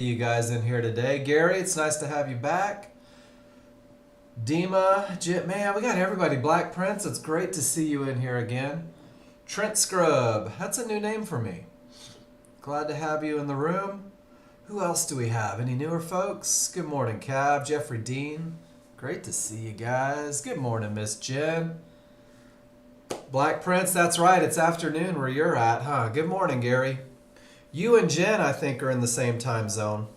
You guys in here today. Gary, it's nice to have you back. Dima, man, we got everybody. Black Prince, it's great to see you in here again. Trent Scrub, that's a new name for me. Glad to have you in the room. Who else do we have? Any newer folks? Good morning, Cab. Jeffrey Dean, great to see you guys. Good morning, Miss Jen. Black Prince, that's right, it's afternoon where you're at, huh? Good morning, Gary. You and Jen, I think, are in the same time zone.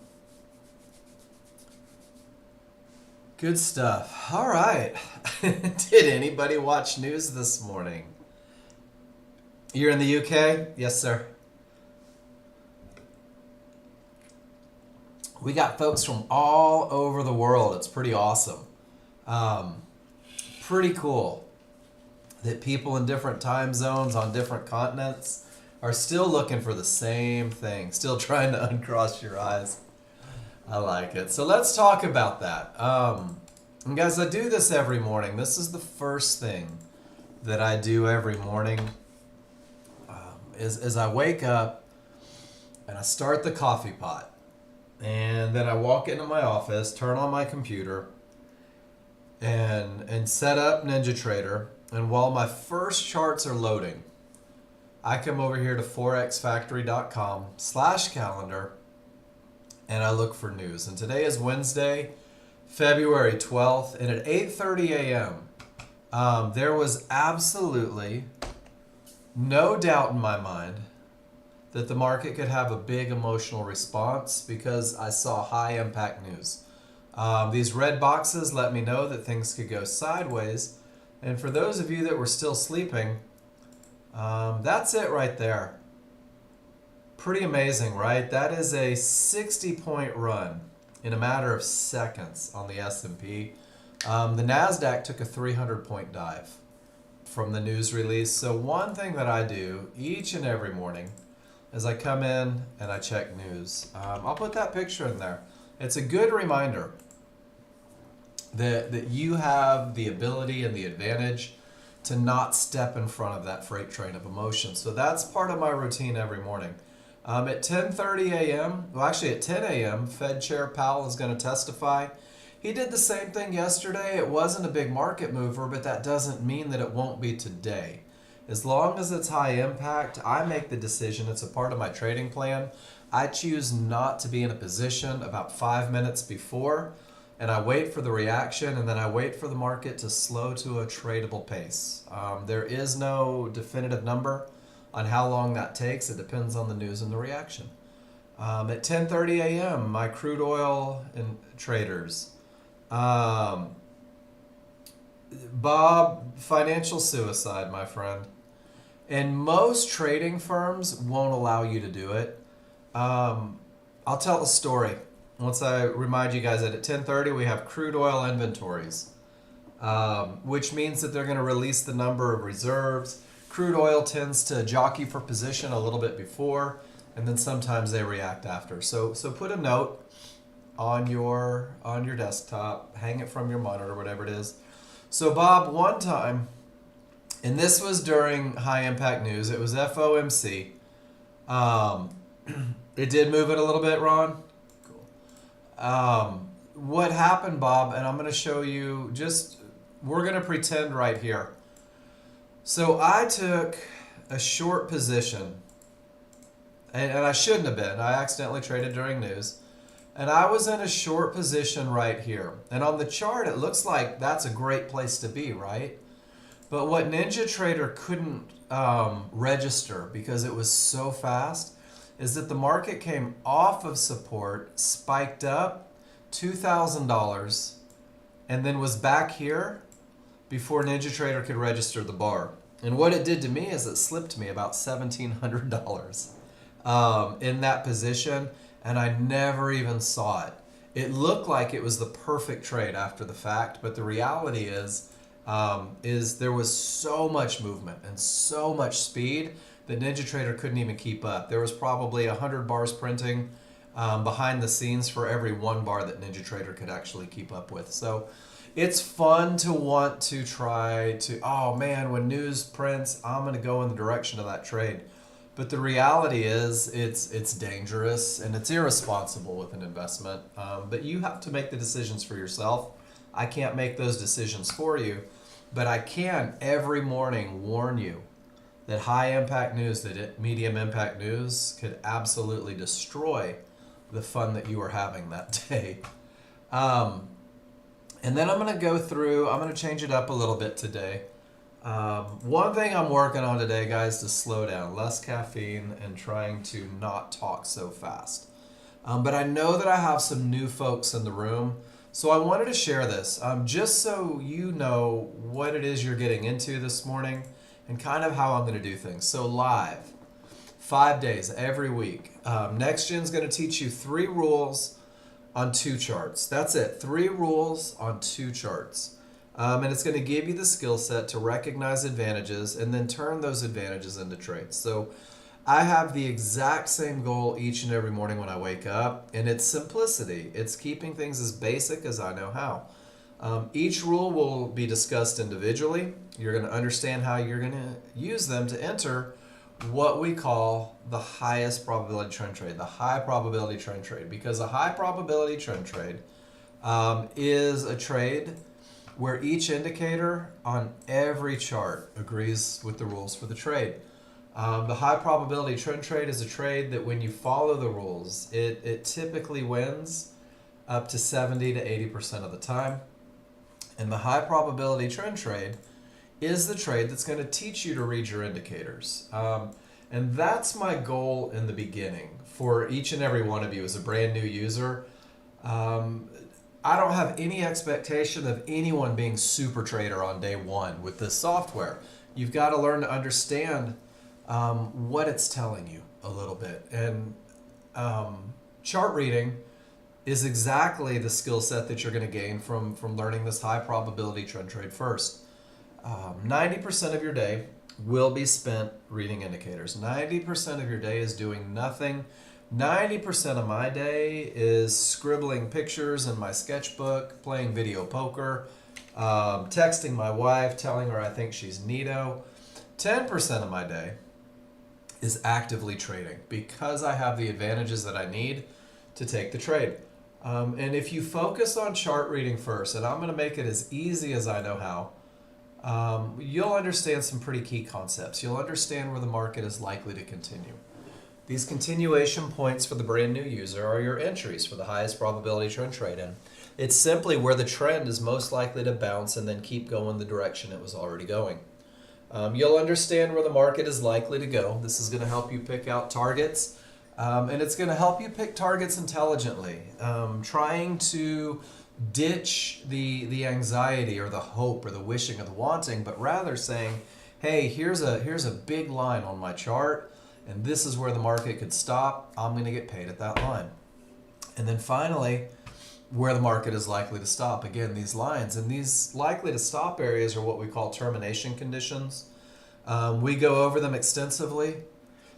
Good stuff. All right. Did anybody watch news this morning? You're in the UK? Yes, sir. We got folks from all over the world. It's pretty awesome. Pretty cool that people in different time zones on different continents are still looking for the same thing, still trying to uncross your eyes. I like it. So let's talk about that. And guys, I do this every morning. This is the first thing that I do every morning is I wake up and I start the coffee pot. And then I walk into my office, turn on my computer, and set up NinjaTrader. And while my first charts are loading, I come over here to forexfactory.com/calendar and I look for news. And today is Wednesday, February 12th, and at 8:30 a.m. There was absolutely no doubt in my mind that the market could have a big emotional response because I saw high impact news. These red boxes let me know that things could go sideways. And for those of you that were still sleeping, that's it right there. Pretty amazing, right? That is a 60-point run in a matter of seconds on the S&P. The NASDAQ took a 300-point dive from the news release. So one thing that I do each and every morning is I come in and I check news. I'll put that picture in there. It's a good reminder that you have the ability and the advantage to not step in front of that freight train of emotion. So that's part of my routine every morning. At 10:30 a.m., well actually at 10 a.m., Fed Chair Powell is going to testify. He did the same thing yesterday. It wasn't a big market mover, but that doesn't mean that it won't be today. As long as it's high impact, I make the decision. It's a part of my trading plan. I choose not to be in a position about 5 minutes before, and I wait for the reaction, and then I wait for the market to slow to a tradable pace. There is no definitive number on how long that takes. It depends on the news and the reaction. At 10:30 a.m., my crude oil and traders. Bob, financial suicide, my friend. And most trading firms won't allow you to do it. I'll tell a story. Once I remind you guys that at 10:30 we have crude oil inventories, which means that they're going to release the number of reserves. Crude oil tends to jockey for position a little bit before, and then sometimes they react after. So put a note on your desktop, hang it from your monitor, whatever it is. So Bob, one time, and this was during high impact news, it was FOMC. It did move it a little bit, Ron. What happened, Bob, and I'm going to show you, we're going to pretend right here. So I took a short position, and I shouldn't have been. I accidentally traded during news, and I was in a short position right here. And on the chart, it looks like that's a great place to be, right? But what NinjaTrader couldn't register because it was so fast is that the market came off of support, spiked up $2,000, and then was back here before NinjaTrader could register the bar. And what it did to me is it slipped me about $1,700 in that position, and I never even saw it. It looked like it was the perfect trade after the fact, but the reality is there was so much movement and so much speed that NinjaTrader couldn't even keep up. There was probably 100 bars printing behind the scenes for every one bar that NinjaTrader could actually keep up with. So it's fun to want to try to, oh man, when news prints, I'm going to go in the direction of that trade. But the reality is, it's dangerous and it's irresponsible with an investment. But you have to make the decisions for yourself. I can't make those decisions for you, but I can every morning warn you that high impact news, medium impact news, could absolutely destroy the fun that you are having that day. And then I'm going to go through, I'm going to change it up a little bit today. One thing I'm working on today, guys, to slow down, less caffeine and trying to not talk so fast. But I know that I have some new folks in the room, so I wanted to share this just so you know what it is you're getting into this morning and kind of how I'm going to do things. So live, 5 days every week. Nexgen's going to teach you 3 rules on 2 charts. That's it, 3 rules on 2 charts. And it's going to give you the skill set to recognize advantages and then turn those advantages into trades. So I have the exact same goal each and every morning when I wake up, and it's simplicity. It's keeping things as basic as I know how. Each rule will be discussed individually. You're going to understand how you're going to use them to enter what we call the highest probability trend trade, the high probability trend trade, because a high probability trend trade is a trade where each indicator on every chart agrees with the rules for the trade. The high probability trend trade is a trade that when you follow the rules, it typically wins up to 70 to 80% of the time. And the high probability trend trade is the trade that's going to teach you to read your indicators. And that's my goal in the beginning for each and every one of you as a brand new user. I don't have any expectation of anyone being super trader on day one with this software. You've got to learn to understand what it's telling you a little bit. And chart reading is exactly the skill set that you're going to gain from learning this high probability trend trade first. 90% of your day will be spent reading indicators. 90% of your day is doing nothing. 90% of my day is scribbling pictures in my sketchbook, playing video poker, texting my wife, telling her I think she's neato. 10% of my day is actively trading because I have the advantages that I need to take the trade. And if you focus on chart reading first, and I'm going to make it as easy as I know how, you'll understand some pretty key concepts. You'll understand where the market is likely to continue. These continuation points for the brand new user are your entries for the highest probability trend trade in. It's simply where the trend is most likely to bounce and then keep going the direction it was already going. You'll understand where the market is likely to go. This is going to help you pick out targets, and it's going to help you pick targets intelligently, trying to ditch the anxiety or the hope or the wishing or the wanting, but rather saying, hey, here's a big line on my chart, and this is where the market could stop. I'm going to get paid at that line. And then finally, where the market is likely to stop. Again, these lines, and these likely to stop areas are what we call termination conditions. We go over them extensively.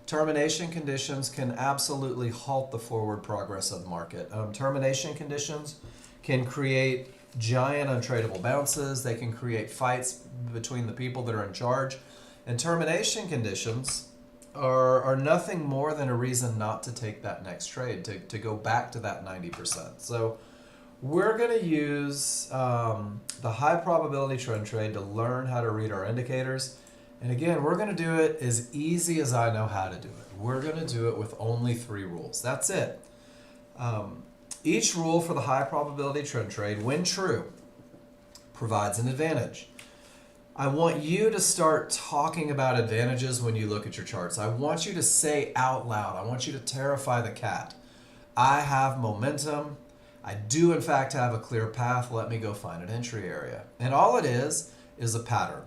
Termination conditions can absolutely halt the forward progress of the market. Termination conditions can create giant untradeable bounces. They can create fights between the people that are in charge. And termination conditions are nothing more than a reason not to take that next trade, to go back to that 90%. So we're going to use the high probability trend trade to learn how to read our indicators. And again, we're going to do it as easy as I know how to do it. We're going to do it with only 3 rules. That's it. Each rule for the high probability trend trade, when true, provides an advantage. I want you to start talking about advantages when you look at your charts. I want you to say out loud, I want you to terrify the cat. I have momentum. I do in fact have a clear path. Let me go find an entry area. And all it is a pattern.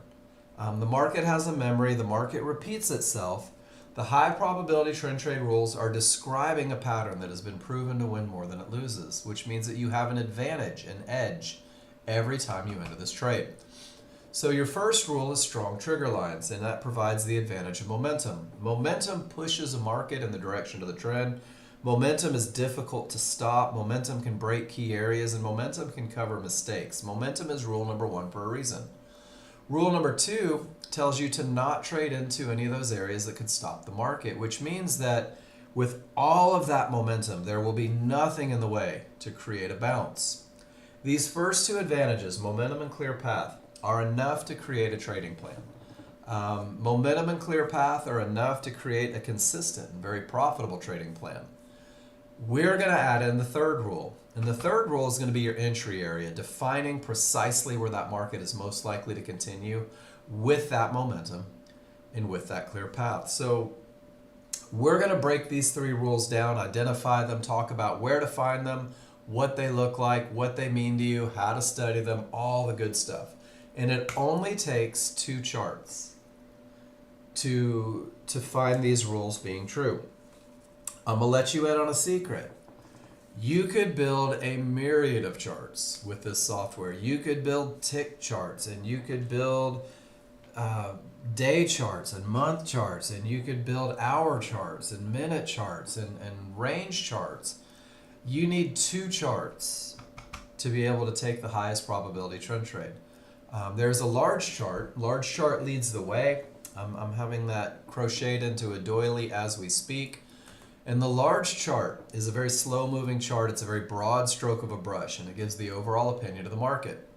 The market has a memory. The market repeats itself. The high probability trend trade rules are describing a pattern that has been proven to win more than it loses, which means that you have an advantage, an edge, every time you enter this trade. So your first rule is strong trigger lines, and that provides the advantage of momentum. Momentum pushes a market in the direction of the trend. Momentum is difficult to stop. Momentum can break key areas, and momentum can cover mistakes. Momentum is rule number 1 for a reason. Rule number 2 tells you to not trade into any of those areas that could stop the market, which means that with all of that momentum, there will be nothing in the way to create a bounce. These first 2 advantages, momentum and clear path, are enough to create a trading plan. Momentum and clear path are enough to create a consistent and very profitable trading plan. We're going to add in the third rule. And the third rule is going to be your entry area, defining precisely where that market is most likely to continue with that momentum and with that clear path. So we're going to break these 3 rules down, identify them, talk about where to find them, what they look like, what they mean to you, how to study them, all the good stuff. And it only takes 2 charts to find these rules being true. I'm going to let you in on a secret. You could build a myriad of charts with this software. You could build tick charts, and you could build day charts and month charts, and you could build hour charts and minute charts and range charts. You need 2 charts to be able to take the highest probability trend trade. There's a large chart. Large chart leads the way. I'm having that crocheted into a doily as we speak. And the large chart is a very slow moving chart. It's a very broad stroke of a brush, and it gives the overall opinion of the market.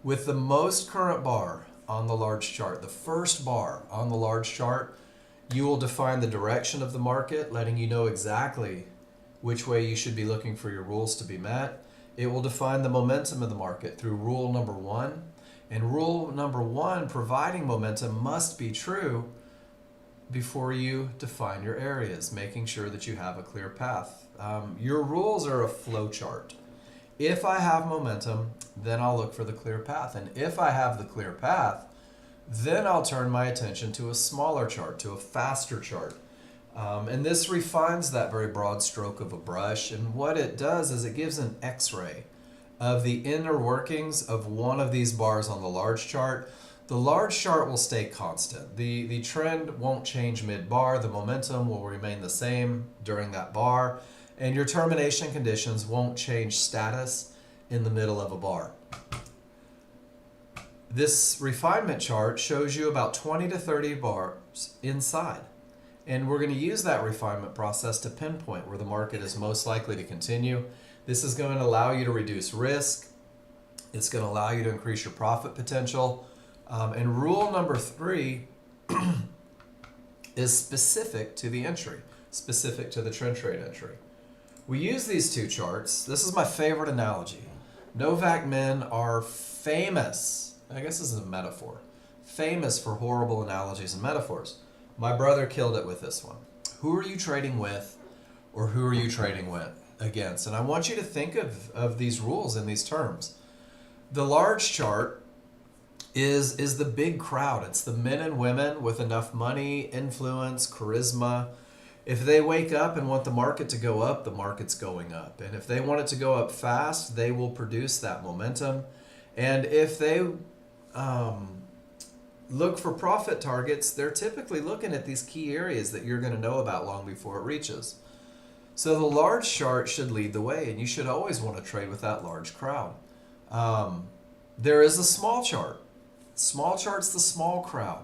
With the most current bar on the large chart, the first bar on the large chart, you will define the direction of the market, letting you know exactly which way you should be looking for your rules to be met. It will define the momentum of the market through rule number 1. And rule number 1, providing momentum, must be true before you define your areas, making sure that you have a clear path. Your rules are a flow chart. If I have momentum, then I'll look for the clear path. And if I have the clear path, then I'll turn my attention to a smaller chart, to a faster chart. And this refines that very broad stroke of a brush. And what it does is it gives an X-ray of the inner workings of one of these bars on the large chart. The large chart will stay constant. The trend won't change mid-bar. The momentum will remain the same during that bar. And your termination conditions won't change status in the middle of a bar. This refinement chart shows you about 20 to 30 bars inside. And we're going to use that refinement process to pinpoint where the market is most likely to continue. This is going to allow you to reduce risk. It's going to allow you to increase your profit potential. And rule number 3 is specific to the entry, specific to the trend trade entry. We use these 2 charts. This is my favorite analogy. Novak men are famous, I guess this is a metaphor, famous for horrible analogies and metaphors. My brother killed it with this one. Who are you trading with, or who are you trading against? And I want you to think of these rules in these terms. The large chart is the big crowd. It's the men and women with enough money, influence, charisma. If they wake up and want the market to go up, the market's going up. And if they want it to go up fast, they will produce that momentum. And if they look for profit targets, they're typically looking at these key areas that you're going to know about long before it reaches. So the large chart should lead the way, and you should always want to trade with that large crowd. There is a small chart. Small chart's the small crowd.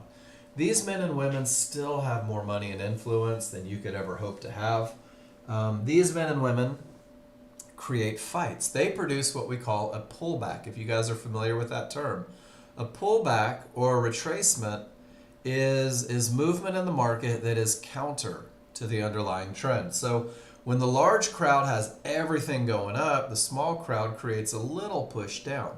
These men and women still have more money and influence than you could ever hope to have. These men and women create fights. They produce what we call a pullback, if you guys are familiar with that term. A pullback or a retracement is movement in the market that is counter to the underlying trend. So when the large crowd has everything going up, the small crowd creates a little push down.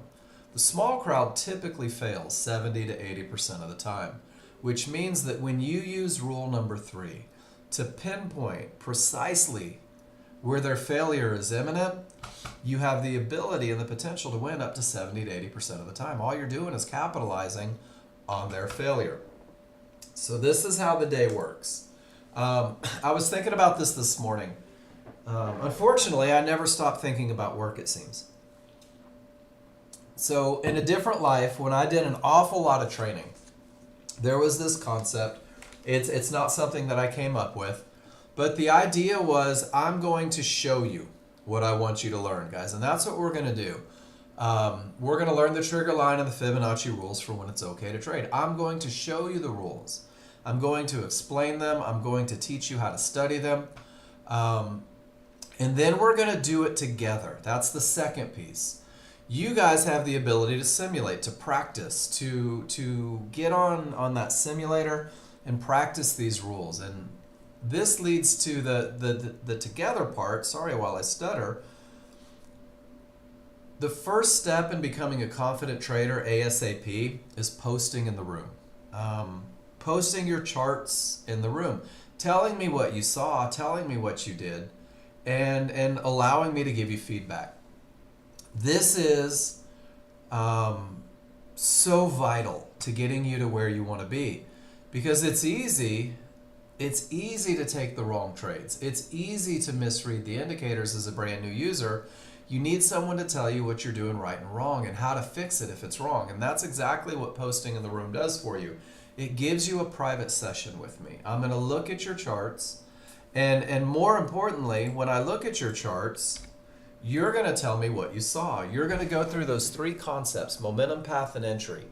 The small crowd typically fails 70 to 80% of the time, which means that when you use rule number 3 to pinpoint precisely where their failure is imminent, you have the ability and the potential to win up to 70 to 80% of the time. All you're doing is capitalizing on their failure. So this is how the day works. I was thinking about this morning. Unfortunately, I never stop thinking about work, it seems. So in a different life, when I did an awful lot of training, there was this concept. It's not something that I came up with, but the idea was I'm going to show you what I want you to learn, guys, and that's what we're going to do. We're going to learn the trigger line and the Fibonacci rules for when it's okay to trade. I'm going to show you the rules. I'm going to explain them. I'm going to teach you how to study them. And then we're going to do it together. That's the second piece. You guys have the ability to simulate, to practice, to get on that simulator and practice these rules. And this leads to the together part. Sorry while I stutter. The first step in becoming a confident trader ASAP is posting in the room. Posting your charts in the room. Telling me what you saw, telling me what you did, and allowing me to give you feedback. This is so vital to getting you to where you want to be, because it's easy to take the wrong trades. It's easy to misread the indicators as a brand new user. You need someone to tell you what you're doing right and wrong and how to fix it if it's wrong. And that's exactly what posting in the room does for you. It gives you a private session with me. I'm going to look at your charts, and more importantly, when I look at your charts, you're going to tell me what you saw. You're going to go through those three concepts: momentum, path, and entry.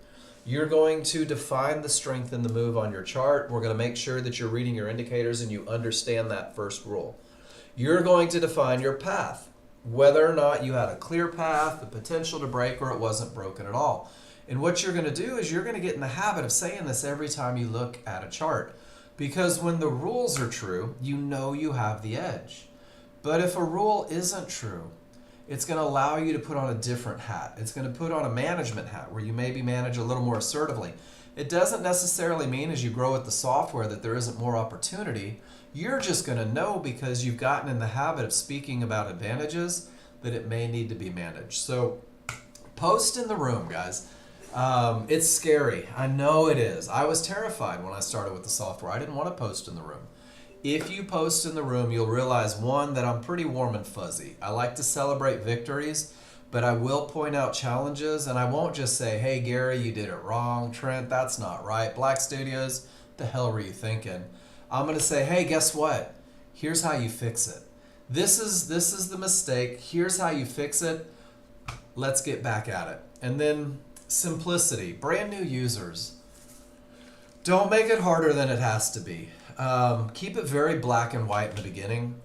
You're going to define the strength and the move on your chart. We're going to make sure that you're reading your indicators and you understand that first rule. You're going to define your path, whether or not you had a clear path, the potential to break, or it wasn't broken at all. And what you're going to do is you're going to get in the habit of saying this every time you look at a chart. Because when the rules are true, you know you have the edge. But if a rule isn't true, it's going to allow you to put on a different hat. It's going to put on a management hat where you maybe manage a little more assertively. It doesn't necessarily mean as you grow with the software that there isn't more opportunity. You're just going to know, because you've gotten in the habit of speaking about advantages, that it may need to be managed. So post in the room, guys. It's scary. I know it is. I was terrified when I started with the software. I didn't want to post in the room. If you post in the room, you'll realize, one, that I'm pretty warm and fuzzy. I like to celebrate victories, but I will point out challenges, and I won't just say, hey, Gary, you did it wrong. Trent, that's not right. Black Studios, the hell were you thinking? I'm going to say, hey, guess what? Here's how you fix it. This is the mistake. Here's how you fix it. Let's get back at it. And then simplicity. Brand new users, don't make it harder than it has to be. Keep it very black and white in the beginning.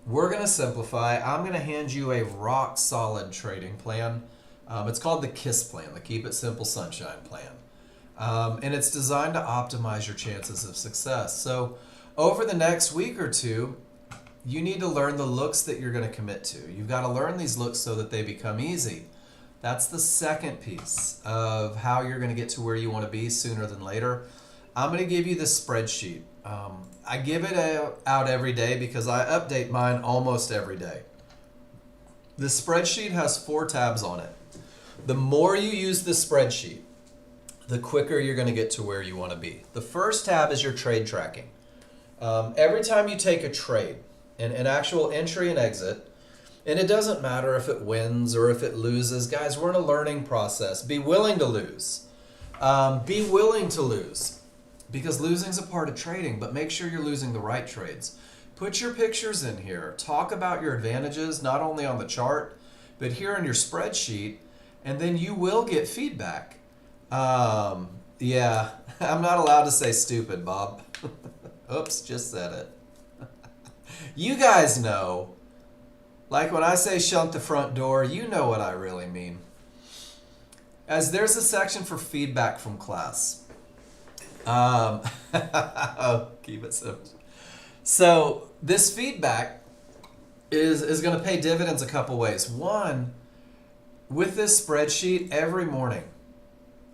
We're going to simplify. I'm going to hand you a rock solid trading plan. It's called the KISS plan, the Keep It Simple Sunshine plan. And it's designed to optimize your chances of success. So over the next week or two, you need to learn the looks that you're going to commit to. You've got to learn these looks so that they become easy. That's the second piece of how you're going to get to where you want to be sooner than later. I'm going to give you this spreadsheet. I give it out every day because I update mine almost every day. The spreadsheet has 4 tabs on it. The more you use the spreadsheet, the quicker you're going to get to where you want to be. The first tab is your trade tracking. Every time you take a trade, an actual entry and exit, and it doesn't matter if it wins or if it loses. Guys, we're in a learning process. Be willing to lose. Be willing to lose, because losing is a part of trading, but make sure you're losing the right trades. Put your pictures in here. Talk about your advantages, not only on the chart, but here in your spreadsheet, and then you will get feedback. Yeah, I'm not allowed to say stupid, Bob. Oops, just said it. You guys know. Like when I say shut the front door, you know what I really mean. As there's a section for feedback from class. Oh, keep it simple. So this feedback is going to pay dividends a couple ways. One, with this spreadsheet every morning,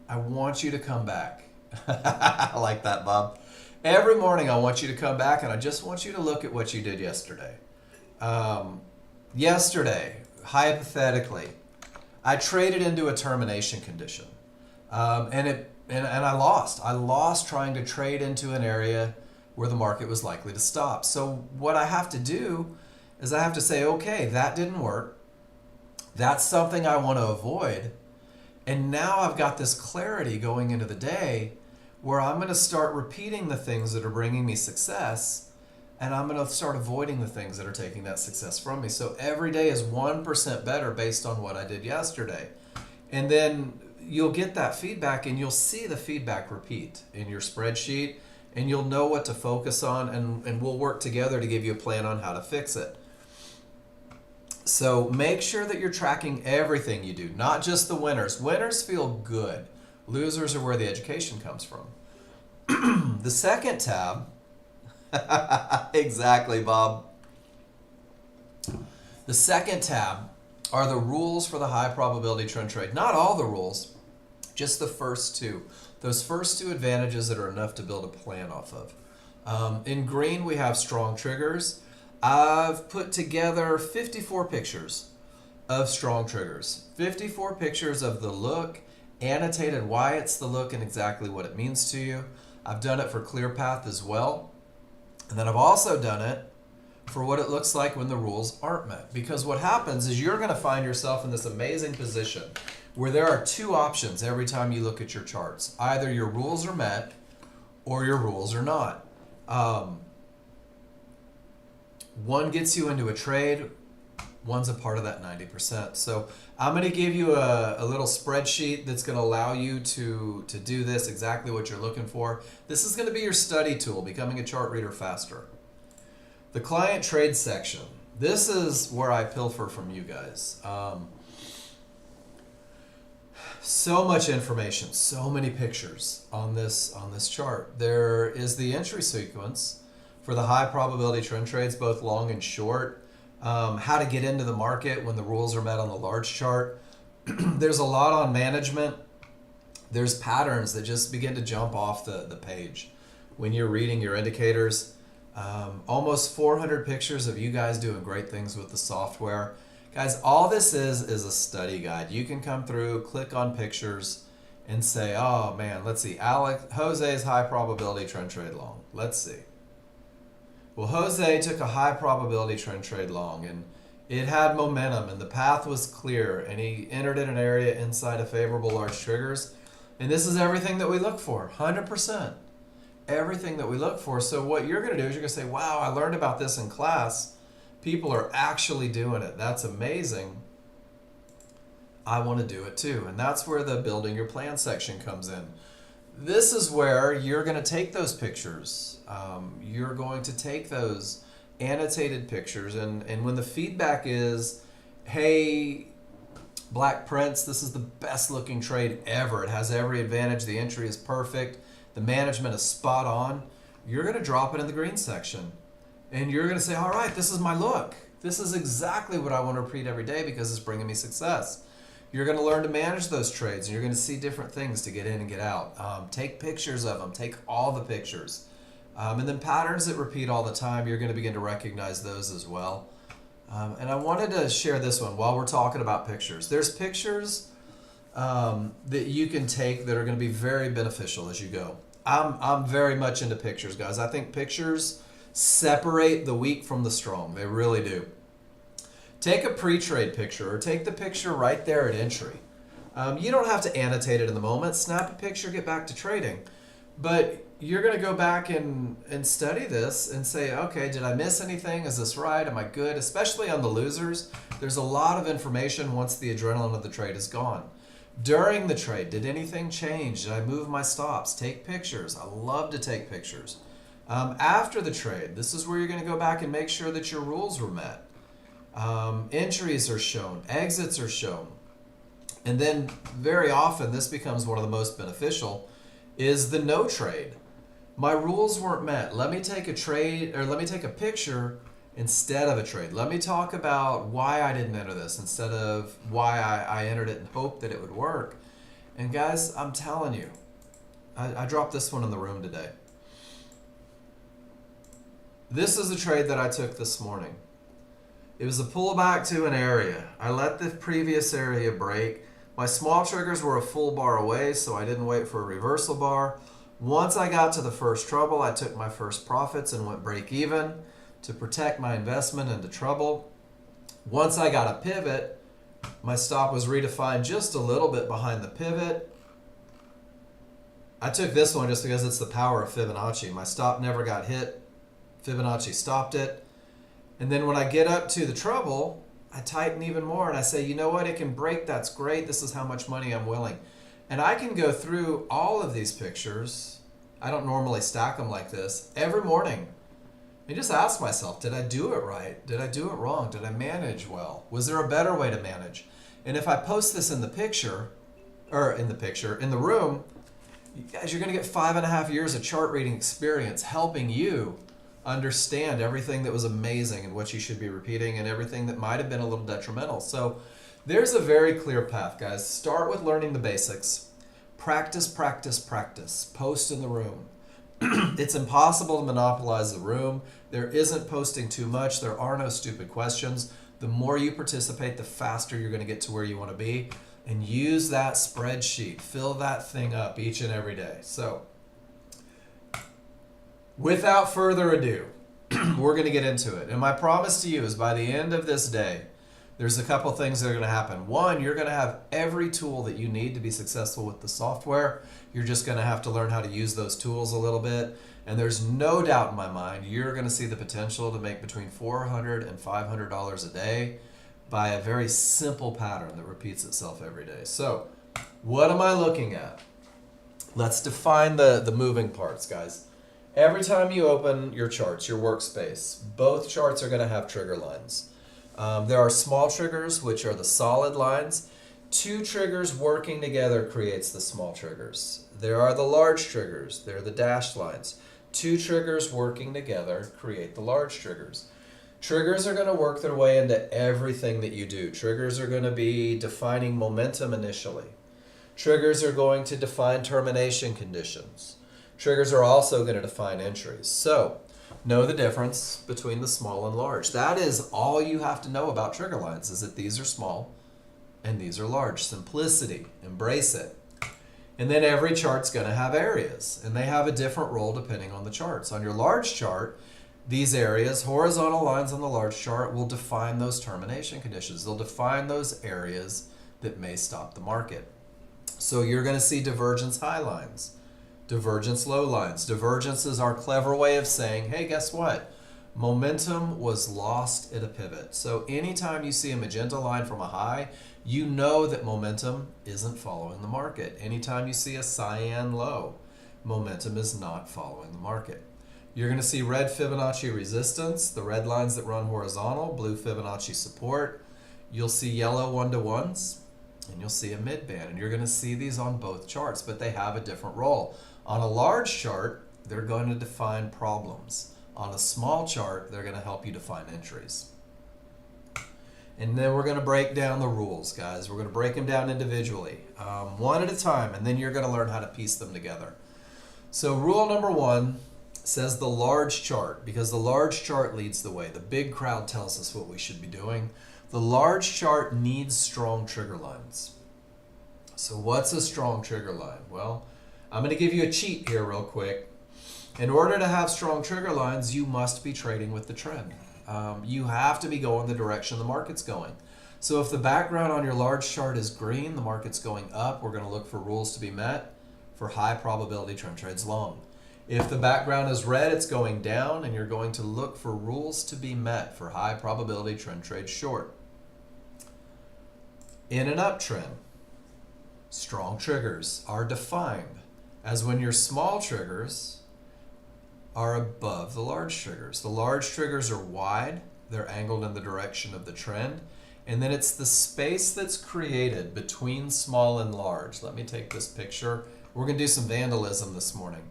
I want you to come back. I like that, Bob. Every morning I want you to come back, and I just want you to look at what you did yesterday. Yesterday, hypothetically, I traded into a termination condition, and I lost. I lost trying to trade into an area where the market was likely to stop. So what I have to do is I have to say, okay, that didn't work. That's something I want to avoid. And now I've got this clarity going into the day where I'm going to start repeating the things that are bringing me success and I'm going to start avoiding the things that are taking that success from me. So every day is 1% better based on what I did yesterday. And then you'll get that feedback, and you'll see the feedback repeat in your spreadsheet, and you'll know what to focus on, and we'll work together to give you a plan on how to fix it. So make sure that you're tracking everything you do, not just the winners. Winners feel good. Losers are where the education comes from. The second tab, exactly, Bob. The second tab are the rules for the high probability trend trade. Not all the rules, just the first two. Those first two advantages that are enough to build a plan off of. In green, we have strong triggers. I've put together 54 pictures of strong triggers. 54 pictures of the look, annotated why it's the look and exactly what it means to you. I've done it for ClearPath as well. And then I've also done it for what it looks like when the rules aren't met. Because what happens is you're going to find yourself in this amazing position where there are two options every time you look at your charts. Either your rules are met or your rules are not. One gets you into a trade, one's a part of that 90%. So I'm going to give you a little spreadsheet that's going to allow you to do this, exactly what you're looking for. This is going to be your study tool, becoming a chart reader faster. The client trade section. This is where I pilfer from you guys. So much information, so many pictures on this chart. There is the entry sequence for the high probability trend trades, both long and short. How to get into the market when the rules are met on the large chart. There's a lot on management. There's patterns that just begin to jump off the page when you're reading your indicators. Almost 400 pictures of you guys doing great things with the software. Guys, all this is a study guide. You can come through, click on pictures, and say, oh man, let's see, Jose's high probability trend trade long. Let's see. Well, Jose took a high probability trend trade long, and it had momentum, and the path was clear, and he entered in an area inside of favorable large triggers. And this is everything that we look for, 100%. Everything that we look for. So what you're going to do is you're going to say, wow, I learned about this in class. People are actually doing it. That's amazing. I want to do it too. And that's where the building your plan section comes in. This is where you're going to take those pictures. You're going to take those annotated pictures, and when the feedback is, hey, Black Prince, this is the best looking trade ever. It has every advantage. The entry is perfect. The management is spot on. You're going to drop it in the green section. And you're going to say, all right, this is my look. This is exactly what I want to repeat every day because it's bringing me success. You're going to learn to manage those trades, and you're going to see different things to get in and get out. Take pictures of them. Take all the pictures. And then patterns that repeat all the time, you're going to begin to recognize those as well. And I wanted to share this one while we're talking about pictures. There's pictures that you can take that are going to be very beneficial as you go. I'm very much into pictures, guys. I think pictures separate the weak from the strong. They really do. Take a pre-trade picture, or take the picture right there at entry. You don't have to annotate it in the moment. Snap a picture, get back to trading. But you're going to go back and study this and say, okay, did I miss anything? Is this right? Am I good? Especially on the losers, there's a lot of information once the adrenaline of the trade is gone. During the trade, did anything change? Did I move my stops? Take pictures. I love to take pictures. After the trade, this is where you're going to go back and make sure that your rules were met. Entries are shown, exits are shown. And then very often, this becomes one of the most beneficial, is the no trade. My rules weren't met. Let me take a trade, or let me take a picture instead of a trade. Let me talk about why I didn't enter this instead of why I entered it and hoped that it would work. And guys, I'm telling you, I dropped this one in the room today. This is a trade that I took this morning. It was a pullback to an area. I let the previous area break. My small triggers were a full bar away, so I didn't wait for a reversal bar. Once I got to the first trouble, I took my first profits and went break even to protect my investment into trouble. Once I got a pivot, my stop was redefined just a little bit behind the pivot. I took this one just because it's the power of Fibonacci. My stop never got hit Fibonacci stopped it. And then when I get up to the trouble, I tighten even more and I say, you know what, it can break, that's great, this is how much money I'm willing. And I can go through all of these pictures, I don't normally stack them like this, every morning. And just ask myself, did I do it right? Did I do it wrong? Did I manage well? Was there a better way to manage? And if I post this in the picture, in the room, you guys, you're gonna get 5.5 years of chart reading experience helping you understand everything that was amazing and what you should be repeating and everything that might have been a little detrimental. So there's a very clear path, guys. Start with learning the basics. Practice, practice, practice. Post in the room. It's impossible to monopolize the room. There isn't posting too much. There are no stupid questions. The more you participate, the faster you're going to get to where you want to be. And use that spreadsheet. Fill that thing up each and every day. So without further ado, we're going to get into it. And my promise to you is by the end of this day, there's a couple things that are going to happen. One, you're going to have every tool that you need to be successful with the software. You're just going to have to learn how to use those tools a little bit. And there's no doubt in my mind, you're going to see the potential to make between $400 and $500 a day by a very simple pattern that repeats itself every day. So what am I looking at? Let's define the moving parts, guys. Every time you open your charts, your workspace, both charts are going to have trigger lines. There are small triggers, which are the solid lines. Two triggers working together creates the small triggers. There are the large triggers. They're the dashed lines. Two triggers working together create the large triggers. Triggers are going to work their way into everything that you do. Triggers are going to be defining momentum initially. Triggers are going to define termination conditions. Triggers are also going to define entries. So, know the difference between the small and large. That is all you have to know about trigger lines, is that these are small and these are large. Simplicity, embrace it. And then every chart's going to have areas, and they have a different role depending on the charts. On your large chart, these areas, horizontal lines on the large chart, will define those termination conditions. They'll define those areas that may stop the market. So you're going to see divergence high lines, divergence low lines. Divergence is our clever way of saying, hey, guess what? Momentum was lost at a pivot. So anytime you see a magenta line from a high, you know that momentum isn't following the market. Anytime you see a cyan low, momentum is not following the market. You're going to see red Fibonacci resistance, the red lines that run horizontal, blue Fibonacci support. You'll see yellow 1-to-1s, and you'll see a mid-band. And you're going to see these on both charts, but they have a different role. On a large chart, they're going to define problems. On a small chart, they're going to help you define entries. And then we're going to break down the rules, guys. We're going to break them down individually, one at a time, and then you're going to learn how to piece them together. So rule number 1 says the large chart, because the large chart leads the way. The big crowd tells us what we should be doing. The large chart needs strong trigger lines. So what's a strong trigger line? Well, I'm going to give you a cheat here real quick. In order to have strong trigger lines, you must be trading with the trend. You have to be going the direction the market's going. So if the background on your large chart is green, the market's going up, we're going to look for rules to be met for high probability trend trades long. If the background is red, it's going down, and you're going to look for rules to be met for high probability trend trades short. In an uptrend, strong triggers are defined as when your small triggers are above the large triggers. The large triggers are wide, they're angled in the direction of the trend, and then it's the space that's created between small and large. Let me take this picture. We're going to do some vandalism this morning.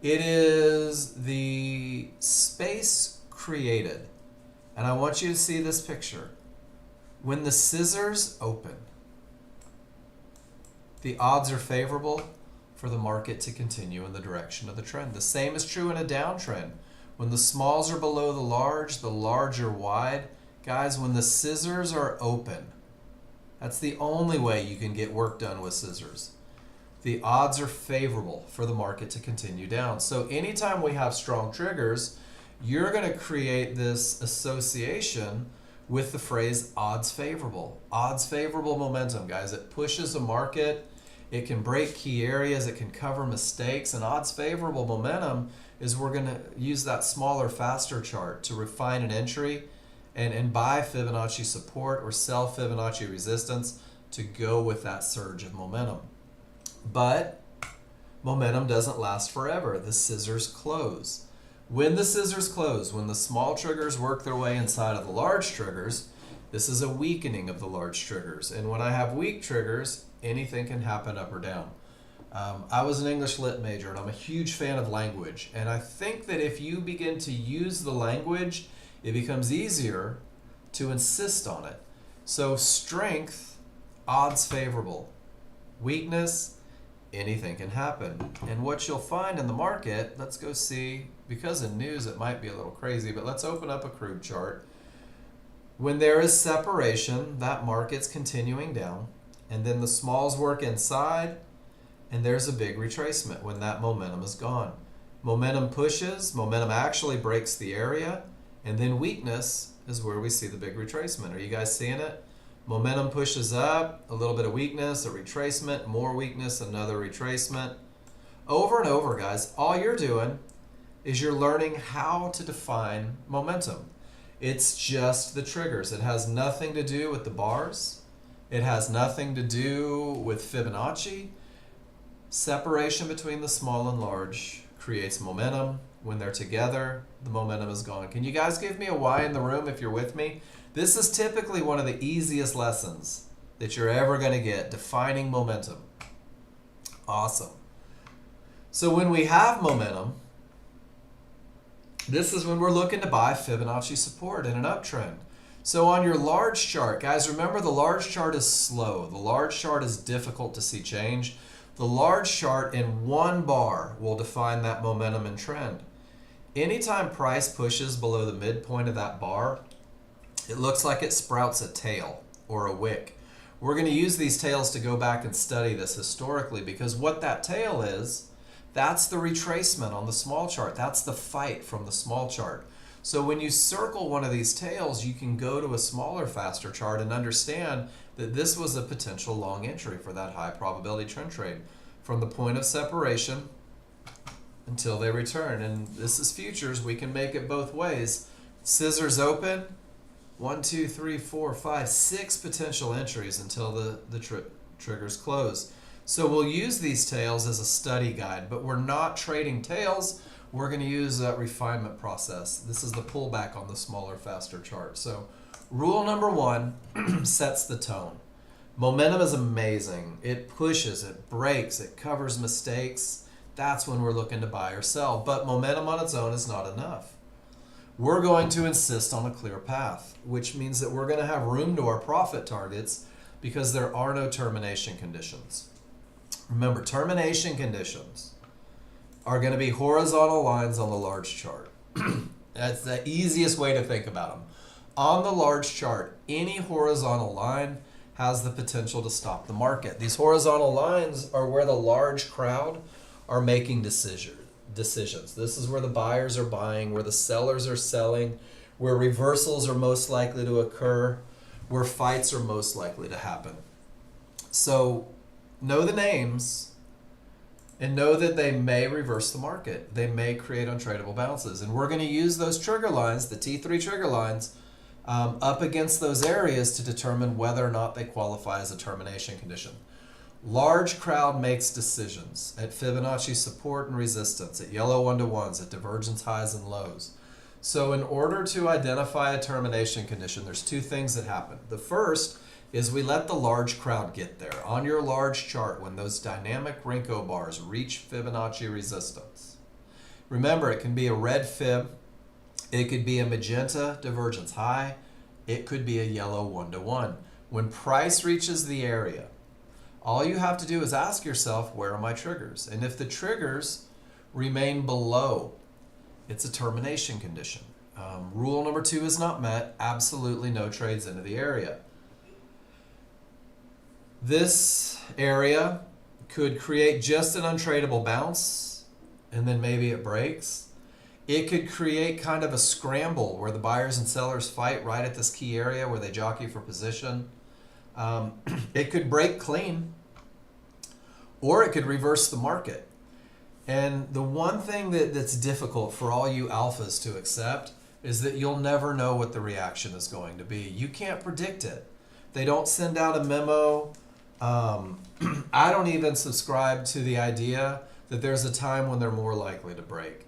It is the space created, and I want you to see this picture. When the scissors open, the odds are favorable for the market to continue in the direction of the trend. The same is true in a downtrend. When the smalls are below the large are wide. Guys, when the scissors are open, that's the only way you can get work done with scissors. The odds are favorable for the market to continue down. So anytime we have strong triggers, you're going to create this association with the phrase odds favorable. Odds favorable momentum, guys. It pushes a market It can break key areas. It can cover mistakes. And odds favorable momentum is we're going to use that smaller, faster chart to refine an entry and buy Fibonacci support or sell Fibonacci resistance to go with that surge of momentum. But momentum doesn't last forever. The scissors close. When the scissors close, when the small triggers work their way inside of the large triggers, this is a weakening of the large triggers. And when I have weak triggers, anything can happen up or down. I was an English lit major, and I'm a huge fan of language. And I think that if you begin to use the language, it becomes easier to insist on it. So strength, odds favorable. Weakness, anything can happen. And what you'll find in the market, let's go see, because in news it might be a little crazy, but let's open up a crude chart. When there is separation, that market's continuing down, and then the smalls work inside, and there's a big retracement when that momentum is gone. Momentum pushes, momentum actually breaks the area, and then weakness is where we see the big retracement. Are you guys seeing it? Momentum pushes up, a little bit of weakness, a retracement, more weakness, another retracement. Over and over, guys, all you're doing is you're learning how to define momentum. It's just the triggers. It has nothing to do with the bars. It has nothing to do with Fibonacci. Separation between the small and large creates momentum. When they're together, the momentum is gone. Can you guys give me a Y in the room if you're with me? This is typically one of the easiest lessons that you're ever going to get, defining momentum. Awesome. So when we have momentum, this is when we're looking to buy Fibonacci support in an uptrend. So on your large chart, guys, remember the large chart is slow. The large chart is difficult to see change. The large chart in one bar will define that momentum and trend. Anytime price pushes below the midpoint of that bar, it looks like it sprouts a tail or a wick. We're going to use these tails to go back and study this historically, because what that tail is, that's the retracement on the small chart. That's the fight from the small chart. So when you circle one of these tails, you can go to a smaller, faster chart and understand that this was a potential long entry for that high probability trend trade from the point of separation until they return. And this is futures. We can make it both ways. Scissors open. 1, 2, 3, 4, 5, 6 potential entries until the triggers close. So we'll use these tails as a study guide, but we're not trading tails. We're going to use a refinement process. This is the pullback on the smaller, faster chart. So rule number 1 sets the tone. Momentum is amazing. It pushes, it breaks, it covers mistakes. That's when we're looking to buy or sell. But momentum on its own is not enough. We're going to insist on a clear path, which means that we're going to have room to our profit targets because there are no termination conditions. Remember, termination conditions are going to be horizontal lines on the large chart. That's the easiest way to think about them. On the large chart, any horizontal line has the potential to stop the market. These horizontal lines are where the large crowd are making decisions. This is where the buyers are buying, where the sellers are selling, where reversals are most likely to occur, where fights are most likely to happen. So know the names and know that they may reverse the market. They may create untradeable bounces. And we're going to use those trigger lines, the T3 trigger lines, up against those areas to determine whether or not they qualify as a termination condition. Large crowd makes decisions at Fibonacci support and resistance, at yellow 1-to-1s, at divergence highs and lows. So in order to identify a termination condition, there's 2 things that happen. The first is we let the large crowd get there. On your large chart, when those dynamic Renko bars reach Fibonacci resistance, remember, it can be a red fib, it could be a magenta divergence high, it could be a yellow 1-to-1. When price reaches the area, all you have to do is ask yourself, where are my triggers? And if the triggers remain below, it's a termination condition. Rule number 2 is not met. Absolutely no trades into the area. This area could create just an untradeable bounce, and then maybe it breaks. It could create kind of a scramble where the buyers and sellers fight right at this key area where they jockey for position. It could break clean, or it could reverse the market. And the one thing that's difficult for all you alphas to accept is that you'll never know what the reaction is going to be. You can't predict it. They don't send out a memo. I don't even subscribe to the idea that there's a time when they're more likely to break.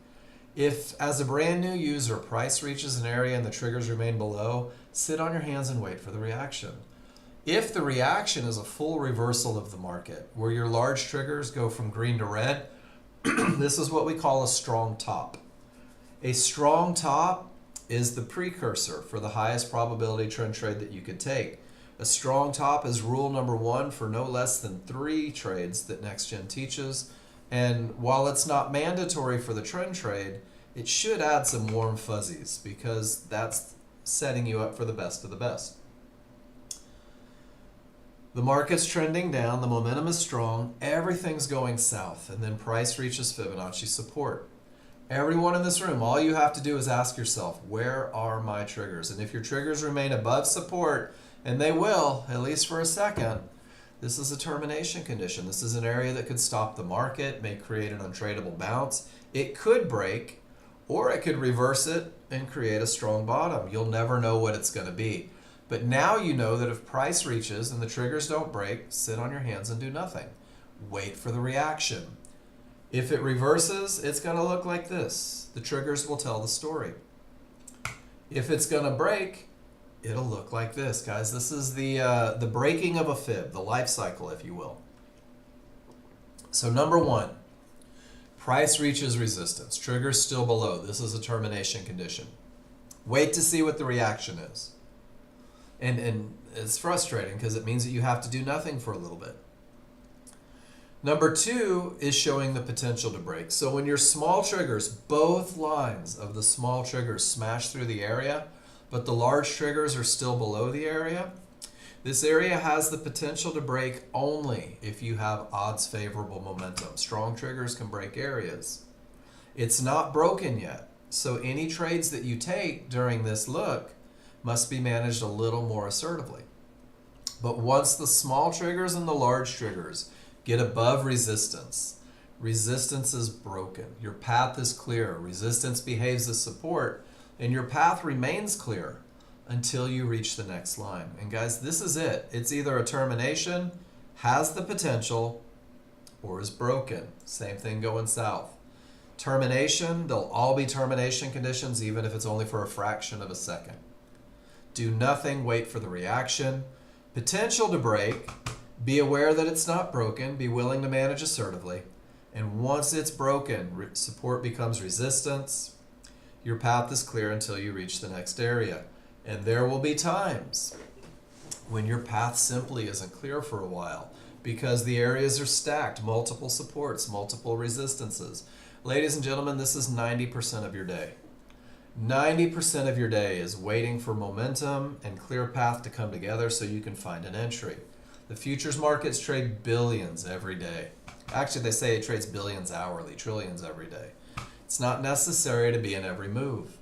If, as a brand new user, price reaches an area and the triggers remain below, sit on your hands and wait for the reaction. If the reaction is a full reversal of the market, where your large triggers go from green to red, this is what we call a strong top. A strong top is the precursor for the highest probability trend trade that you could take. A strong top is rule number 1 for no less than 3 trades that Nexgen teaches. And while it's not mandatory for the trend trade, it should add some warm fuzzies because that's setting you up for the best of the best. The market's trending down, the momentum is strong, everything's going south, and then price reaches Fibonacci support. Everyone in this room, all you have to do is ask yourself, where are my triggers? And if your triggers remain above support, and they will, at least for a second, this is a termination condition. This is an area that could stop the market, may create an untradeable bounce. It could break, or it could reverse it and create a strong bottom. You'll never know what it's going to be. But now you know that if price reaches and the triggers don't break, sit on your hands and do nothing. Wait for the reaction. If it reverses, it's going to look like this. The triggers will tell the story. If it's going to break, it'll look like this, guys. This is the breaking of a fib, the life cycle, if you will. So number 1, price reaches resistance. Triggers still below. This is a termination condition. Wait to see what the reaction is. And it's frustrating because it means that you have to do nothing for a little bit. Number 2 is showing the potential to break. So when your small triggers, both lines of the small triggers smash through the area, but the large triggers are still below the area, this area has the potential to break only if you have odds favorable momentum. Strong triggers can break areas. It's not broken yet. So any trades that you take during this look must be managed a little more assertively. But once the small triggers and the large triggers get above resistance, resistance is broken. Your path is clear. Resistance behaves as support, and your path remains clear until you reach the next line. And guys, this is it. It's either a termination, has the potential, or is broken. Same thing going south. Termination, they'll all be termination conditions, even if it's only for a fraction of a second. Do nothing, wait for the reaction. Potential to break, be aware that it's not broken, be willing to manage assertively. And once it's broken, support becomes resistance. Your path is clear until you reach the next area. And there will be times when your path simply isn't clear for a while because the areas are stacked, multiple supports, multiple resistances. Ladies and gentlemen, this is 90% of your day. 90% of your day is waiting for momentum and clear path to come together so you can find an entry. The futures markets trade billions every day. Actually, they say it trades billions hourly, trillions every day. It's not necessary to be in every move.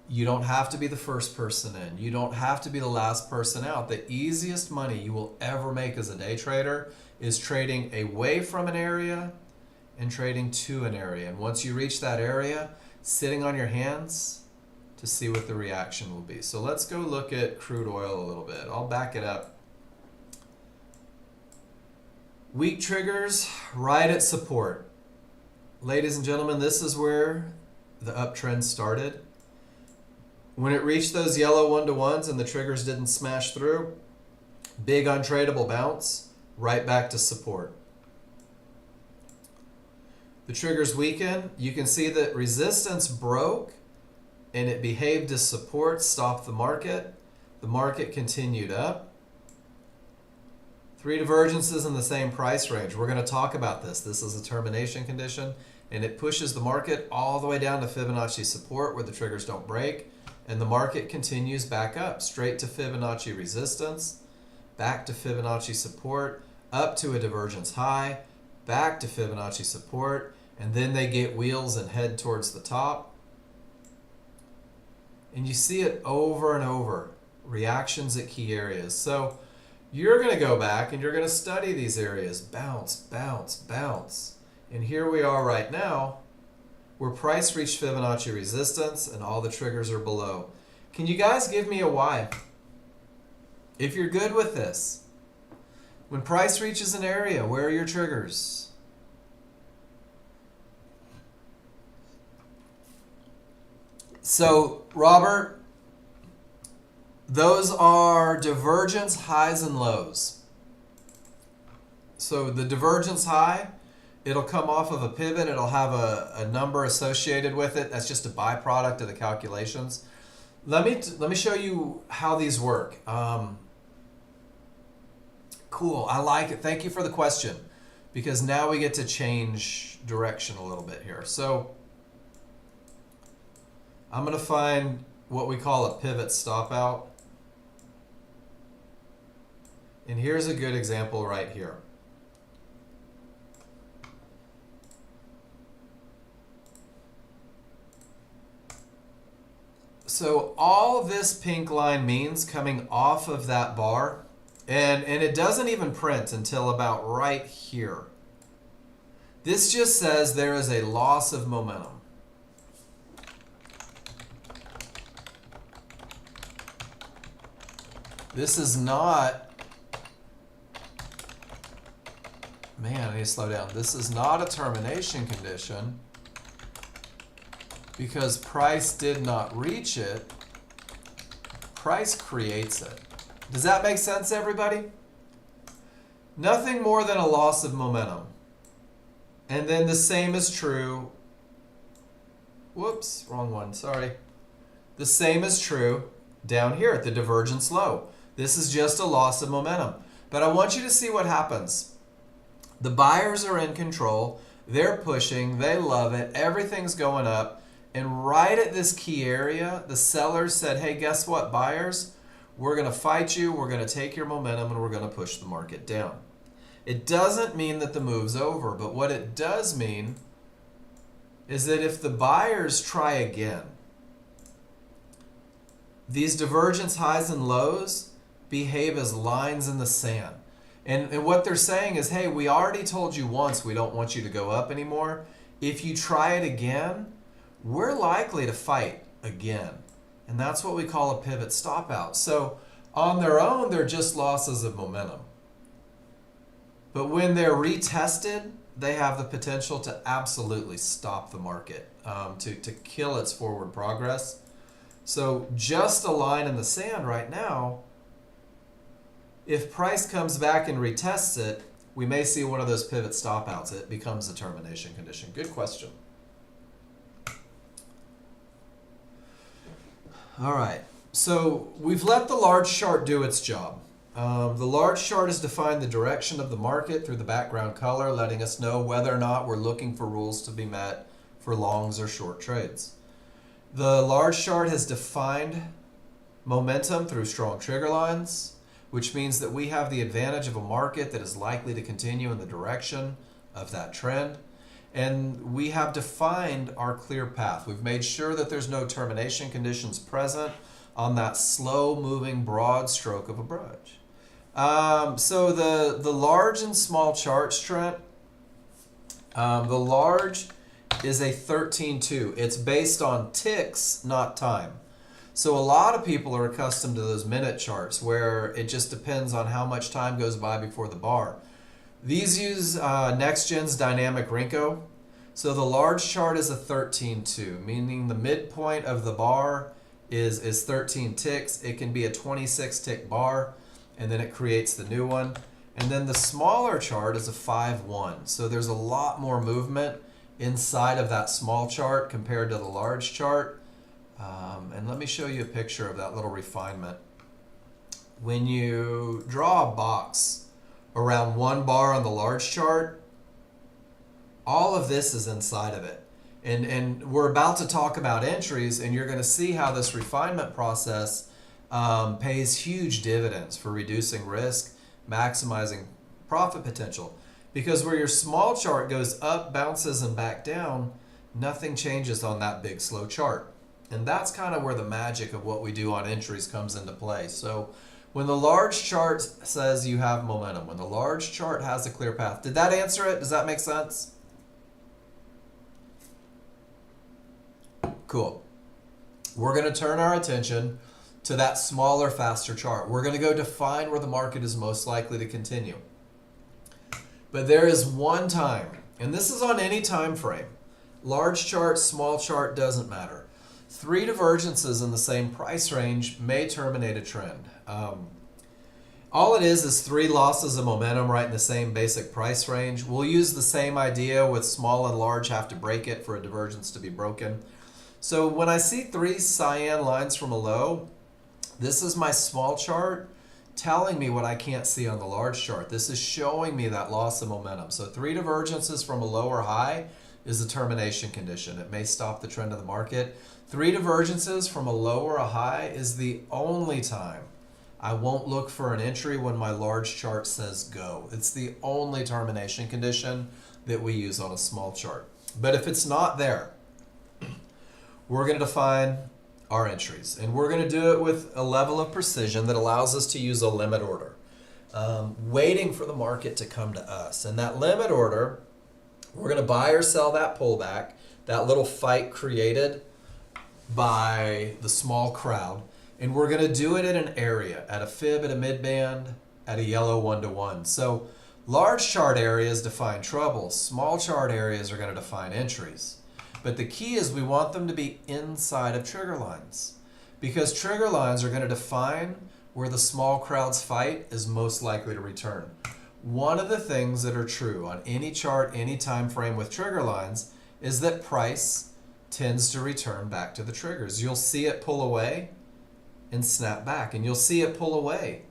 You don't have to be the first person in. You don't have to be the last person out. The easiest money you will ever make as a day trader is trading away from an area and trading to an area. And once you reach that area, sitting on your hands to see what the reaction will be. So let's go look at crude oil a little bit. I'll back it up. Weak triggers right at support. Ladies and gentlemen, this is where the uptrend started. When it reached those yellow 1-to-1s and the triggers didn't smash through, big untradeable bounce, right back to support. The triggers weaken. You can see that resistance broke and it behaved as support, stopped the market. The market continued up. 3 divergences in the same price range. We're going to talk about this. This is a termination condition, and it pushes the market all the way down to Fibonacci support where the triggers don't break, and the market continues back up, straight to Fibonacci resistance, back to Fibonacci support, up to a divergence high, back to Fibonacci support, and then they get wheels and head towards the top. And you see it over and over, reactions at key areas. So you're going to go back and you're going to study these areas. Bounce, bounce, bounce. And here we are right now where price reached Fibonacci resistance and all the triggers are below. Can you guys give me a why? If you're good with this, when price reaches an area, where are your triggers? So, Robert, those are divergence highs and lows. So the divergence high, it'll come off of a pivot. It'll have a number associated with it. That's just a byproduct of the calculations. Let me show you how these work. Cool, I like it. Thank you for the question, because now we get to change direction a little bit here. So I'm going to find what we call a pivot stop out. And here's a good example right here. So all this pink line means coming off of that bar, and it doesn't even print until about right here. This just says there is a loss of momentum. This is not, man, I need to slow down. This is not a termination condition because price did not reach it. Price creates it. Does that make sense, everybody? Nothing more than a loss of momentum. And then the same is true. Whoops, wrong one, sorry. The same is true down here at the divergence low. This is just a loss of momentum. But I want you to see what happens. The buyers are in control. They're pushing. They love it. Everything's going up. And right at this key area, the sellers said, hey, guess what, buyers? We're going to fight you. We're going to take your momentum and we're going to push the market down. It doesn't mean that the move's over. But what it does mean is that if the buyers try again, these divergence highs and lows behave as lines in the sand. And what they're saying is, hey, we already told you once we don't want you to go up anymore. If you try it again, we're likely to fight again. And that's what we call a pivot stop out. So on their own, they're just losses of momentum. But when they're retested, they have the potential to absolutely stop the market, to kill its forward progress. So just a line in the sand right now. If price comes back and retests it, we may see one of those pivot stop outs. It becomes a termination condition. Good question. All right, so we've let the large chart do its job. The large chart has defined the direction of the market through the background color, letting us know whether or not we're looking for rules to be met for longs or short trades. The large chart has defined momentum through strong trigger lines, which means that we have the advantage of a market that is likely to continue in the direction of that trend. And we have defined our clear path. We've made sure that there's no termination conditions present on that slow moving broad stroke of a brush. So the large and small charts, Trent, the large is a 13.2. It's based on ticks, not time. So a lot of people are accustomed to those minute charts where it just depends on how much time goes by before the bar. These use Nexgen's dynamic Rinko. So the large chart is a 13.2, meaning the midpoint of the bar is 13 ticks. It can be a 26 tick bar, and then it creates the new one. And then the smaller chart is a 5.1. So there's a lot more movement inside of that small chart compared to the large chart. And let me show you a picture of that little refinement. When you draw a box around one bar on the large chart, all of this is inside of it. And we're about to talk about entries, and you're going to see how this refinement process pays huge dividends for reducing risk, maximizing profit potential. Because where your small chart goes up, bounces, and back down, nothing changes on that big slow chart. And that's kind of where the magic of what we do on entries comes into play. So When the large chart says you have momentum, when the large chart has a clear path, did that answer it? Does that make sense? Cool. We're going to turn our attention to that smaller, faster chart. We're going to go define where the market is most likely to continue. But there is one time, and this is on any time frame. Large chart, small chart, doesn't matter. 3 divergences in the same price range may terminate a trend. All it is 3 losses of momentum right in the same basic price range. We'll use the same idea with small and large have to break it for a divergence to be broken. So when I see 3 cyan lines from a low, this is my small chart telling me what I can't see on the large chart. This is showing me that loss of momentum. So 3 divergences from a low or high is a termination condition. It may stop the trend of the market. 3 divergences from a low or a high is the only time I won't look for an entry when my large chart says go. It's the only termination condition that we use on a small chart. But if it's not there, we're going to define our entries. And we're going to do it with a level of precision that allows us to use a limit order, waiting for the market to come to us. And that limit order, we're going to buy or sell that pullback, that little fight created by the small crowd. And we're going to do it in an area, at a fib, at a mid-band, at a yellow 1-to-1. So large chart areas define trouble. Small chart areas are going to define entries. But the key is we want them to be inside of trigger lines, because trigger lines are going to define where the small crowd's fight is most likely to return. One of the things that are true on any chart, any time frame with trigger lines is that price tends to return back to the triggers. You'll see it pull away and snap back, and you'll see it pull away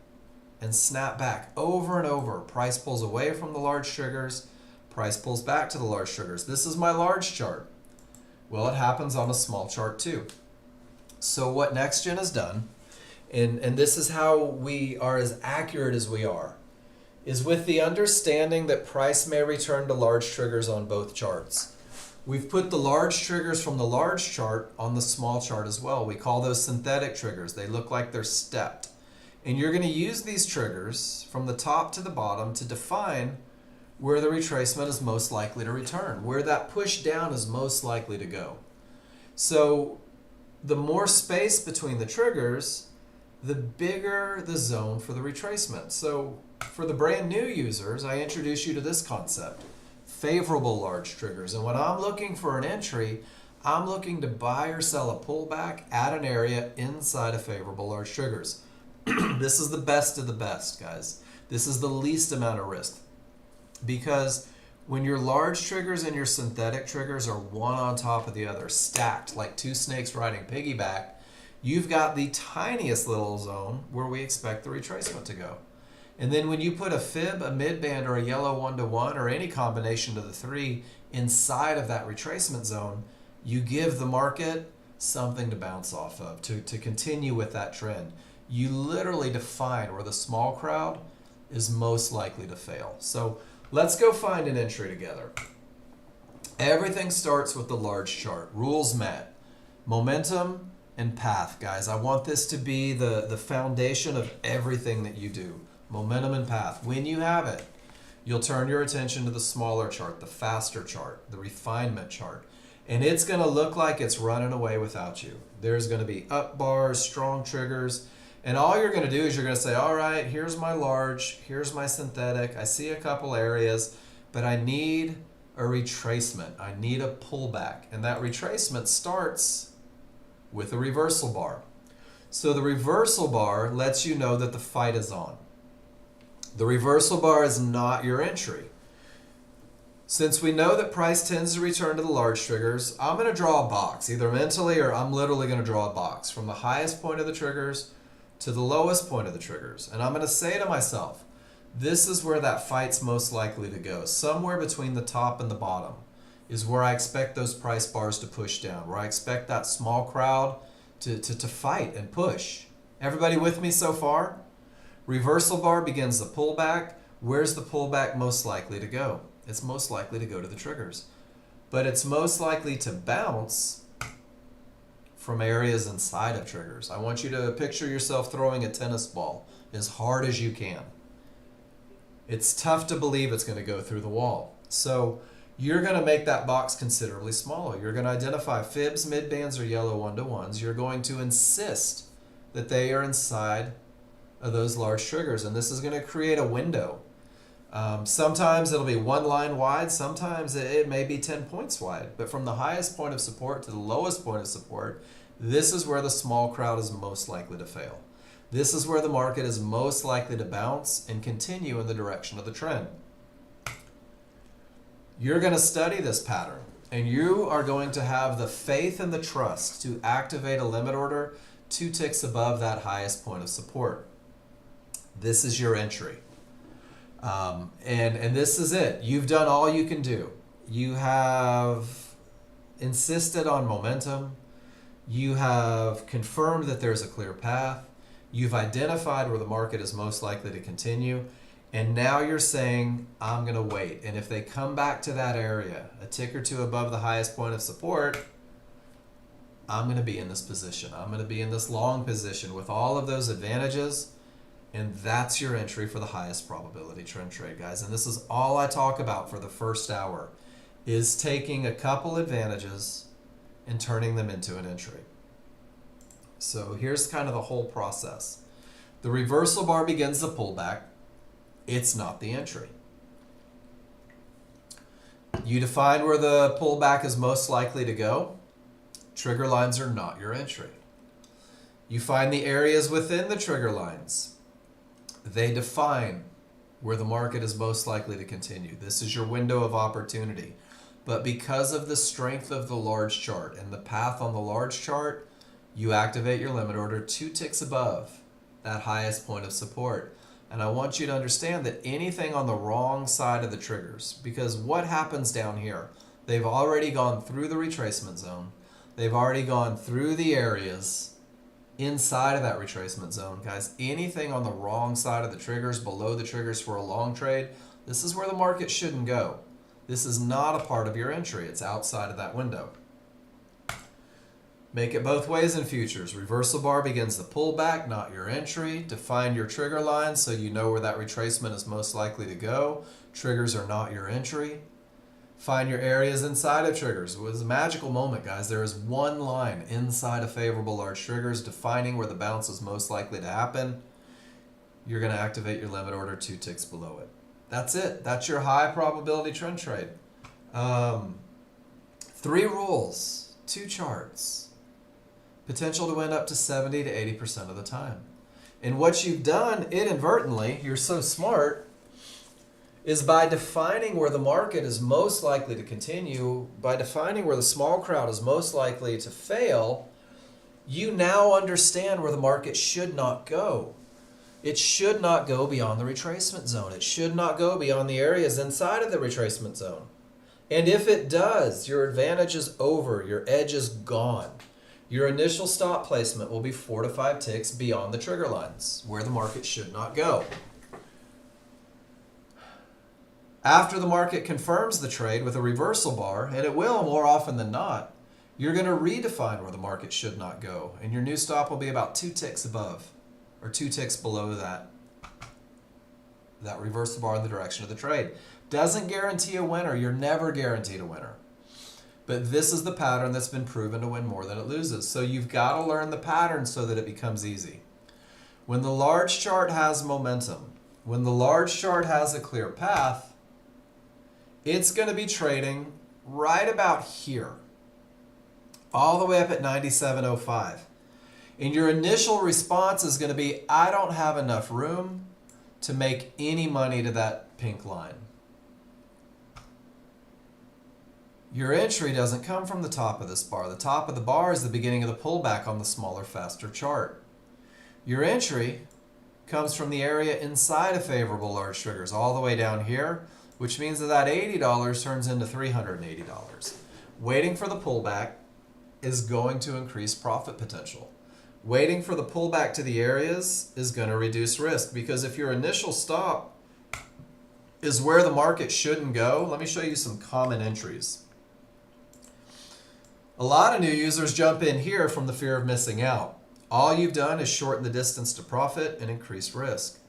and snap back over and over. Price pulls away from the large triggers, price pulls back to the large triggers. This is my large chart. Well, it happens on a small chart too. So what Nexgen has done, and this is how we are as accurate as we are, is with the understanding that price may return to large triggers on both charts. We've put the large triggers from the large chart on the small chart as well. We call those synthetic triggers. They look like they're stepped. And you're going to use these triggers from the top to the bottom to define where the retracement is most likely to return, where that push down is most likely to go. So the more space between the triggers, the bigger the zone for the retracement. So for the brand new users, I introduce you to this concept, favorable large triggers. And when I'm looking for an entry, I'm looking to buy or sell a pullback at an area inside of favorable large triggers. This is the best of the best, guys. This is the least amount of risk. Because when your large triggers and your synthetic triggers are one on top of the other, stacked like 2 snakes riding piggyback, you've got the tiniest little zone where we expect the retracement to go. And then when you put a fib, a midband, or a yellow 1-to-1, or any combination of the 3 inside of that retracement zone, you give the market something to bounce off of, to continue with that trend. You literally define where the small crowd is most likely to fail. So let's go find an entry together. Everything starts with the large chart. Rules met. Momentum and path, guys. I want this to be the foundation of everything that you do. Momentum and path. When you have it, you'll turn your attention to the smaller chart, the faster chart, the refinement chart. And it's going to look like it's running away without you. There's going to be up bars, strong triggers. And all you're going to do is you're going to say, all right, here's my large, here's my synthetic. I see a couple areas, but I need a retracement. I need a pullback. And that retracement starts with a reversal bar. So the reversal bar lets you know that the fight is on. The reversal bar is not your entry. Since we know that price tends to return to the large triggers, I'm going to draw a box, either mentally or I'm literally going to draw a box from the highest point of the triggers to the lowest point of the triggers. And I'm going to say to myself, this is where that fight's most likely to go. Somewhere between the top and the bottom is where I expect those price bars to push down, where I expect that small crowd to fight and push. Everybody with me so far? Reversal bar begins the pullback. Where's the pullback most likely to go? It's most likely to go to the triggers. But it's most likely to bounce from areas inside of triggers. I want you to picture yourself throwing a tennis ball as hard as you can. It's tough to believe it's going to go through the wall. So you're going to make that box considerably smaller. You're going to identify fibs, mid-bands, or yellow 1-to-1s. You're going to insist that they are inside of those large triggers, and this is going to create a window. Sometimes it'll be 1 line wide, sometimes it may be 10 points wide, but from the highest point of support to the lowest point of support, this is where the small crowd is most likely to fail. This is where the market is most likely to bounce and continue in the direction of the trend. You're going to study this pattern, and you are going to have the faith and the trust to activate a limit order 2 ticks above that highest point of support. This is your entry. And this is it. You've done all you can do. You have insisted on momentum. You have confirmed that there's a clear path. You've identified where the market is most likely to continue. And now you're saying, I'm going to wait. And if they come back to that area, a tick or two above the highest point of support, I'm going to be in this position. I'm going to be in this long position with all of those advantages. And that's your entry for the highest probability trend trade, guys. And this is all I talk about for the first hour, is taking a couple advantages and turning them into an entry. So here's kind of the whole process. The reversal bar begins the pullback. It's not the entry. You define where the pullback is most likely to go. Trigger lines are not your entry. You find the areas within the trigger lines. They define where the market is most likely to continue. This is your window of opportunity. But because of the strength of the large chart and the path on the large chart, you activate your limit order 2 ticks above that highest point of support. And I want you to understand that anything on the wrong side of the triggers, because what happens down here, they've already gone through the retracement zone. They've already gone through the areas inside of that retracement zone. Guys, anything on the wrong side of the triggers, below the triggers for a long trade, this is where the market shouldn't go. This is not a part of your entry. It's outside of that window. Make it both ways in futures. Reversal bar begins the pullback, not your entry. Define your trigger line so you know where that retracement is most likely to go. Triggers are not your entry. Find your areas inside of triggers. It was a magical moment, guys. There is one line inside of favorable large triggers defining where the bounce is most likely to happen. You're going to activate your limit order 2 ticks below it. That's it. That's your high probability trend trade. 3 rules, 2 charts. Potential to win up to 70 to 80% of the time. And what you've done inadvertently, you're so smart, is by defining where the market is most likely to continue, by defining where the small crowd is most likely to fail, you now understand where the market should not go. It should not go beyond the retracement zone. It should not go beyond the areas inside of the retracement zone. And if it does, your advantage is over. Your edge is gone. Your initial stop placement will be 4 to 5 ticks beyond the trigger lines, where the market should not go. After the market confirms the trade with a reversal bar, and it will more often than not, you're going to redefine where the market should not go. And your new stop will be about 2 ticks above, or 2 ticks below that reversal bar in the direction of the trade. Doesn't guarantee a winner. You're never guaranteed a winner. But this is the pattern that's been proven to win more than it loses. So you've got to learn the pattern so that it becomes easy. When the large chart has momentum, when the large chart has a clear path, it's going to be trading right about here, all the way up at 97.05. And your initial response is going to be, I don't have enough room to make any money to that pink line. Your entry doesn't come from the top of this bar. The top of the bar is the beginning of the pullback on the smaller, faster chart. Your entry comes from the area inside of favorable large triggers, all the way down here, which means that $80 turns into $380. Waiting for the pullback is going to increase profit potential. Waiting for the pullback to the areas is going to reduce risk, because if your initial stop is where the market shouldn't go, let me show you some common entries. A lot of new users jump in here from the fear of missing out. All you've done is shorten the distance to profit and increase risk.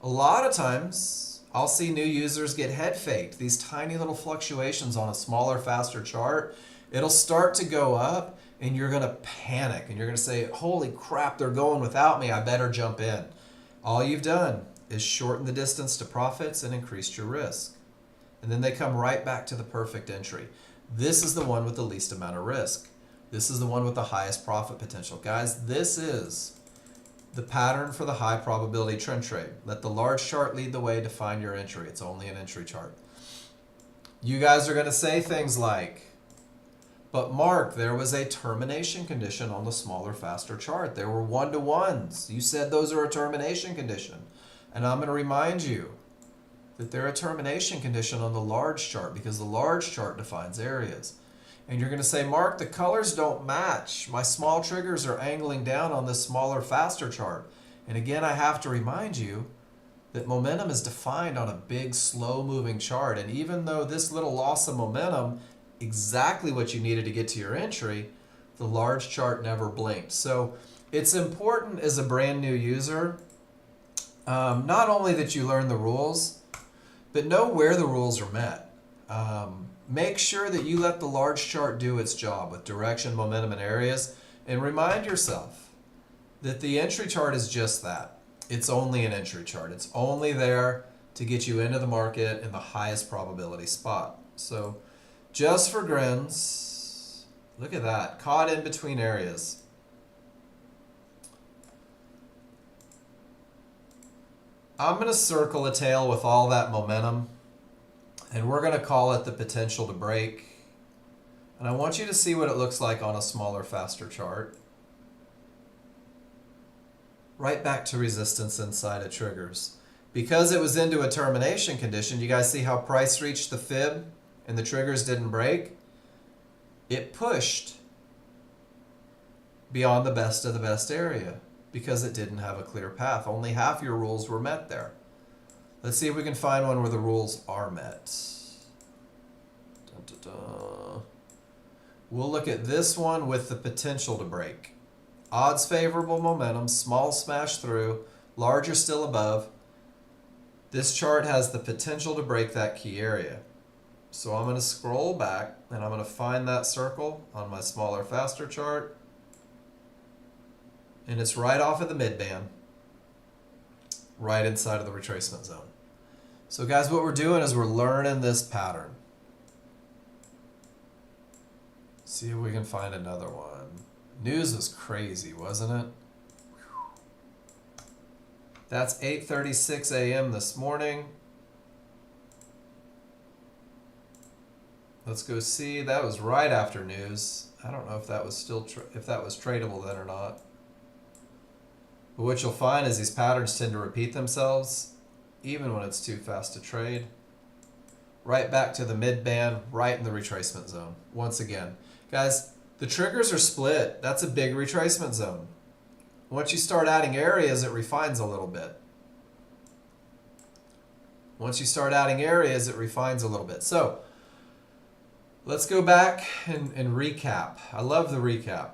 A lot of times, I'll see new users get head faked. These tiny little fluctuations on a smaller, faster chart, it'll start to go up and you're going to panic and you're going to say, holy crap, they're going without me. I better jump in. All you've done is shorten the distance to profits and increased your risk. And then they come right back to the perfect entry. This is the one with the least amount of risk. This is the one with the highest profit potential. Guys, this is the pattern for the high probability trend trade. Let the large chart lead the way to find your entry. It's only an entry chart. You guys are going to say things like, but Mark, there was a termination condition on the smaller, faster chart. There were 1-to-1s. You said those are a termination condition. And I'm going to remind you that they're a termination condition on the large chart because the large chart defines areas. And you're going to say, Mark, the colors don't match. My small triggers are angling down on this smaller, faster chart. And again, I have to remind you that momentum is defined on a big, slow-moving chart. And even though this little loss of momentum, exactly what you needed to get to your entry, the large chart never blinked. So it's important as a brand new user, not only that you learn the rules, but know where the rules are met. Make sure that you let the large chart do its job with direction, momentum, and areas, and remind yourself that the entry chart is just that. It's only an entry chart. It's only there to get you into the market in the highest probability spot. So just for grins, look at that, caught in between areas. I'm going to circle a tail with all that momentum, and we're going to call it the potential to break. And I want you to see what it looks like on a smaller, faster chart. Right back to resistance inside of triggers. Because it was into a termination condition, you guys see how price reached the fib and the triggers didn't break? It pushed beyond the best of the best area because it didn't have a clear path. Only half your rules were met there. Let's see if we can find one where the rules are met. Dun, dun, dun. We'll look at this one with the potential to break. Odds favorable momentum, small smash through, larger still above. This chart has the potential to break that key area. So I'm going to scroll back and I'm going to find that circle on my smaller, faster chart. And it's right off of the mid-band, right inside of the retracement zone. So guys, what we're doing is we're learning this pattern. See if we can find another one. News was crazy, wasn't it? That's 8:36 a.m. this morning. Let's go see. That was right after news. I don't know if that was still if that was tradable then or not. But what you'll find is these patterns tend to repeat themselves, even when it's too fast to trade. Right back to the mid-band, right in the retracement zone. Once again, guys, the triggers are split. That's a big retracement zone. Once you start adding areas, it refines a little bit. Once you start adding areas, it refines a little bit. So let's go back and recap. I love the recap.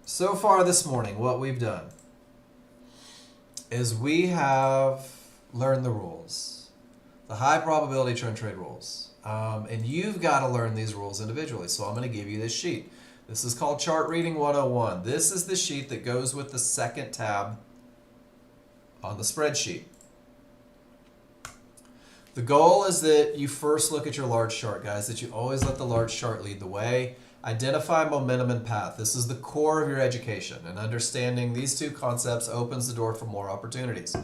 So far this morning, what we've done is we have learned the rules, the high probability trend trade rules. And you've got to learn these rules individually. So I'm going to give you this sheet. This is called Chart Reading 101. This is the sheet that goes with the second tab on the spreadsheet. The goal is that you first look at your large chart, guys, that you always let the large chart lead the way. Identify momentum and path. This is the core of your education, and understanding these two concepts opens the door for more opportunities.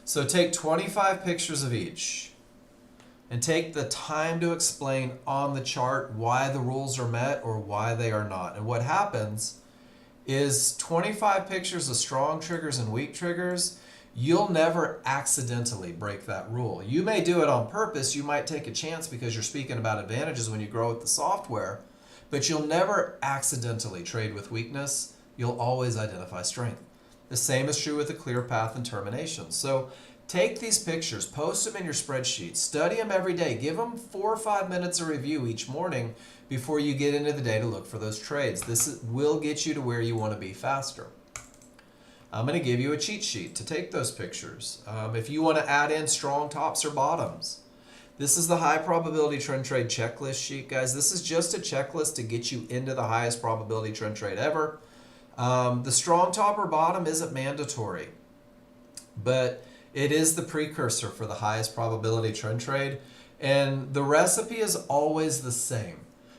So take 25 pictures of each and take the time to explain on the chart why the rules are met or why they are not. And what happens is 25 pictures of strong triggers and weak triggers, you'll never accidentally break that rule. You may do it on purpose. You might take a chance because you're speaking about advantages when you grow with the software, but you'll never accidentally trade with weakness. You'll always identify strength. The same is true with a clear path and termination. So Take these pictures, post them in your spreadsheet, study them every day. Give them 4 or 5 minutes of review each morning before you get into the day to look for those trades. Will get you to where you want to be faster. I'm going to give you a cheat sheet to take those pictures. If you want to add in strong tops or bottoms. This is the high probability trend trade checklist sheet, guys. This is just a checklist to get you into the highest probability trend trade ever. The strong top or bottom isn't mandatory, but it is the precursor for the highest probability trend trade. And the recipe is always the same.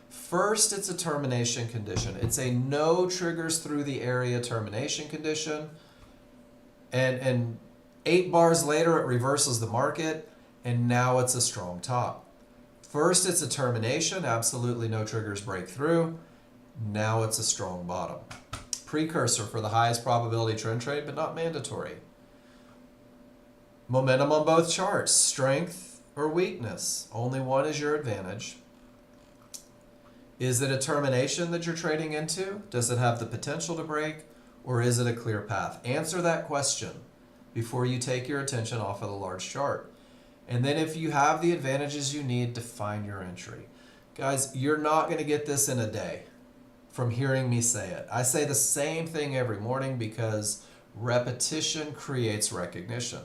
First, it's a termination condition. It's a no triggers through the area termination condition. And 8 bars later, it reverses the market. And now it's a strong top. First, it's a termination. Absolutely no triggers break through. Now it's a strong bottom. Precursor for the highest probability trend trade, but not mandatory. Momentum on both charts. Strength or weakness. Only one is your advantage. Is it a termination that you're trading into? Does it have the potential to break? Or is it a clear path? Answer that question before you take your attention off of the large chart. And then if you have the advantages you need, define your entry. Guys, you're not going to get this in a day from hearing me say it. I say the same thing every morning because repetition creates recognition.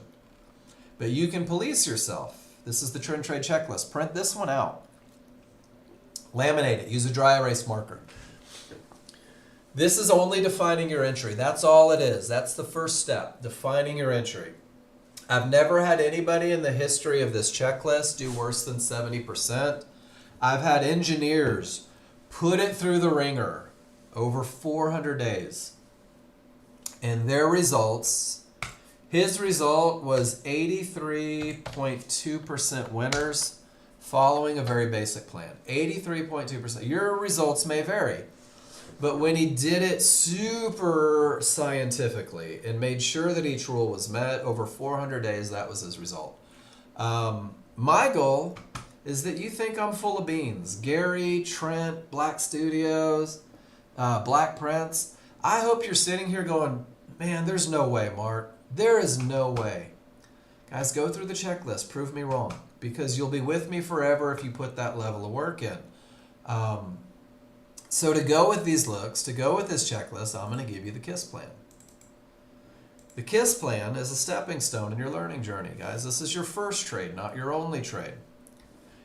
But you can police yourself. This is the trend trade checklist. Print this one out. Laminate it. Use a dry erase marker. This is only defining your entry. That's all it is. That's the first step, defining your entry. I've never had anybody in the history of this checklist do worse than 70%. I've had engineers put it through the ringer over 400 days. And their results, his result was 83.2% winners following a very basic plan. 83.2%. Your results may vary. But when he did it super scientifically and made sure that each rule was met over 400 days, that was his result. My goal is that you think I'm full of beans. Gary, Trent, Black Studios, Black Prince. I hope you're sitting here going, man, there's no way, Mark. There is no way. Guys, go through the checklist. Prove me wrong. Because you'll be with me forever if you put that level of work in. So to go with these looks, to go with this checklist, I'm going to give you the KISS plan. The KISS plan is a stepping stone in your learning journey, guys. This is your first trade, not your only trade.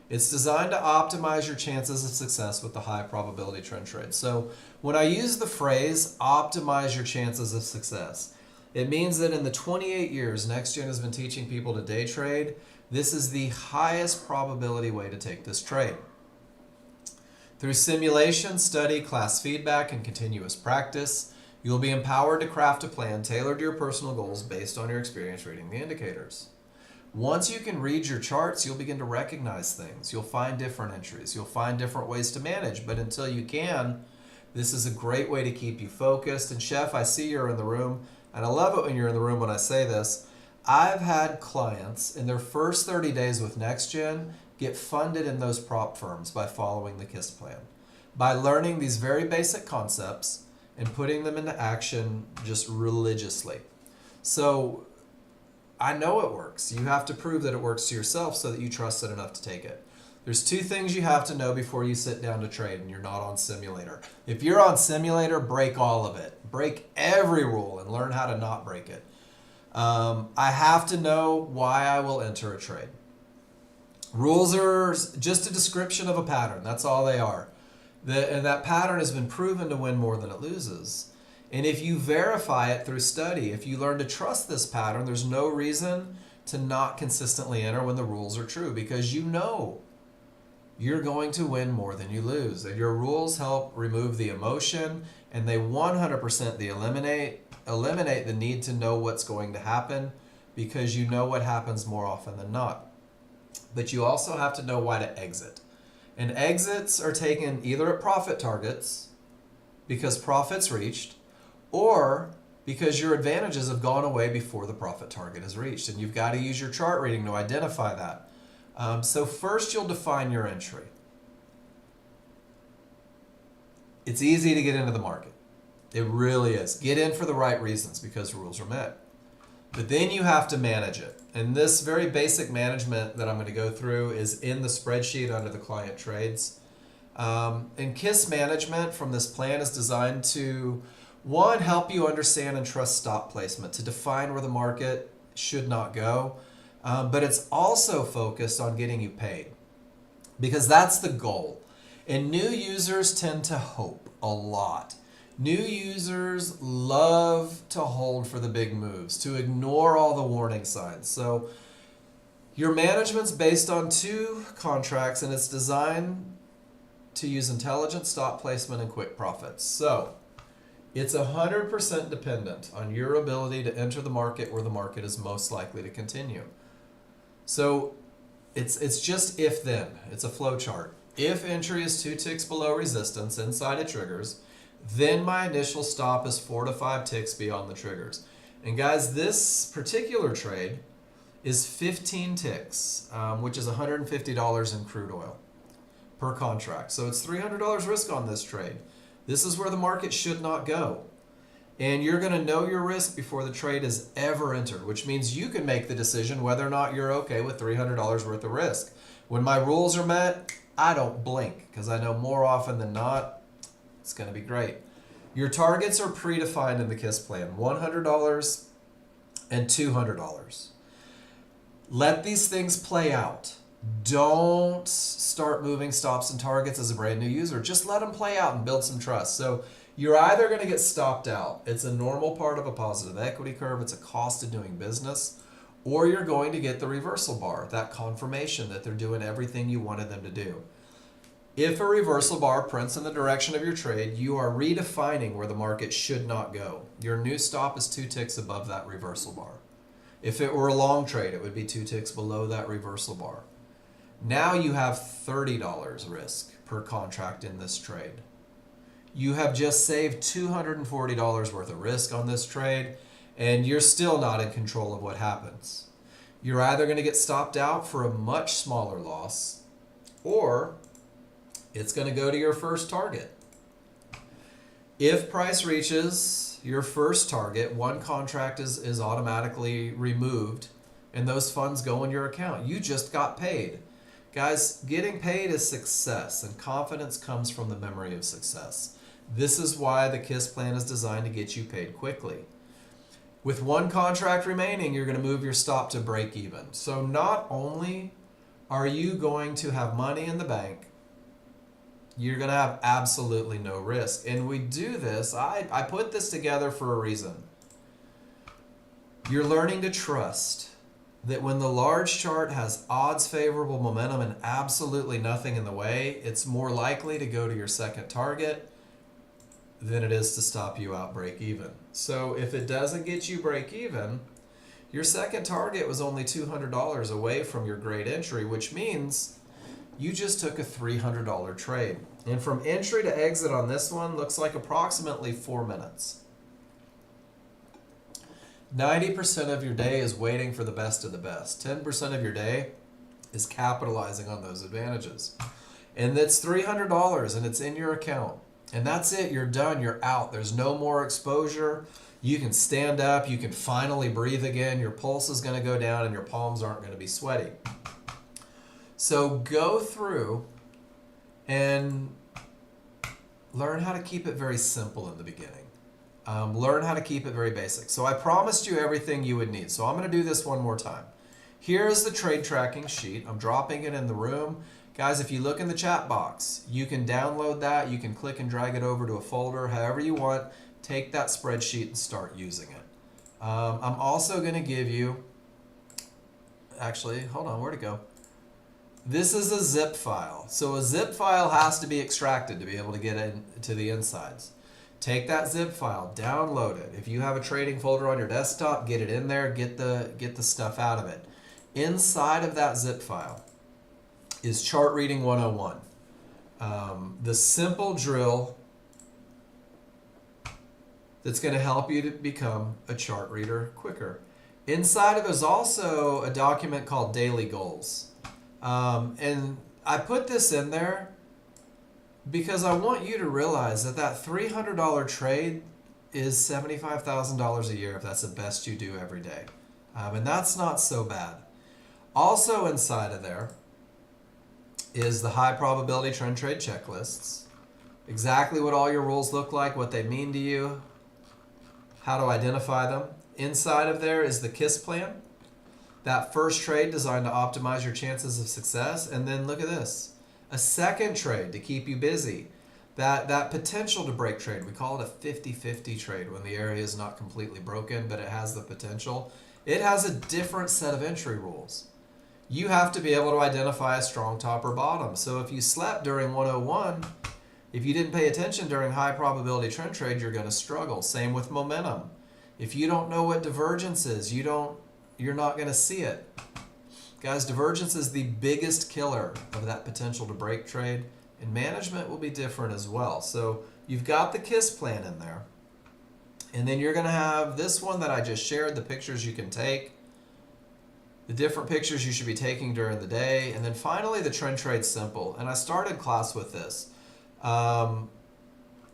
It's designed to optimize your chances of success with the high probability trend trade. So when I use the phrase optimize your chances of success, it means that in the 28 years Nexgen has been teaching people to day trade, this is the highest probability way to take this trade. Through simulation, study, class feedback, and continuous practice, you'll be empowered to craft a plan tailored to your personal goals based on your experience reading the indicators. Once you can read your charts, you'll begin to recognize things. You'll find different entries. You'll find different ways to manage. But until you can, this is a great way to keep you focused. And Chef, I see you're in the room, and I love it when you're in the room when I say this. I've had clients in their first 30 days with Nexgen get funded in those prop firms by following the KISS plan, by learning these very basic concepts and putting them into action just religiously. So I know it works. You have to prove that it works to yourself so that you trust it enough to take it. There's 2 things you have to know before you sit down to trade and you're not on simulator. If you're on simulator, break all of it. Break every rule and learn how to not break it. I have to know why I will enter a trade. Rules are just a description of a pattern. That's all they are. And that pattern has been proven to win more than it loses. And if you verify it through study, if you learn to trust this pattern, there's no reason to not consistently enter when the rules are true, because you know you're going to win more than you lose. And your rules help remove the emotion, and they 100% eliminate the need to know what's going to happen, because you know what happens more often than not. But you also have to know why to exit. And exits are taken either at profit targets, because profit's reached, or because your advantages have gone away before the profit target is reached. And you've got to use your chart reading to identify that. So first you'll define your entry. It's easy to get into the market. It really is. Get in for the right reasons because rules are met. But then you have to manage it. And this very basic management that I'm going to go through is in the spreadsheet under the client trades. And KISS management from this plan is designed to, one, help you understand and trust stop placement, to define where the market should not go. But it's also focused on getting you paid, because that's the goal. And new users tend to hope a lot. New users love to hold for the big moves, to ignore all the warning signs. So your management's based on 2 contracts, and it's designed to use intelligent stop placement and quick profits. So it's 100% dependent on your ability to enter the market where the market is most likely to continue. So it's just if then. It's a flow chart. If entry is 2 ticks below resistance inside of triggers, then my initial stop is 4 to 5 ticks beyond the triggers. And guys, this particular trade is 15 ticks, which is $150 in crude oil per contract. So it's $300 risk on this trade. This is where the market should not go. And you're going to know your risk before the trade is ever entered, which means you can make the decision whether or not you're okay with $300 worth of risk. When my rules are met, I don't blink, because I know more often than not, it's going to be great. Your targets are predefined in the KISS plan, $100 and $200. Let these things play out. Don't start moving stops and targets as a brand new user. Just let them play out and build some trust. So you're either going to get stopped out. It's a normal part of a positive equity curve. It's a cost of doing business. Or you're going to get the reversal bar, that confirmation that they're doing everything you wanted them to do. If a reversal bar prints in the direction of your trade, you are redefining where the market should not go. Your new stop is 2 ticks above that reversal bar. If it were a long trade, it would be 2 ticks below that reversal bar. Now you have $30 risk per contract in this trade. You have just saved $240 worth of risk on this trade, and you're still not in control of what happens. You're either going to get stopped out for a much smaller loss, or it's going to go to your first target. If price reaches your first target, 1 contract is automatically removed, and those funds go in your account. You just got paid. Guys, getting paid is success, and confidence comes from the memory of success. This is why the KISS plan is designed to get you paid quickly. With 1 contract remaining, you're going to move your stop to break even. So not only are you going to have money in the bank, you're going to have absolutely no risk. And we do this, I put this together for a reason. You're learning to trust that when the large chart has odds favorable momentum and absolutely nothing in the way, it's more likely to go to your second target than it is to stop you out break even. So if it doesn't get you break even, your second target was only $200 away from your great entry, which means you just took a $300 trade. And from entry to exit on this one looks like approximately 4 minutes. 90% of your day is waiting for the best of the best. 10% of your day is capitalizing on those advantages. And that's $300 and it's in your account. And that's it. You're done. You're out. There's no more exposure. You can stand up. You can finally breathe again. Your pulse is going to go down and your palms aren't going to be sweaty. So go through and learn how to keep it very simple in the beginning. Learn how to keep it very basic. So I promised you everything you would need. So I'm going to do this one more time. Here's the trade tracking sheet. I'm dropping it in the room. Guys, if you look in the chat box, you can download that. You can click and drag it over to a folder, however you want. Take that spreadsheet and start using it. I'm also going to give you, actually, hold on, where'd it go? This is a zip file. So a zip file has to be extracted to be able to get into the insides. Take that zip file, download it. If you have a trading folder on your desktop, get it in there, get the stuff out of it. Inside of that zip file is Chart Reading 101. The simple drill that's going to help you to become a chart reader quicker. Inside of it is also a document called Daily Goals. And I put this in there because I want you to realize that that $300 trade is $75,000 a year if that's the best you do every day. And that's not so bad. Also inside of there is the high probability trend trade checklists. Exactly what all your rules look like, what they mean to you, how to identify them. Inside of there is the KISS plan. That first trade designed to optimize your chances of success. And then look at this. A second trade to keep you busy. That potential to break trade, we call it a 50-50 trade when the area is not completely broken, but it has the potential. It has a different set of entry rules. You have to be able to identify a strong top or bottom. So if you slept during 101, if you didn't pay attention during high probability trend trade, you're going to struggle. Same with momentum. If you don't know what divergence is, you're not going to see it. Guys, divergence is the biggest killer of that potential to break trade, and management will be different as well. So you've got the KISS plan in there, and then you're going to have this one that I just shared, the pictures you can take, the different pictures you should be taking during the day, and then finally the trend trade simple. And I started class with this.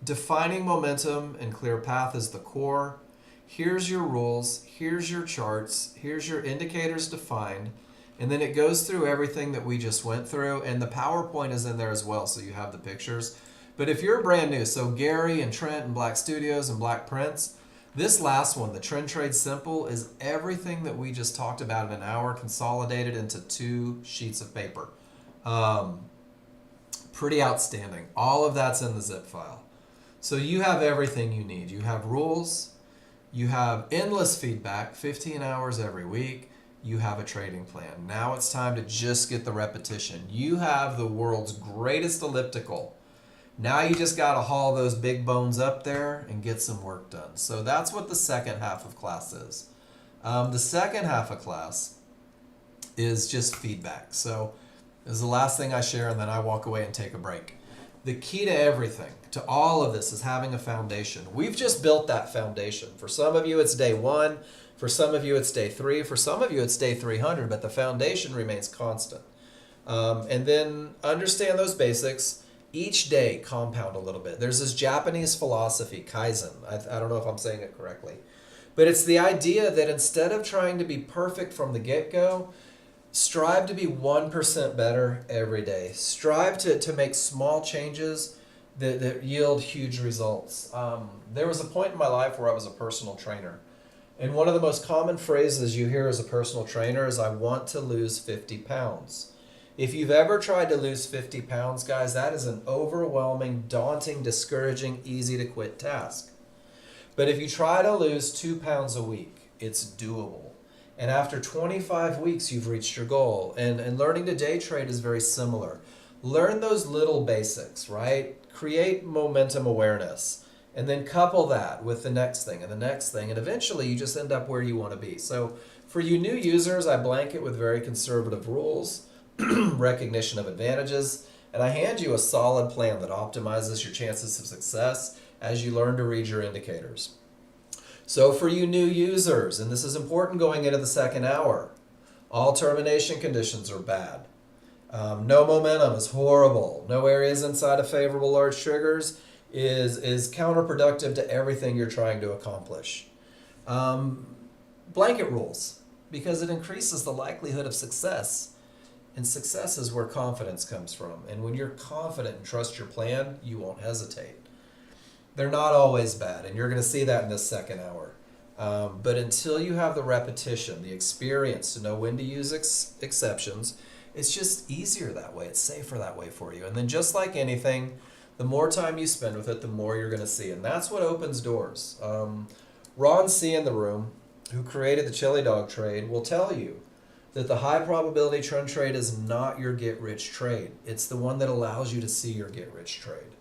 Defining momentum and clear path is the core. Here's your rules, here's your charts, here's your indicators defined, and then it goes through everything that we just went through, and the PowerPoint is in there as well, so you have the pictures. But if you're brand new, so Gary and Trent and Black Studios and Black Prince, this last one, the Trend Trade Simple, is everything that we just talked about in an hour consolidated into 2 sheets of paper. Pretty outstanding. All of that's in the zip file. So you have everything you need. You have rules, you have endless feedback, 15 hours every week, you have a trading plan. Now it's time to just get the repetition. You have the world's greatest elliptical. Now you just got to haul those big bones up there and get some work done. So that's what the second half of class is. The second half of class is just feedback. So this is the last thing I share, and then I walk away and take a break. The key to everything, to all of this, is having a foundation. We've just built that foundation. For some of you, it's day 1. For some of you, it's day 3. For some of you, it's day 300, but the foundation remains constant. And then understand those basics. Each day, compound a little bit. There's this Japanese philosophy, Kaizen. I don't know if I'm saying it correctly. But it's the idea that instead of trying to be perfect from the get-go, strive to be 1% better every day. Strive to make small changes that yield huge results. There was a point in my life where I was a personal trainer. And one of the most common phrases you hear as a personal trainer is, I want to lose 50 pounds. If you've ever tried to lose 50 pounds, guys, that is an overwhelming, daunting, discouraging, easy to quit task. But if you try to lose 2 pounds a week, it's doable. And after 25 weeks, you've reached your goal. And learning to day trade is very similar. Learn those little basics, right? Create momentum awareness. And then couple that with the next thing and the next thing. And eventually, you just end up where you want to be. So for you new users, I blanket with very conservative rules, recognition of advantages, and I hand you a solid plan that optimizes your chances of success as you learn to read your indicators. So for you new users, and this is important going into the second hour, all termination conditions are bad. No momentum is horrible. No areas inside of favorable large triggers is counterproductive to everything you're trying to accomplish. Blanket rules, because it increases the likelihood of success. And success is where confidence comes from. And when you're confident and trust your plan, you won't hesitate. They're not always bad, and you're going to see that in this second hour. But until you have the repetition, the experience to know when to use exceptions, it's just easier that way. It's safer that way for you. And then just like anything, the more time you spend with it, the more you're going to see. And that's what opens doors. Ron C. in the room, who created the chili dog trade, will tell you that the high probability trend trade is not your get-rich trade. It's the one that allows you to see your get-rich trade.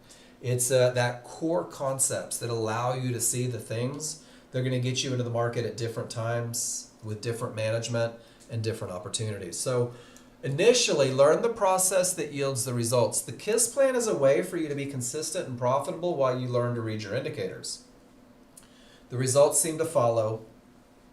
It's that core concepts that allow you to see the things that are going to get you into the market at different times with different management and different opportunities. So initially, learn the process that yields the results. The KISS plan is a way for you to be consistent and profitable while you learn to read your indicators. The results seem to follow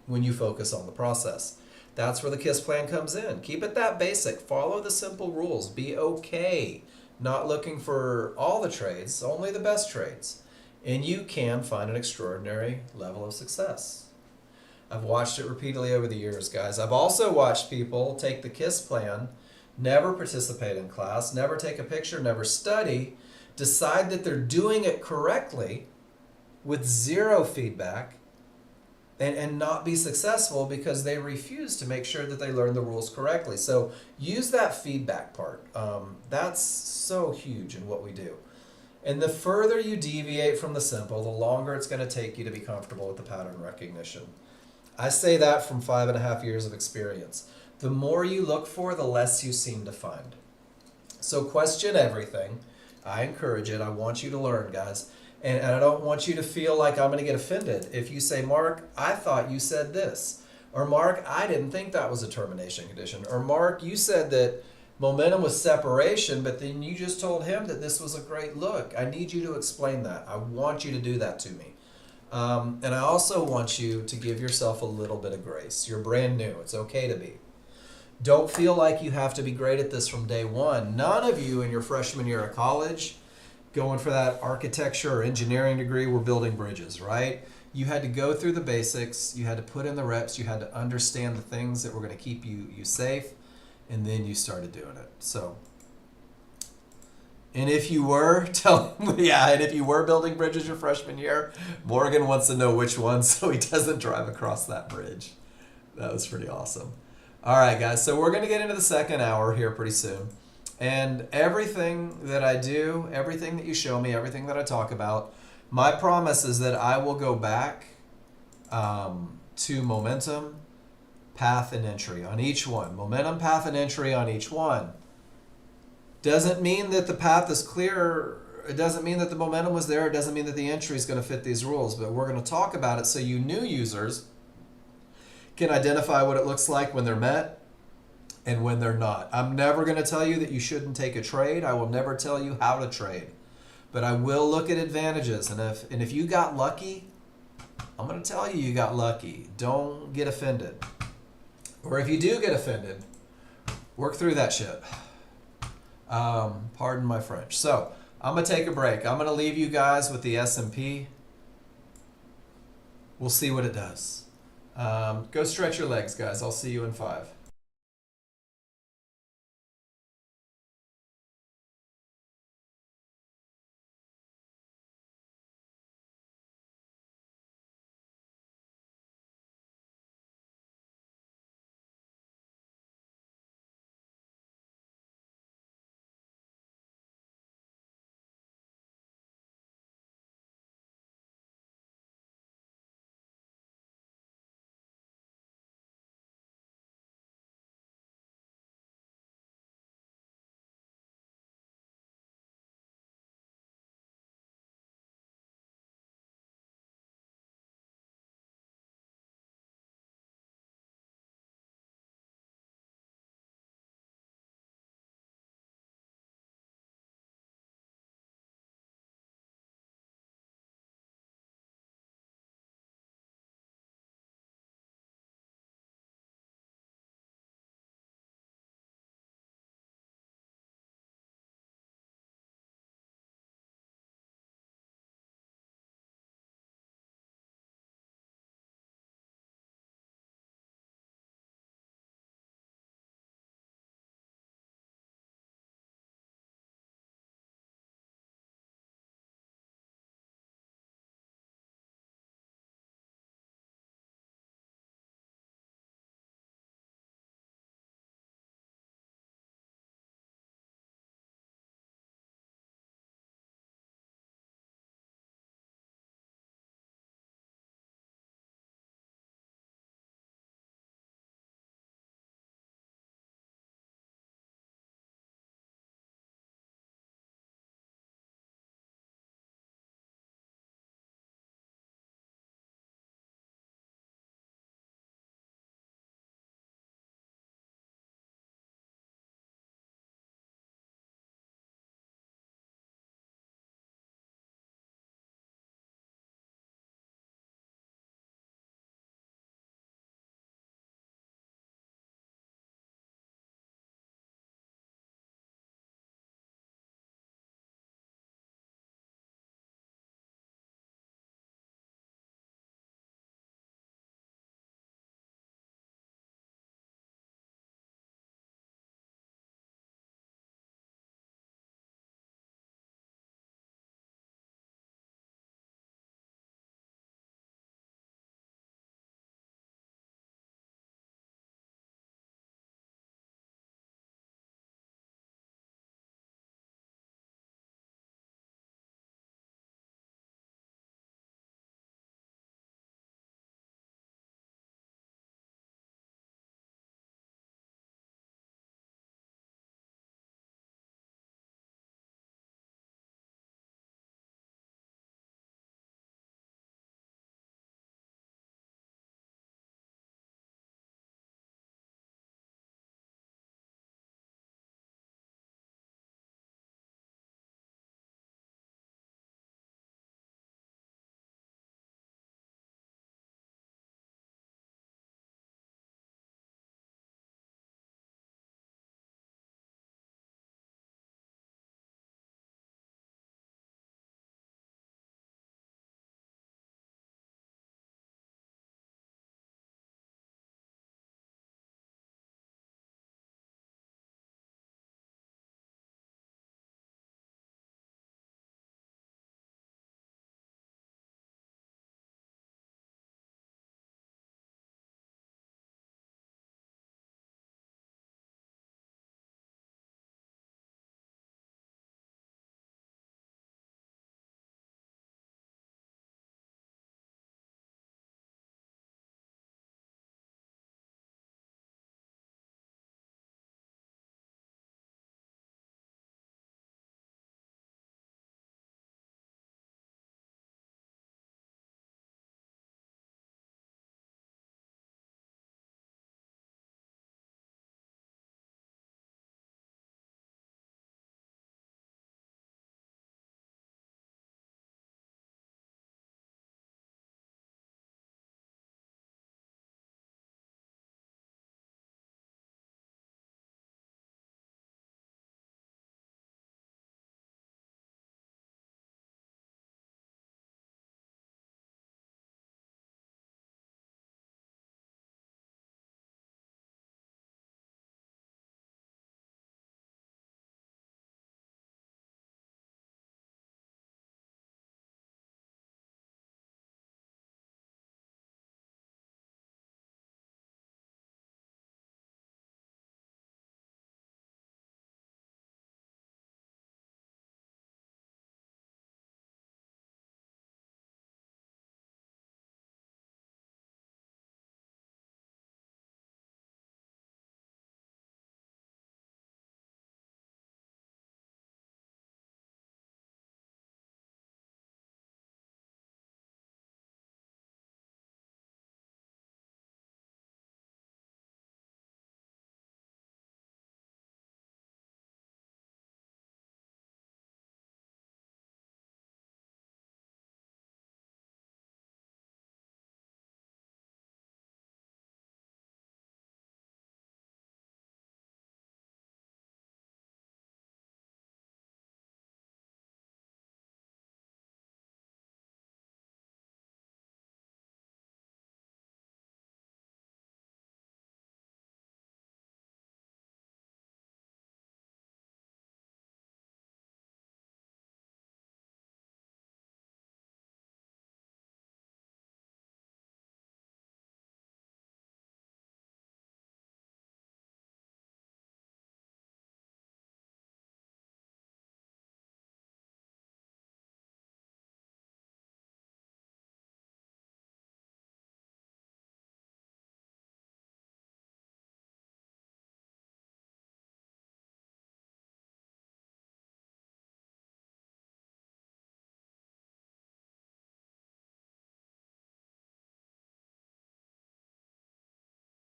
when you focus on the process. That's where the KISS plan comes in. Keep it that basic. Follow the simple rules. Be okay not looking for all the trades, only the best trades. And you can find an extraordinary level of success. I've watched it repeatedly over the years, guys. I've also watched people take the KISS plan, never participate in class, never take a picture, never study, decide that they're doing it correctly with zero feedback, and not be successful because they refuse to make sure that they learn the rules correctly. So use that feedback part. That's so huge in what we do. And the further you deviate from the simple, the longer it's going to take you to be comfortable with the pattern recognition. I say that from 5.5 years of experience. The more you look for, the less you seem to find. So question everything. I encourage it. I want you to learn, guys. And I don't want you to feel like I'm going to get offended. If you say, Mark, I thought you said this. Or Mark, I didn't think that was a termination condition. Or Mark, you said that momentum was separation, but then you just told him that this was a great look. I need you to explain that. I want you to do that to me. And I also want you to give yourself a little bit of grace. You're brand new. It's okay to be. Don't feel like you have to be great at this from day one. None of you in your freshman year of college going for that architecture or engineering degree were building bridges, right? You had to go through the basics. You had to put in the reps. You had to understand the things that were going to keep you safe. And then you started doing it. So, and if you were and if you were building bridges your freshman year, Morgan wants to know which one so he doesn't drive across that bridge. That was pretty awesome. All right, guys. So we're going to get into the second hour here pretty soon. And everything that I do, everything that you show me, everything that I talk about, my promise is that I will go back to momentum, path, and entry on each one. Momentum, path, and entry on each one. Doesn't mean that the path is clear. It doesn't mean that the momentum was there. It doesn't mean that the entry is going to fit these rules. But we're going to talk about it so you new users can identify what it looks like when they're met and when they're not. I'm never going to tell you that you shouldn't take a trade. I will never tell you how to trade. But I will look at advantages. And if you got lucky, I'm going to tell you got lucky. Don't get offended. Or if you do get offended, work through that shit. Pardon my French. So I'm going to take a break. I'm going to leave you guys with the S&P. We'll see what it does. Go stretch your legs, guys. I'll see you in 5.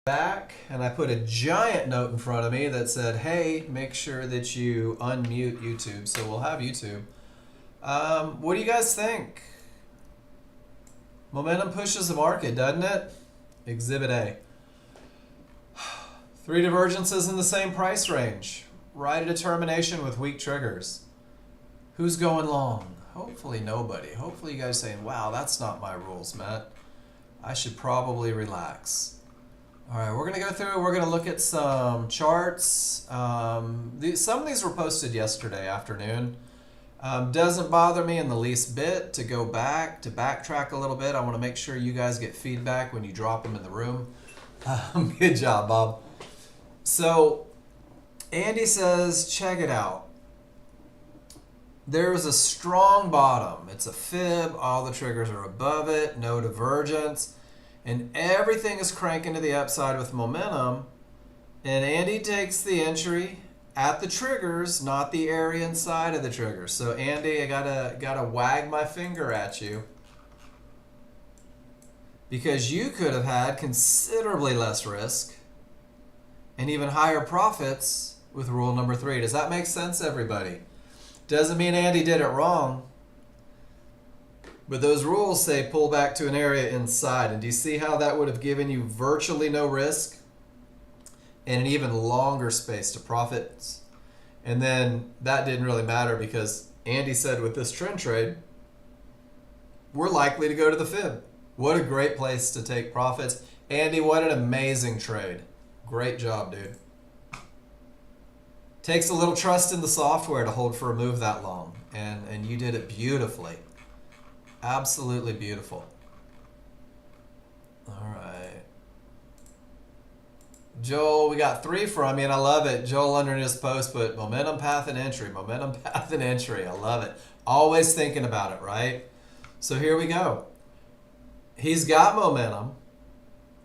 back, and I put a giant note in front of me that said, hey, make sure that you unmute YouTube. So we'll have YouTube. What do you guys think? Momentum pushes the market, doesn't it? Exhibit A. 3 divergences in the same price range. Right of determination with weak triggers. Who's going long? Hopefully nobody. Hopefully you guys are saying, wow, that's not my rules, Matt. I should probably relax. All right, we're going to go through, we're going to look at some charts. Some of these were posted yesterday afternoon. Doesn't bother me in the least bit to go back, to backtrack a little bit. I want to make sure you guys get feedback when you drop them in the room. Good job, Bob. So, Andy says, check it out. There is a strong bottom. It's a fib. All the triggers are above it. No divergence. And everything is cranking to the upside with momentum. And Andy takes the entry at the triggers, not the area inside of the triggers. So Andy, I gotta wag my finger at you, because you could have had considerably less risk and even higher profits with rule number 3. Does that make sense, everybody? Doesn't mean Andy did it wrong, but those rules say pull back to an area inside. And do you see how that would have given you virtually no risk and an even longer space to profits? And then that didn't really matter, because Andy said with this trend trade, we're likely to go to the fib. What a great place to take profits. Andy, what an amazing trade. Great job, dude. Takes a little trust in the software to hold for a move that long. And you did it beautifully. Absolutely beautiful. All right. Joel, we got 3 from you, and I love it. Joel under his post put momentum, path, and entry. Momentum, path, and entry. I love it. Always thinking about it, right? So here we go. He's got momentum.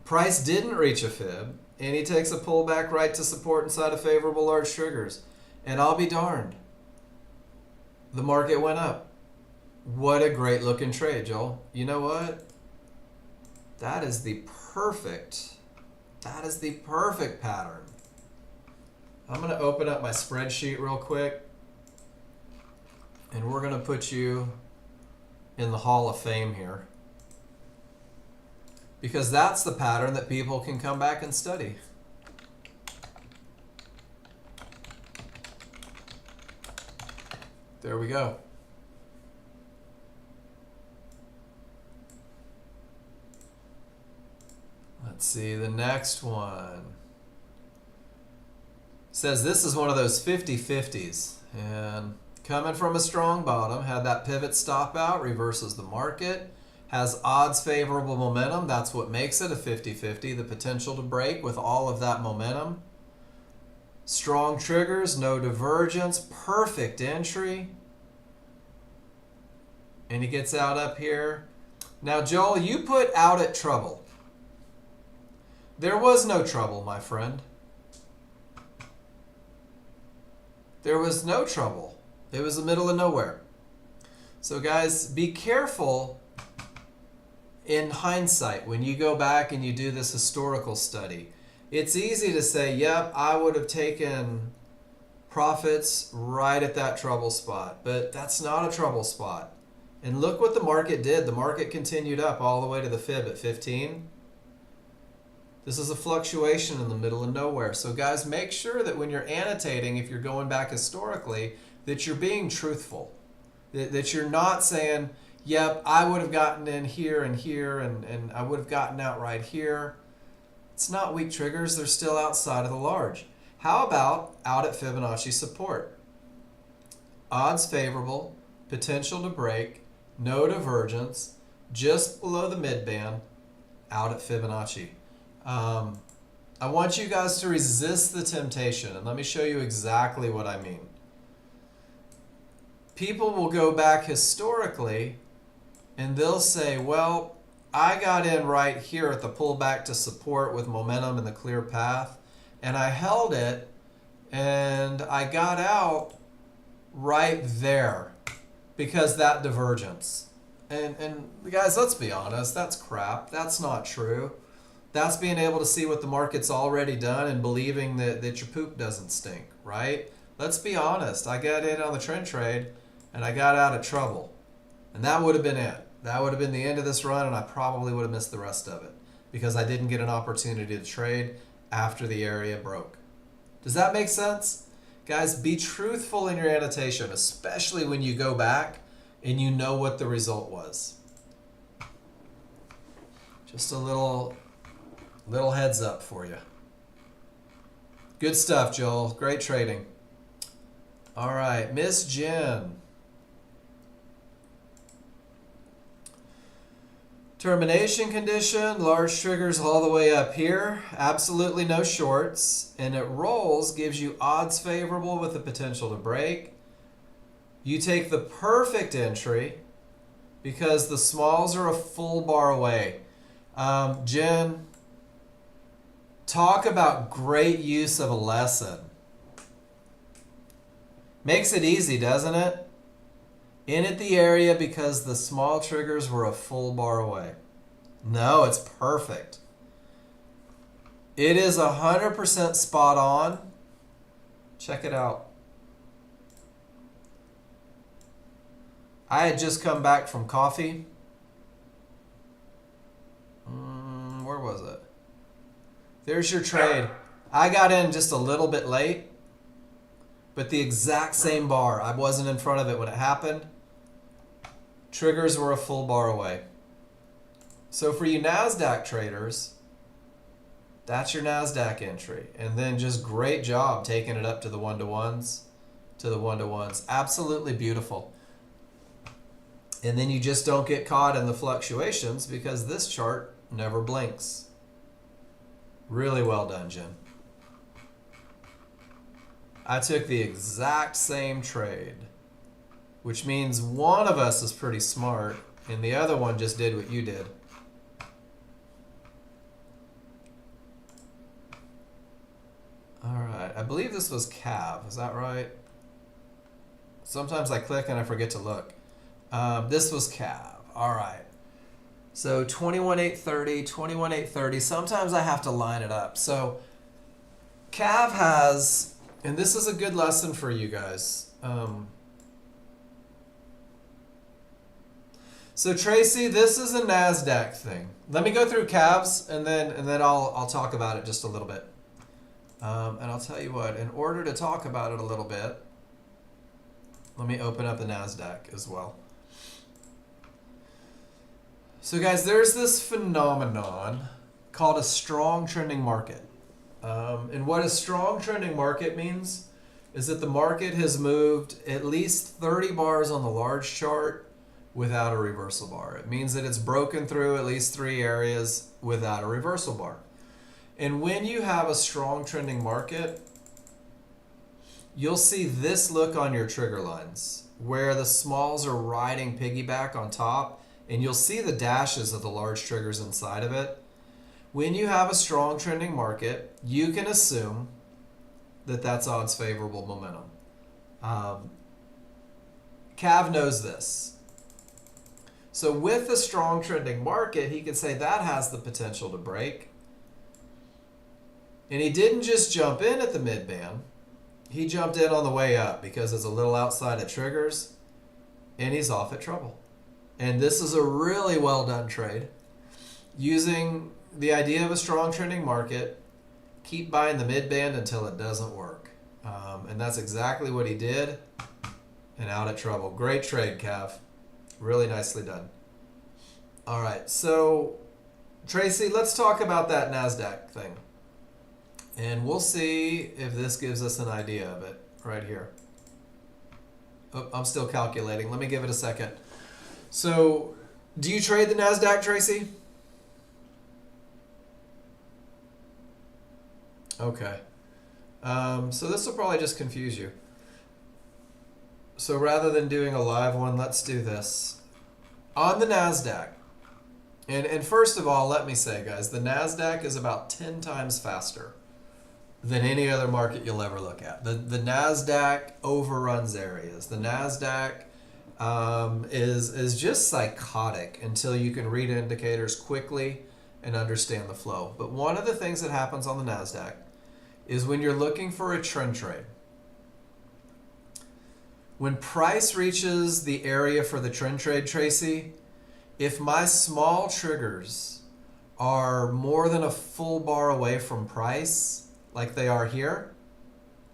Price didn't reach a fib, and he takes a pullback right to support inside of favorable large triggers. And I'll be darned, the market went up. What a great looking trade, Joel. You know what? That is the perfect pattern. I'm going to open up my spreadsheet real quick, and we're going to put you in the Hall of Fame here, because that's the pattern that people can come back and study. There we go. Let's see, the next one says this is one of those 50-50s, and coming from a strong bottom, had that pivot stop out, reverses the market, has odds favorable momentum. That's what makes it a 50-50, the potential to break with all of that momentum. Strong triggers, no divergence, perfect entry. And he gets out up here. Now, Joel, you put out at trouble. There was no trouble, my friend. There was no trouble. It was the middle of nowhere. So guys, be careful in hindsight when you go back and you do this historical study. It's easy to say, yep, I would have taken profits right at that trouble spot, but that's not a trouble spot. And look what the market did. The market continued up all the way to the fib at 15. This is a fluctuation in the middle of nowhere. So guys, make sure that when you're annotating, if you're going back historically, that you're being truthful. That you're not saying, yep, I would have gotten in here and here, and I would have gotten out right here. It's not weak triggers. They're still outside of the large. How about out at Fibonacci support? Odds favorable, potential to break, no divergence, just below the midband, out at Fibonacci. I want you guys to resist the temptation, and let me show you exactly what I mean. People will go back historically and they'll say, well, I got in right here at the pullback to support with momentum and the clear path, and I held it, and I got out right there because that divergence. And guys, let's be honest, that's crap. That's not true. That's being able to see what the market's already done and believing that your poop doesn't stink, right? Let's be honest. I got in on the trend trade and I got out of trouble. And that would have been it. That would have been the end of this run, and I probably would have missed the rest of it because I didn't get an opportunity to trade after the area broke. Does that make sense? Guys, be truthful in your annotation, especially when you go back and you know what the result was. Just a little heads up for you. Good stuff, Joel. Great trading. All right, Miss Jen. Termination condition, large triggers all the way up here. Absolutely no shorts. And it rolls, gives you odds favorable with the potential to break. You take the perfect entry because the smalls are a full bar away. Jen, talk about great use of a lesson. Makes it easy, doesn't it? In at the area because the small triggers were a full bar away. No, it's perfect. It is 100% spot on. Check it out. I had just come back from coffee. Where was it? There's your trade. I got in just a little bit late, but the exact same bar. I wasn't in front of it when it happened. Triggers were a full bar away. So for you NASDAQ traders, that's your NASDAQ entry. And then just great job taking it up to the one-to-ones, Absolutely beautiful. And then you just don't get caught in the fluctuations because this chart never blinks. Really well done, Jen. I took the exact same trade, which means one of us is pretty smart and the other one just did what you did. All right, I believe this was CAV, is that right? Sometimes I click and I forget to look. This was CAV, all right. So 21,830, 21,830, sometimes I have to line it up. So CAV has, and this is a good lesson for you guys. So Tracy, this is a NASDAQ thing. Let me go through CAVs and then I'll talk about it just a little bit. And I'll tell you what, in order to talk about it a little bit, let me open up the NASDAQ as well. So guys, there's this phenomenon called a strong trending market. And what a strong trending market means is that the market has moved at least 30 bars on the large chart without a reversal bar. It means that it's broken through at least 3 areas without a reversal bar. And when you have a strong trending market, you'll see this look on your trigger lines where the smalls are riding piggyback on top, and you'll see the dashes of the large triggers inside of it. When you have a strong trending market, you can assume that that's odds favorable momentum. Cav knows this. So with a strong trending market, he could say that has the potential to break. And he didn't just jump in at the mid-band. He jumped in on the way up because it's a little outside of triggers, and he's off at trouble. And this is a really well done trade. Using the idea of a strong trending market, keep buying the mid-band until it doesn't work. And that's exactly what he did, and out at trouble. Great trade, Cav. Really nicely done. All right, so Tracy, let's talk about that NASDAQ thing. And we'll see if this gives us an idea of it right here. Oh, I'm still calculating. Let me give it a second. So, do you trade the NASDAQ, Tracy? Okay. So this will probably just confuse you. So rather than doing a live one, let's do this. On the NASDAQ, and first of all, let me say, guys, the NASDAQ is about 10 times faster than any other market you'll ever look at. The NASDAQ overruns areas. The NASDAQ is just psychotic until you can read indicators quickly and understand the flow. But one of the things that happens on the NASDAQ is when you're looking for a trend trade, when price reaches the area for the trend trade, Tracy, if my small triggers are more than a full bar away from price, like they are here,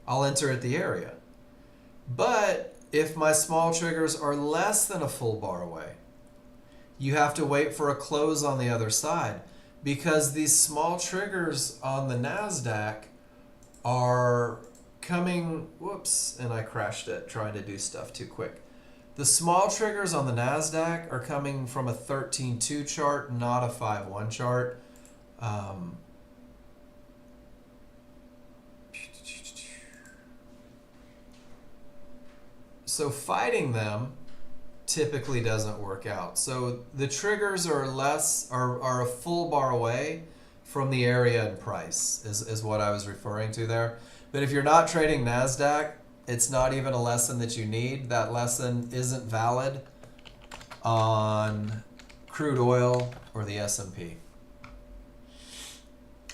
I'll enter at the area. But if my small triggers are less than a full bar away, you have to wait for a close on the other side, because these small triggers on the NASDAQ are coming, whoops, and I crashed it trying to do stuff too quick. The small triggers on the NASDAQ are coming from a 13.2 chart, not a 5.1 chart. So fighting them typically doesn't work out. So the triggers are are a full bar away from the area and price is what I was referring to there. But if you're not trading NASDAQ, it's not even a lesson that you need. That lesson isn't valid on crude oil or the S&P.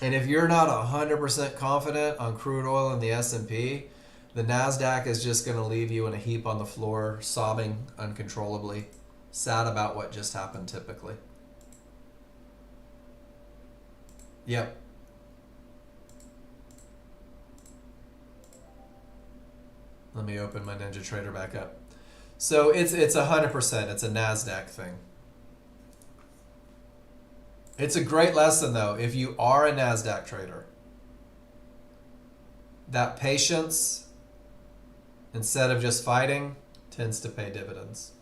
And if you're not 100% confident on crude oil and the S&P, the NASDAQ is just going to leave you in a heap on the floor, sobbing uncontrollably, sad about what just happened typically. Yep. Let me open my NinjaTrader back up. So it's 100%. It's a NASDAQ thing. It's a great lesson though if you are a NASDAQ trader. That patience, instead of just fighting, tends to pay dividends.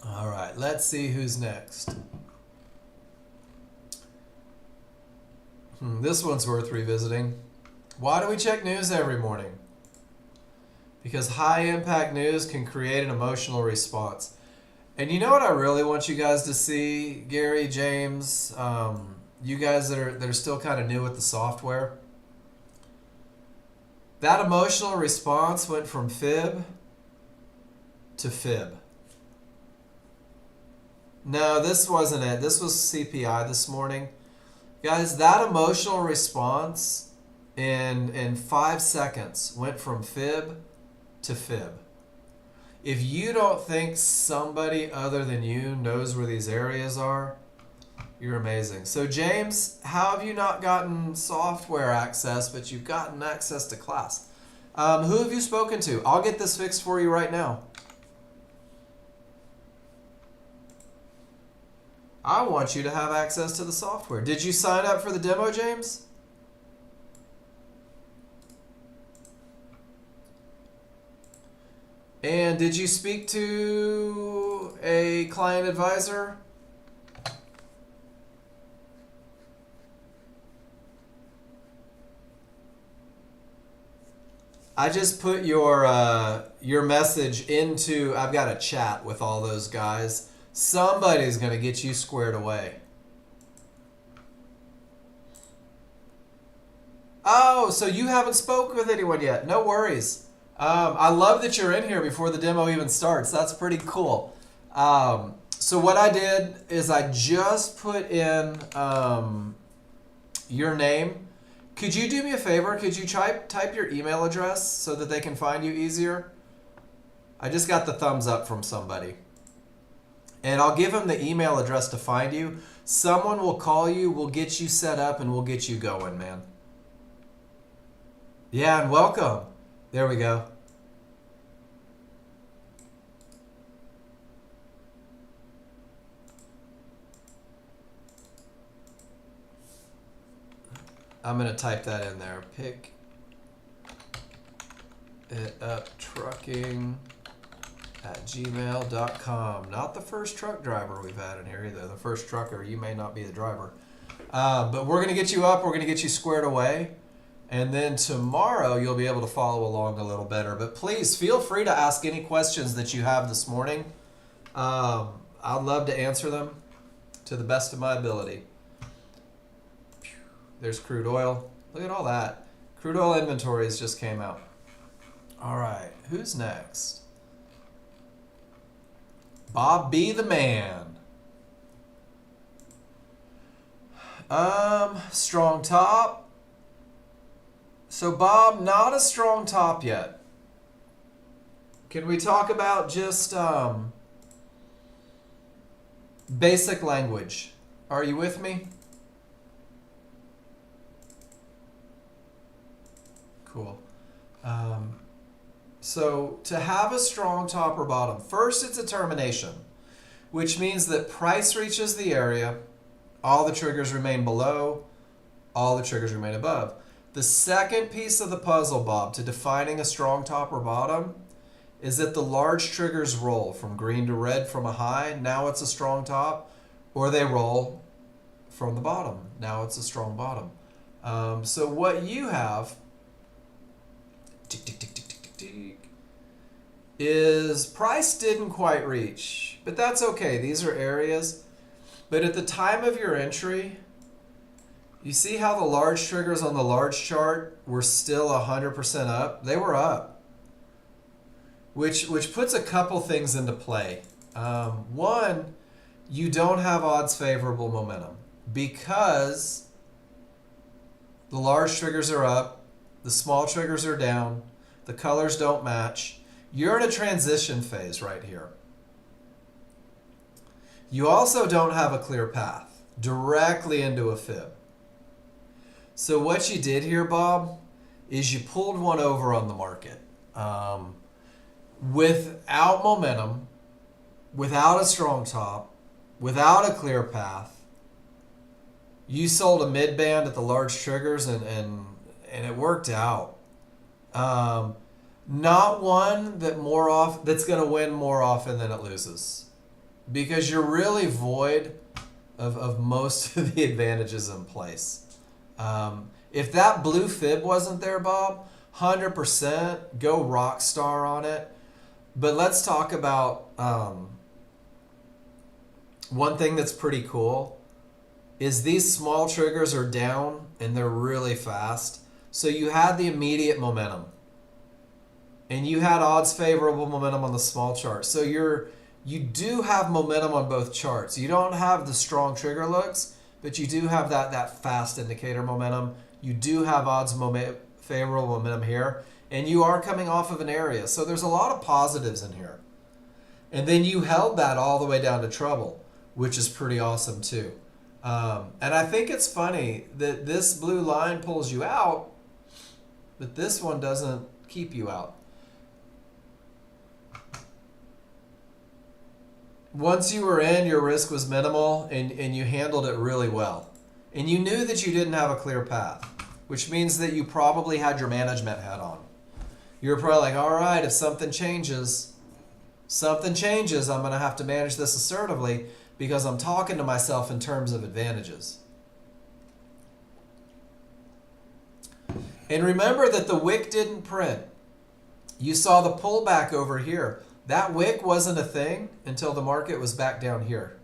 All right, let's see who's next. This one's worth revisiting. Why do we check news every morning? Because high impact news can create an emotional response. And you know what I really want you guys to see, Gary, James, you guys that are still kind of new with the software? That emotional response went from fib to fib. No, this wasn't it. This was CPI this morning. Guys, that emotional response in 5 seconds went from fib to fib. If you don't think somebody other than you knows where these areas are, you're amazing. So James, how have you not gotten software access, but you've gotten access to class? Who have you spoken to? I'll get this fixed for you right now. I want you to have access to the software. Did you sign up for the demo, James? And did you speak to a client advisor? I just put your message into, I've got a chat with all those guys. Somebody's going to get you squared away. Oh, so you haven't spoken with anyone yet. No worries. I love that you're in here before the demo even starts. That's pretty cool. So what I did is I just put in your name. Could you do me a favor? Could you type your email address so that they can find you easier? I just got the thumbs up from somebody. And I'll give them the email address to find you. Someone will call you, we'll get you set up, and we'll get you going, man. Yeah, and welcome. There we go. I'm going to type that in there. Pick it up trucking at gmail.com. Not the first truck driver we've had in here either. The first trucker, you may not be the driver. But we're going to get you up. We're going to get you squared away. And then tomorrow you'll be able to follow along a little better. But please feel free to ask any questions that you have this morning. I'd love to answer them to the best of my ability. There's crude oil. Look at all that. Crude oil inventories just came out. All right, who's next? Bob be the man. Strong top. So Bob, not a strong top yet. Can we talk about just basic language? Are you with me? Cool. So to have a strong top or bottom, first it's a termination, which means that price reaches the area, all the triggers remain below, all the triggers remain above. The second piece of the puzzle, Bob, to defining a strong top or bottom is that the large triggers roll from green to red from a high, now it's a strong top, or they roll from the bottom, now it's a strong bottom. So what you have is price didn't quite reach, but that's okay. These are areas. But at the time of your entry, you see how the large triggers on the large chart were still 100% up? They were up, which puts a couple things into play. One, you don't have odds favorable momentum because the large triggers are up, the small triggers are down, the colors don't match. You're in a transition phase right here. You also don't have a clear path directly into a fib. So what you did here, Bob, is you pulled one over on the market. Without momentum, without a strong top, without a clear path, you sold a mid band at the large triggers and it worked out. Not one that's going to win more often than it loses, because you're really void of most of the advantages in place. If that blue fib wasn't there, Bob, 100% go rock star on it. But let's talk about one thing that's pretty cool is these small triggers are down and they're really fast. So you had the immediate momentum and you had odds favorable momentum on the small chart. So you do have momentum on both charts. You don't have the strong trigger looks, but you do have that fast indicator momentum. You do have odds favorable momentum here, and you are coming off of an area. So there's a lot of positives in here. And then you held that all the way down to trouble, which is pretty awesome too. And I think it's funny that this blue line pulls you out, but this one doesn't keep you out. Once you were in, your risk was minimal and you handled it really well. And you knew that you didn't have a clear path, which means that you probably had your management hat on. You were probably like, all right, if something changes, I'm going to have to manage this assertively because I'm talking to myself in terms of advantages. And remember that the wick didn't print. You saw the pullback over here. That wick wasn't a thing until the market was back down here.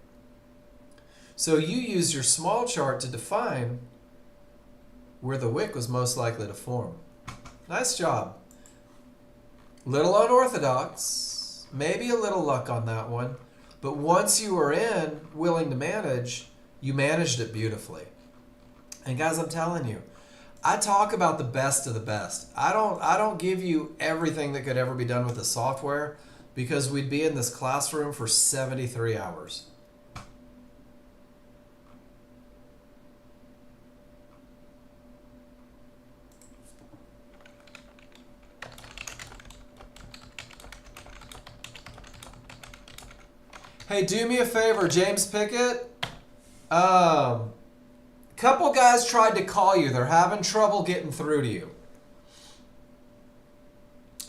So you used your small chart to define where the wick was most likely to form. Nice job. Little unorthodox, maybe a little luck on that one, but once you were in, willing to manage, you managed it beautifully. And guys, I'm telling you, I talk about the best of the best. I don't give you everything that could ever be done with the software, because we'd be in this classroom for 73 hours. Hey, do me a favor, James Pickett. Couple guys tried to call you. They're having trouble getting through to you.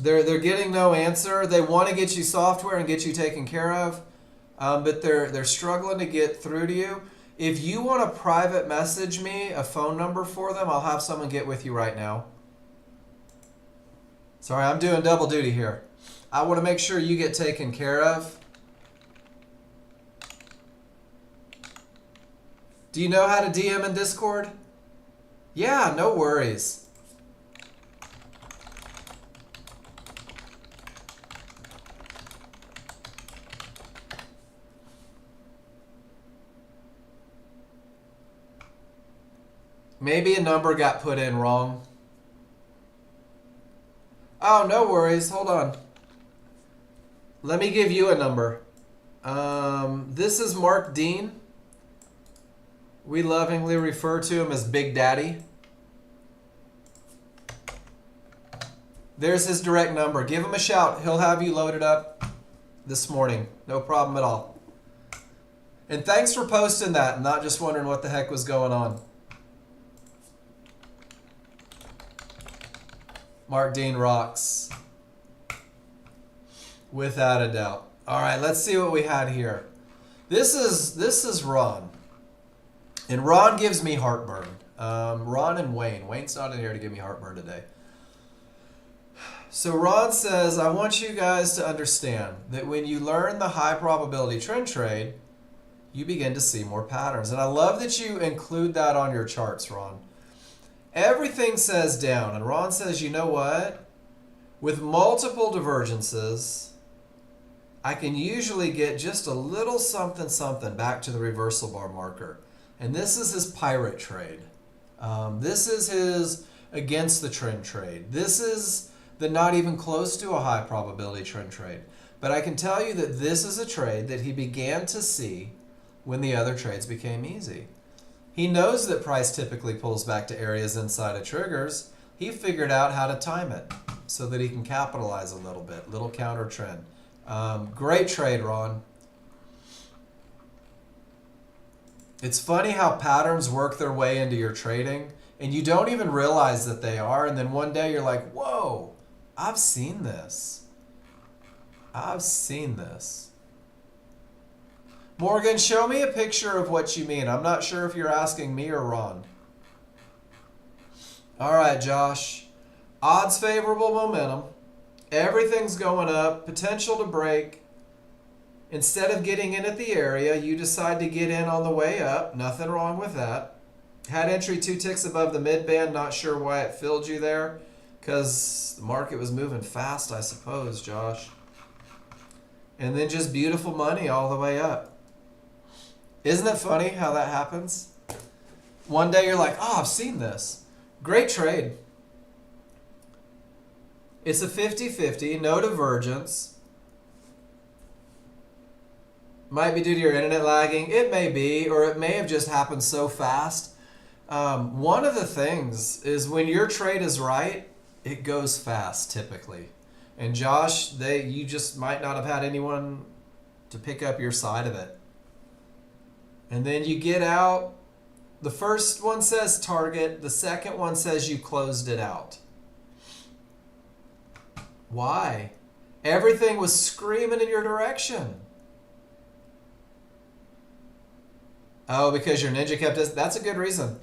They're getting no answer. They want to get you software and get you taken care of, but they're struggling to get through to you. If you want to private message me a phone number for them, I'll have someone get with you right now. Sorry, I'm doing double duty here. I want to make sure you get taken care of. Do you know how to DM in Discord? Yeah, no worries. Maybe a number got put in wrong. Oh, no worries. Hold on. Let me give you a number. This is Mark Dean. We lovingly refer to him as Big Daddy. There's his direct number. Give him a shout. He'll have you loaded up this morning. No problem at all. And thanks for posting that and not just wondering what the heck was going on. Mark Dean rocks. Without a doubt. All right, let's see what we had here. This is Ron. And Ron gives me heartburn. Ron and Wayne. Wayne's not in here to give me heartburn today. So Ron says, I want you guys to understand that when you learn the high probability trend trade, you begin to see more patterns. And I love that you include that on your charts, Ron. Everything says down. And Ron says, you know what? With multiple divergences, I can usually get just a little something something back to the reversal bar marker. And this is his pirate trade. This is his against the trend trade. This is the not even close to a high probability trend trade. But I can tell you that this is a trade that he began to see when the other trades became easy. He knows that price typically pulls back to areas inside of triggers. He figured out how to time it so that he can capitalize a little bit, little counter trend. Great trade, Ron. It's funny how patterns work their way into your trading and you don't even realize that they are. And then one day you're like, whoa, I've seen this. I've seen this. Morgan, show me a picture of what you mean. I'm not sure if you're asking me or Ron. All right, Josh. Odds favorable momentum. Everything's going up. Potential to break. Instead of getting in at the area, you decide to get in on the way up. Nothing wrong with that. Had entry 2 ticks above the mid band. Not sure why it filled you there. Because the market was moving fast, I suppose, Josh. And then just beautiful money all the way up. Isn't it funny how that happens? One day you're like, oh, I've seen this. Great trade. It's a 50-50, no divergence. Might be due to your internet lagging. It may be, or it may have just happened so fast. One of the things is when your trade is right, it goes fast typically. And Josh, you just might not have had anyone to pick up your side of it. And then you get out. The first one says target. The second one says you closed it out. Why? Everything was screaming in your direction. Oh, because your ninja kept us. That's a good reason.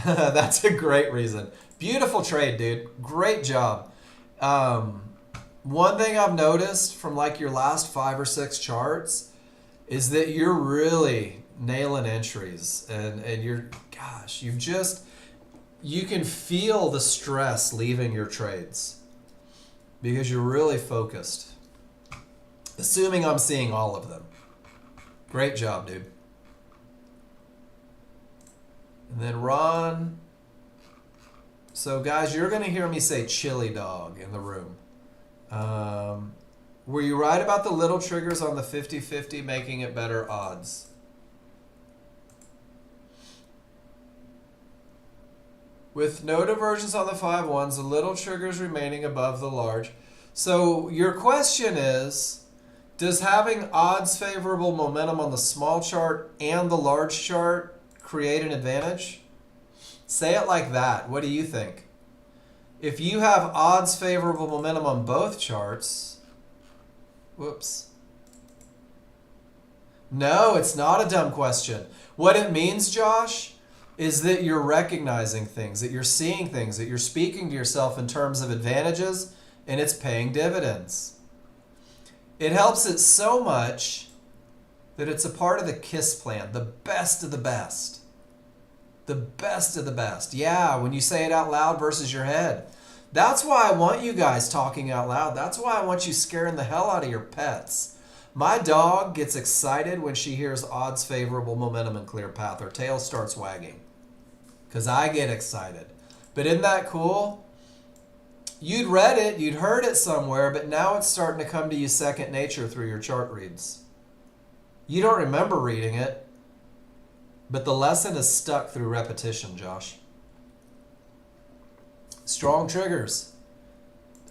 That's a great reason. Beautiful trade, dude. Great job. One thing I've noticed from like your last 5 or 6 charts is that you're really nailing entries and you're, gosh, you can feel the stress leaving your trades because you're really focused. Assuming I'm seeing all of them. Great job, dude. And then Ron. So guys, you're going to hear me say chili dog in the room. Were you right about the little triggers on the 50-50 making it better odds? With no divergence on the 5-1s, the little triggers remaining above the large. So your question is, does having odds favorable momentum on the small chart and the large chart create an advantage? Say it like that. What do you think? If you have odds favorable momentum on both charts, whoops. No, it's not a dumb question. What it means, Josh, is that you're recognizing things, that you're seeing things, that you're speaking to yourself in terms of advantages, and it's paying dividends. It helps it so much that it's a part of the KISS plan, the best of the best. The best of the best. Yeah, when you say it out loud versus your head. That's why I want you guys talking out loud. That's why I want you scaring the hell out of your pets. My dog gets excited when she hears odds favorable momentum and clear path. Her tail starts wagging. because I get excited. But isn't that cool? You'd read it, you'd heard it somewhere, but now it's starting to come to you second nature through your chart reads. You don't remember reading it, but the lesson is stuck through repetition, Josh. Strong triggers.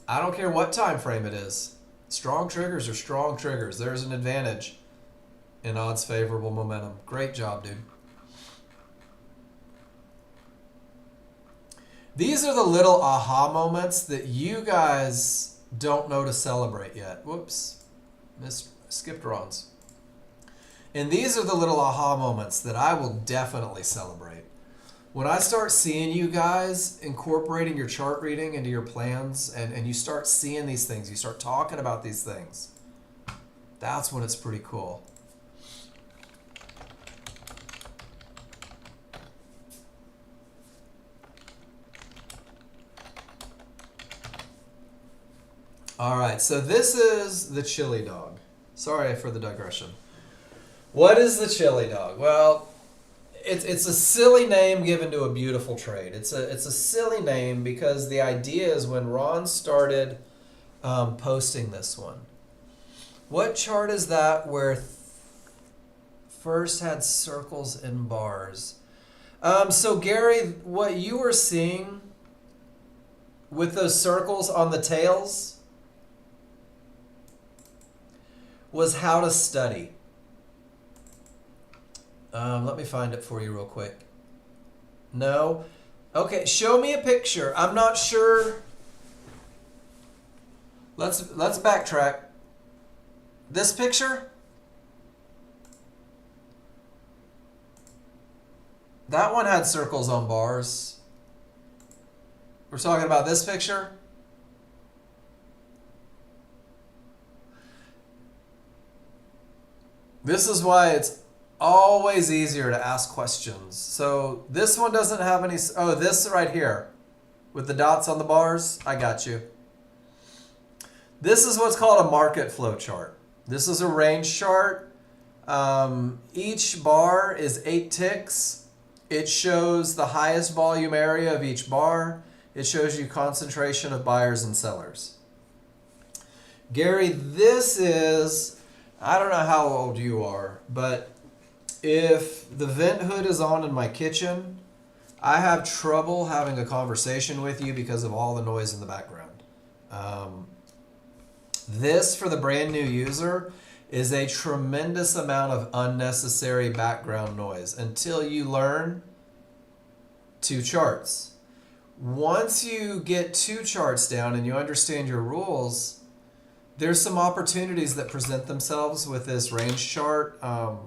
I don't care what time frame it is. Strong triggers are strong triggers. There's an advantage in odds favorable momentum. Great job, dude. These are the little aha moments that you guys don't know to celebrate yet. Whoops. Skipped Ron's. And these are the little aha moments that I will definitely celebrate. When I start seeing you guys incorporating your chart reading into your plans and you start seeing these things, you start talking about these things, that's when it's pretty cool. All right, so this is the chili dog. Sorry for the digression. What is the chili dog? Well, it's a silly name given to a beautiful trade. It's a silly name because the idea is when Ron started posting this one. What chart is that where first had circles and bars? So Gary, what you were seeing with those circles on the tails was how to study. Let me find it for you real quick. No? Okay, show me a picture. I'm not sure. Let's backtrack. This picture? That one had circles on bars. We're talking about this picture? This is why it's always easier to ask questions. So this one doesn't have any, oh, this right here with the dots on the bars, I got you. This is what's called a market flow chart. This is a range chart. Each bar is 8 ticks. It shows the highest volume area of each bar. It shows you concentration of buyers and sellers. Gary, this is, I don't know how old you are, but if the vent hood is on in my kitchen, I have trouble having a conversation with you because of all the noise in the background. This, for the brand new user, is a tremendous amount of unnecessary background noise until you learn 2 charts. Once you get 2 charts down and you understand your rules, there's some opportunities that present themselves with this range chart.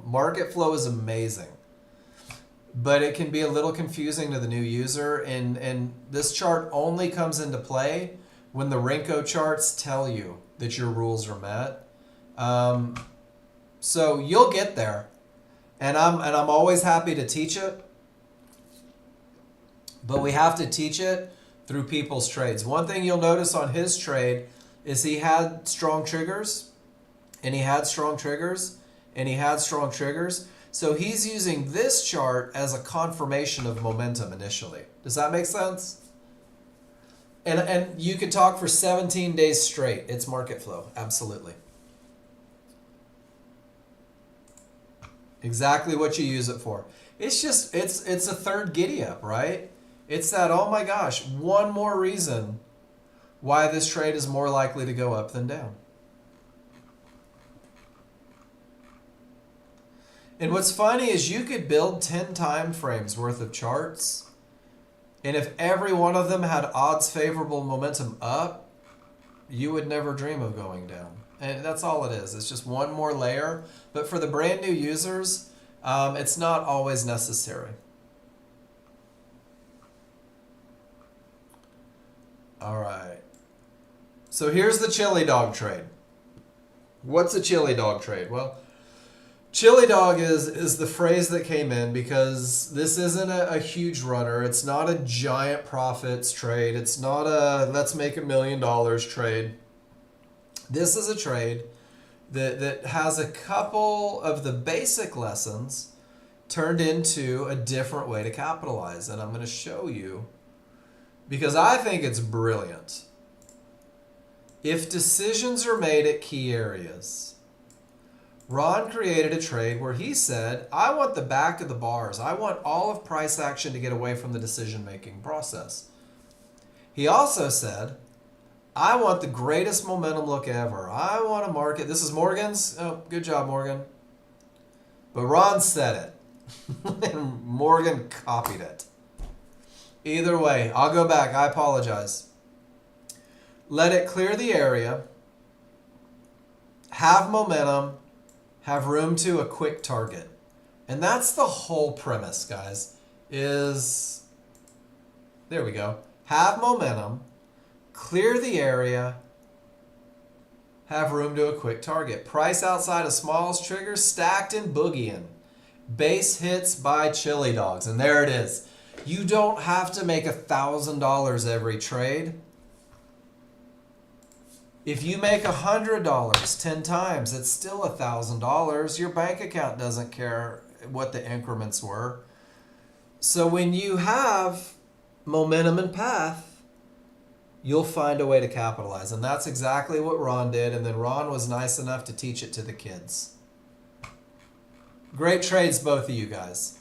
Market flow is amazing, but it can be a little confusing to the new user. And this chart only comes into play when the Renko charts tell you that your rules are met. So you'll get there, and I'm always happy to teach it. But we have to teach it through people's trades. One thing you'll notice on his trade is he had strong triggers, and he had strong triggers, and he had strong triggers. So he's using this chart as a confirmation of momentum initially. Does that make sense? And you could talk for 17 days straight. It's market flow, absolutely. Exactly what you use it for. It's just, it's a third giddy up, right? It's that, oh my gosh, one more reason why this trade is more likely to go up than down. And what's funny is you could build 10 time frames worth of charts, and if every one of them had odds favorable momentum up, you would never dream of going down. And that's all it is. It's just one more layer. But for the brand new users, it's not always necessary. All right. So here's the chili dog trade. What's a chili dog trade? Well, chili dog is the phrase that came in because this isn't a huge runner. It's not a giant profits trade. It's not a let's make $1 million trade. This is a trade that has a couple of the basic lessons turned into a different way to capitalize. And I'm going to show you because I think it's brilliant. If decisions are made at key areas, Ron created a trade where he said, I want the back of the bars. I want all of price action to get away from the decision-making process. He also said, I want the greatest momentum look ever. I want a market. This is Morgan's. Oh, good job, Morgan. But Ron said it. And Morgan copied it. Either way, I'll go back. I apologize. Let it clear the area. Have momentum. Have room to a quick target. And that's the whole premise, guys, is, there we go. Have momentum, clear the area, have room to a quick target. Price outside of smalls triggers, stacked and boogieing. Base hits by chili dogs. And there it is. You don't have to make $1,000 every trade. If you make $100 10 times, it's still $1,000. Your bank account doesn't care what the increments were. So when you have momentum and path, you'll find a way to capitalize. And that's exactly what Ron did. And then Ron was nice enough to teach it to the kids. Great trades, both of you guys.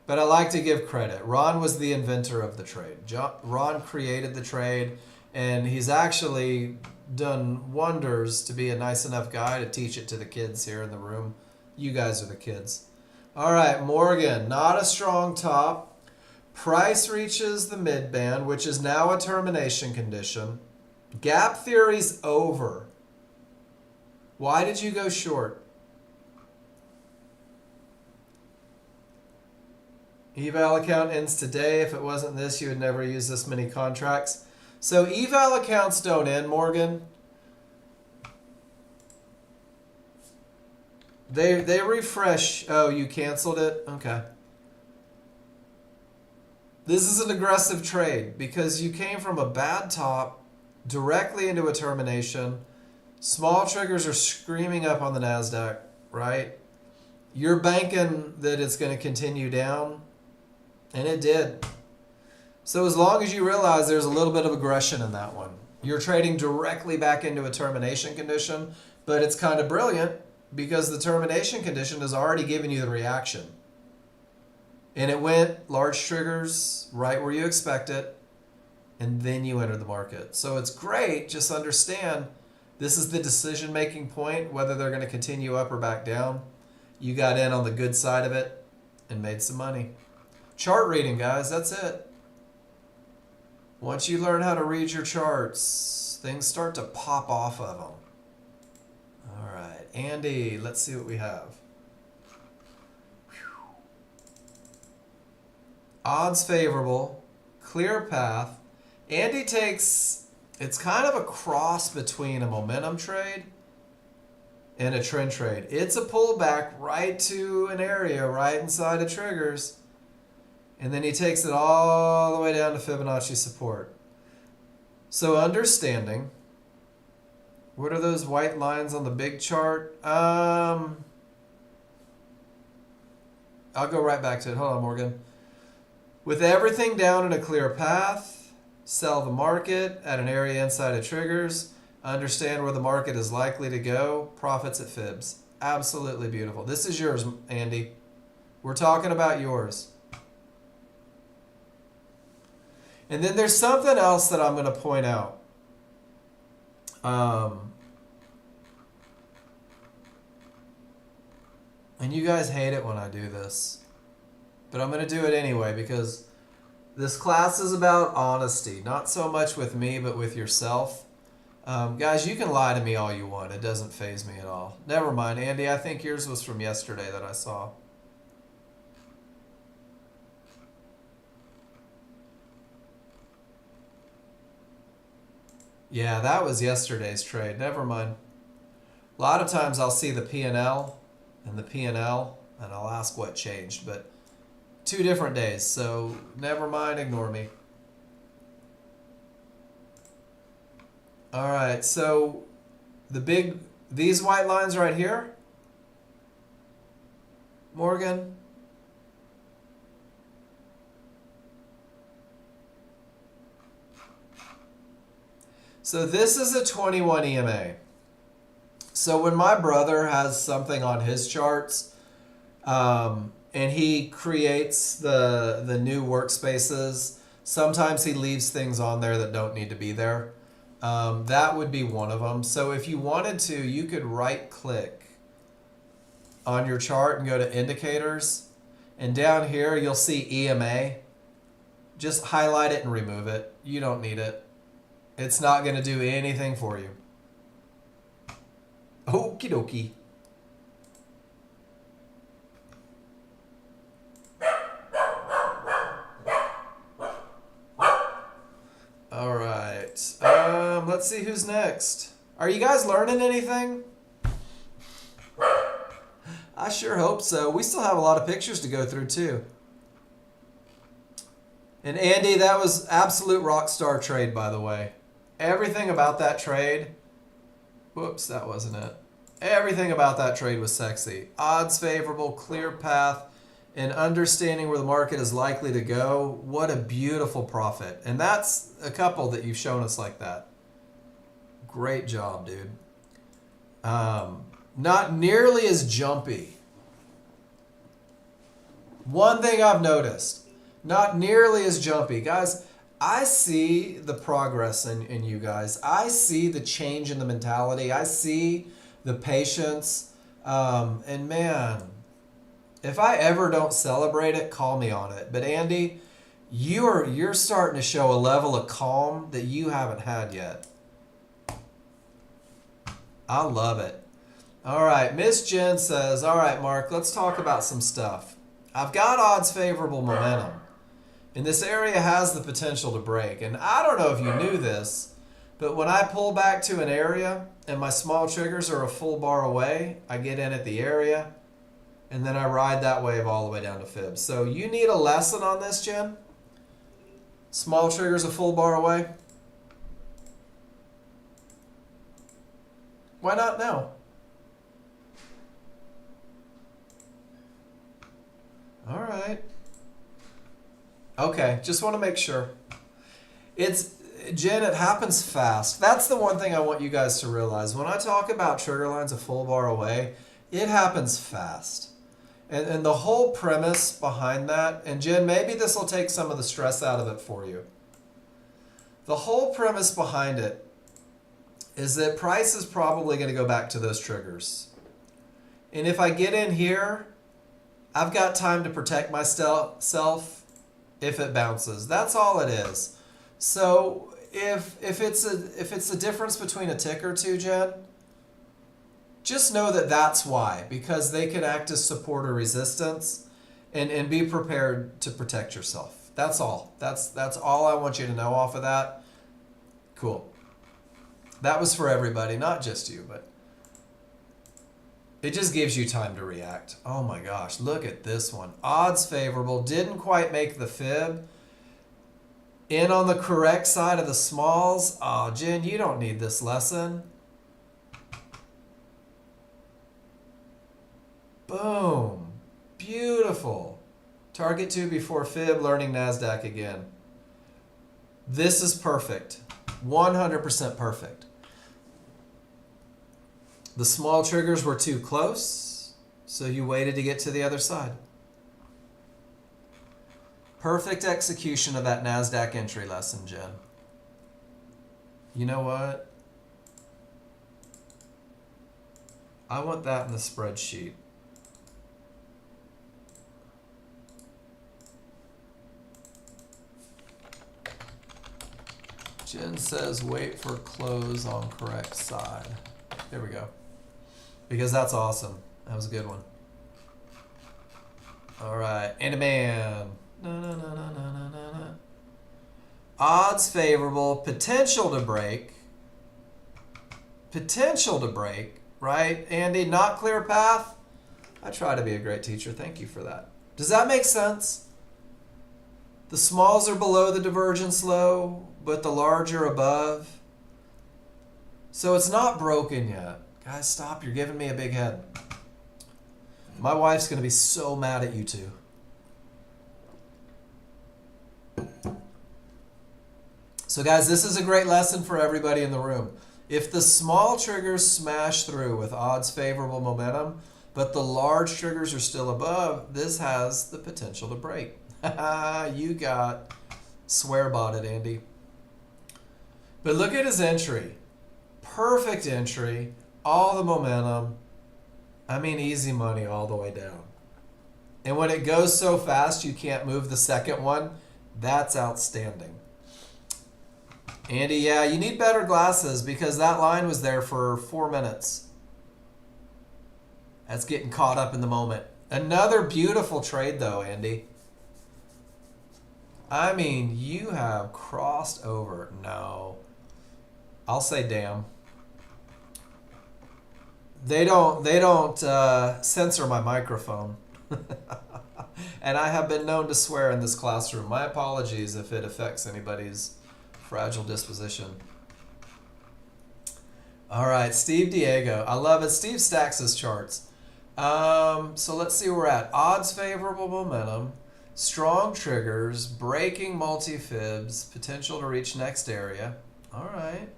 But I like to give credit. Ron was the inventor of the trade. Ron created the trade, and he's actually done wonders to be a nice enough guy to teach it to the kids here in the room. You guys are the kids. All right, Morgan, not a strong top. Price reaches the mid band, which is now a termination condition. Gap theory's over. Why did you go short? Eval account ends today. If it wasn't this, you would never use this many contracts. So eval accounts don't end, Morgan. They refresh. Oh, you canceled it? Okay. This is an aggressive trade because you came from a bad top directly into a termination. Small triggers are screaming up on the NASDAQ, right? You're banking that it's going to continue down. And it did. So as long as you realize there's a little bit of aggression in that one, you're trading directly back into a termination condition, but it's kind of brilliant because the termination condition has already given you the reaction. And it went large triggers right where you expect it, and then you enter the market. So it's great. Just understand this is the decision-making point, whether they're going to continue up or back down. You got in on the good side of it and made some money. Chart reading, guys, that's it. Once you learn how to read your charts, things start to pop off of them. All right, Andy, let's see what we have. Whew. Odds favorable, clear path. Andy takes, it's kind of a cross between a momentum trade and a trend trade. It's a pullback right to an area right inside of triggers. And then he takes it all the way down to Fibonacci support. So understanding, what are those white lines on the big chart? I'll go right back to it. Hold on, Morgan. With everything down in a clear path, sell the market at an area inside of triggers, understand where the market is likely to go, profits at fibs. Absolutely beautiful. This is yours, Andy. We're talking about yours. And then there's something else that I'm going to point out. And you guys hate it when I do this. But I'm going to do it anyway because this class is about honesty. Not so much with me, but with yourself. Guys, you can lie to me all you want. It doesn't faze me at all. Never mind, Andy. I think yours was from yesterday that I saw. Yeah, that was yesterday's trade. Never mind. A lot of times I'll see the P&L and the P&L, and I'll ask what changed. But 2 different days, so never mind. Ignore me. All right, so these white lines right here, Morgan? So this is a 21 EMA. So when my brother has something on his charts, and he creates the new workspaces, sometimes he leaves things on there that don't need to be there. That would be one of them. So if you wanted to, you could right click on your chart and go to indicators. And down here, you'll see EMA. Just highlight it and remove it. You don't need it. It's not going to do anything for you. Okie dokie. All right. Let's see who's next. Are you guys learning anything? I sure hope so. We still have a lot of pictures to go through too. And Andy, that was absolute rock star trade, by the way. Everything about that trade. Whoops, that wasn't it. Everything about that trade was sexy. Odds favorable, clear path, and understanding where the market is likely to go. What a beautiful profit. And that's a couple that you've shown us like that. Great job, dude. Not nearly as jumpy. One thing I've noticed, not nearly as jumpy. Guys, I see the progress in you guys. I see the change in the mentality. I see the patience. And man, if I ever don't celebrate it, call me on it. But Andy, you're starting to show a level of calm that you haven't had yet. I love it. All right, Miss Jen says, all right, Mark, let's talk about some stuff. I've got odds favorable momentum. And this area has the potential to break. And I don't know if you knew this, but when I pull back to an area and my small triggers are a full bar away, I get in at the area, and then I ride that wave all the way down to fibs. So you need a lesson on this, Jen? Small triggers a full bar away? Why not now? All right. Okay, just want to make sure. Jen, it happens fast. That's the one thing I want you guys to realize. When I talk about trigger lines a full bar away, it happens fast. And the whole premise behind that, and Jen, maybe this will take some of the stress out of it for you. The whole premise behind it is that price is probably going to go back to those triggers. And if I get in here, I've got time to protect myself if it bounces. That's all it is. So if it's a difference between a tick or two, Jen, just know that that's why, because they can act as support or resistance, and be prepared to protect yourself. That's all. That's all I want you to know off of that. Cool. That was for everybody, not just you, but it just gives you time to react. Oh my gosh, look at this one. Odds favorable, didn't quite make the fib. In on the correct side of the smalls. Oh, Jen, you don't need this lesson. Boom. Beautiful. Target 2 before fib, learning NASDAQ again. This is perfect. 100% perfect. The small triggers were too close, so you waited to get to the other side. Perfect execution of that NASDAQ entry lesson, Jen. You know what? I want that in the spreadsheet. Jen says wait for close on correct side. There we go. Because that's awesome. That was a good one. All right. And a man. Odds favorable. Potential to break. Potential to break. Right? Andy, not clear path. I try to be a great teacher. Thank you for that. Does that make sense? The smalls are below the divergence low, but the large are above. So it's not broken yet. Guys, stop. You're giving me a big head. My wife's going to be so mad at you two. So guys, this is a great lesson for everybody in the room. If the small triggers smash through with odds favorable momentum, but the large triggers are still above, this has the potential to break. You got swear botted, Andy. But look at his entry. Perfect entry, all the momentum. I mean, easy money all the way down. And when it goes so fast you can't move the second one, that's outstanding. Andy, yeah, you need better glasses because that line was there for 4 minutes. That's getting caught up in the moment. Another beautiful trade though, Andy. I mean, you have crossed over. No. I'll say damn. They don't censor my microphone. And I have been known to swear in this classroom. My apologies if it affects anybody's fragile disposition. All right, Steve Diego. I love it. Steve stacks his charts. So let's see where we're at. Odds favorable momentum, strong triggers, breaking multi-fibs, potential to reach next area. All right.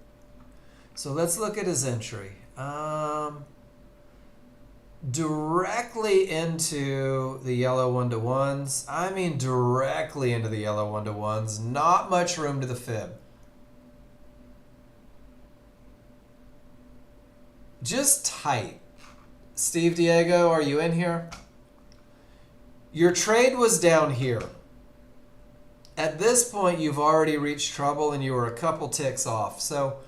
So let's look at his entry. Directly into the yellow 1-to-1s. I mean directly into the yellow 1-to-1s. Not much room to the fib. Just tight. Steve Diego, are you in here? Your trade was down here. At this point, you've already reached trouble and you were a couple ticks off. So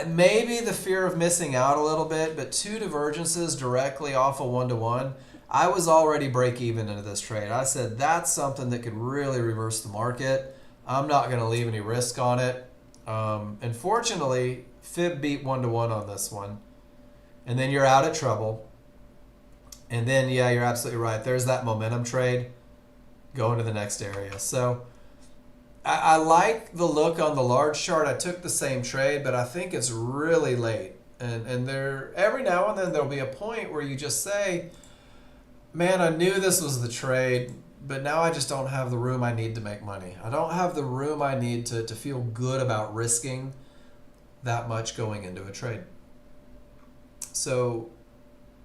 maybe the fear of missing out a little bit, but 2 divergences directly off a 1-to-1. I was already break even into this trade. I said that's something that could really reverse the market. I'm not going to leave any risk on it. And fortunately, fib beat 1-to-1 on this one. And then you're out of trouble. And then, yeah, you're absolutely right. There's that momentum trade going to the next area. So I like the look on the large chart. I took the same trade, but I think it's really late. And there, every now and then there'll be a point where you just say, man, I knew this was the trade, but now I just don't have the room I need to make money. I don't have the room I need to feel good about risking that much going into a trade. So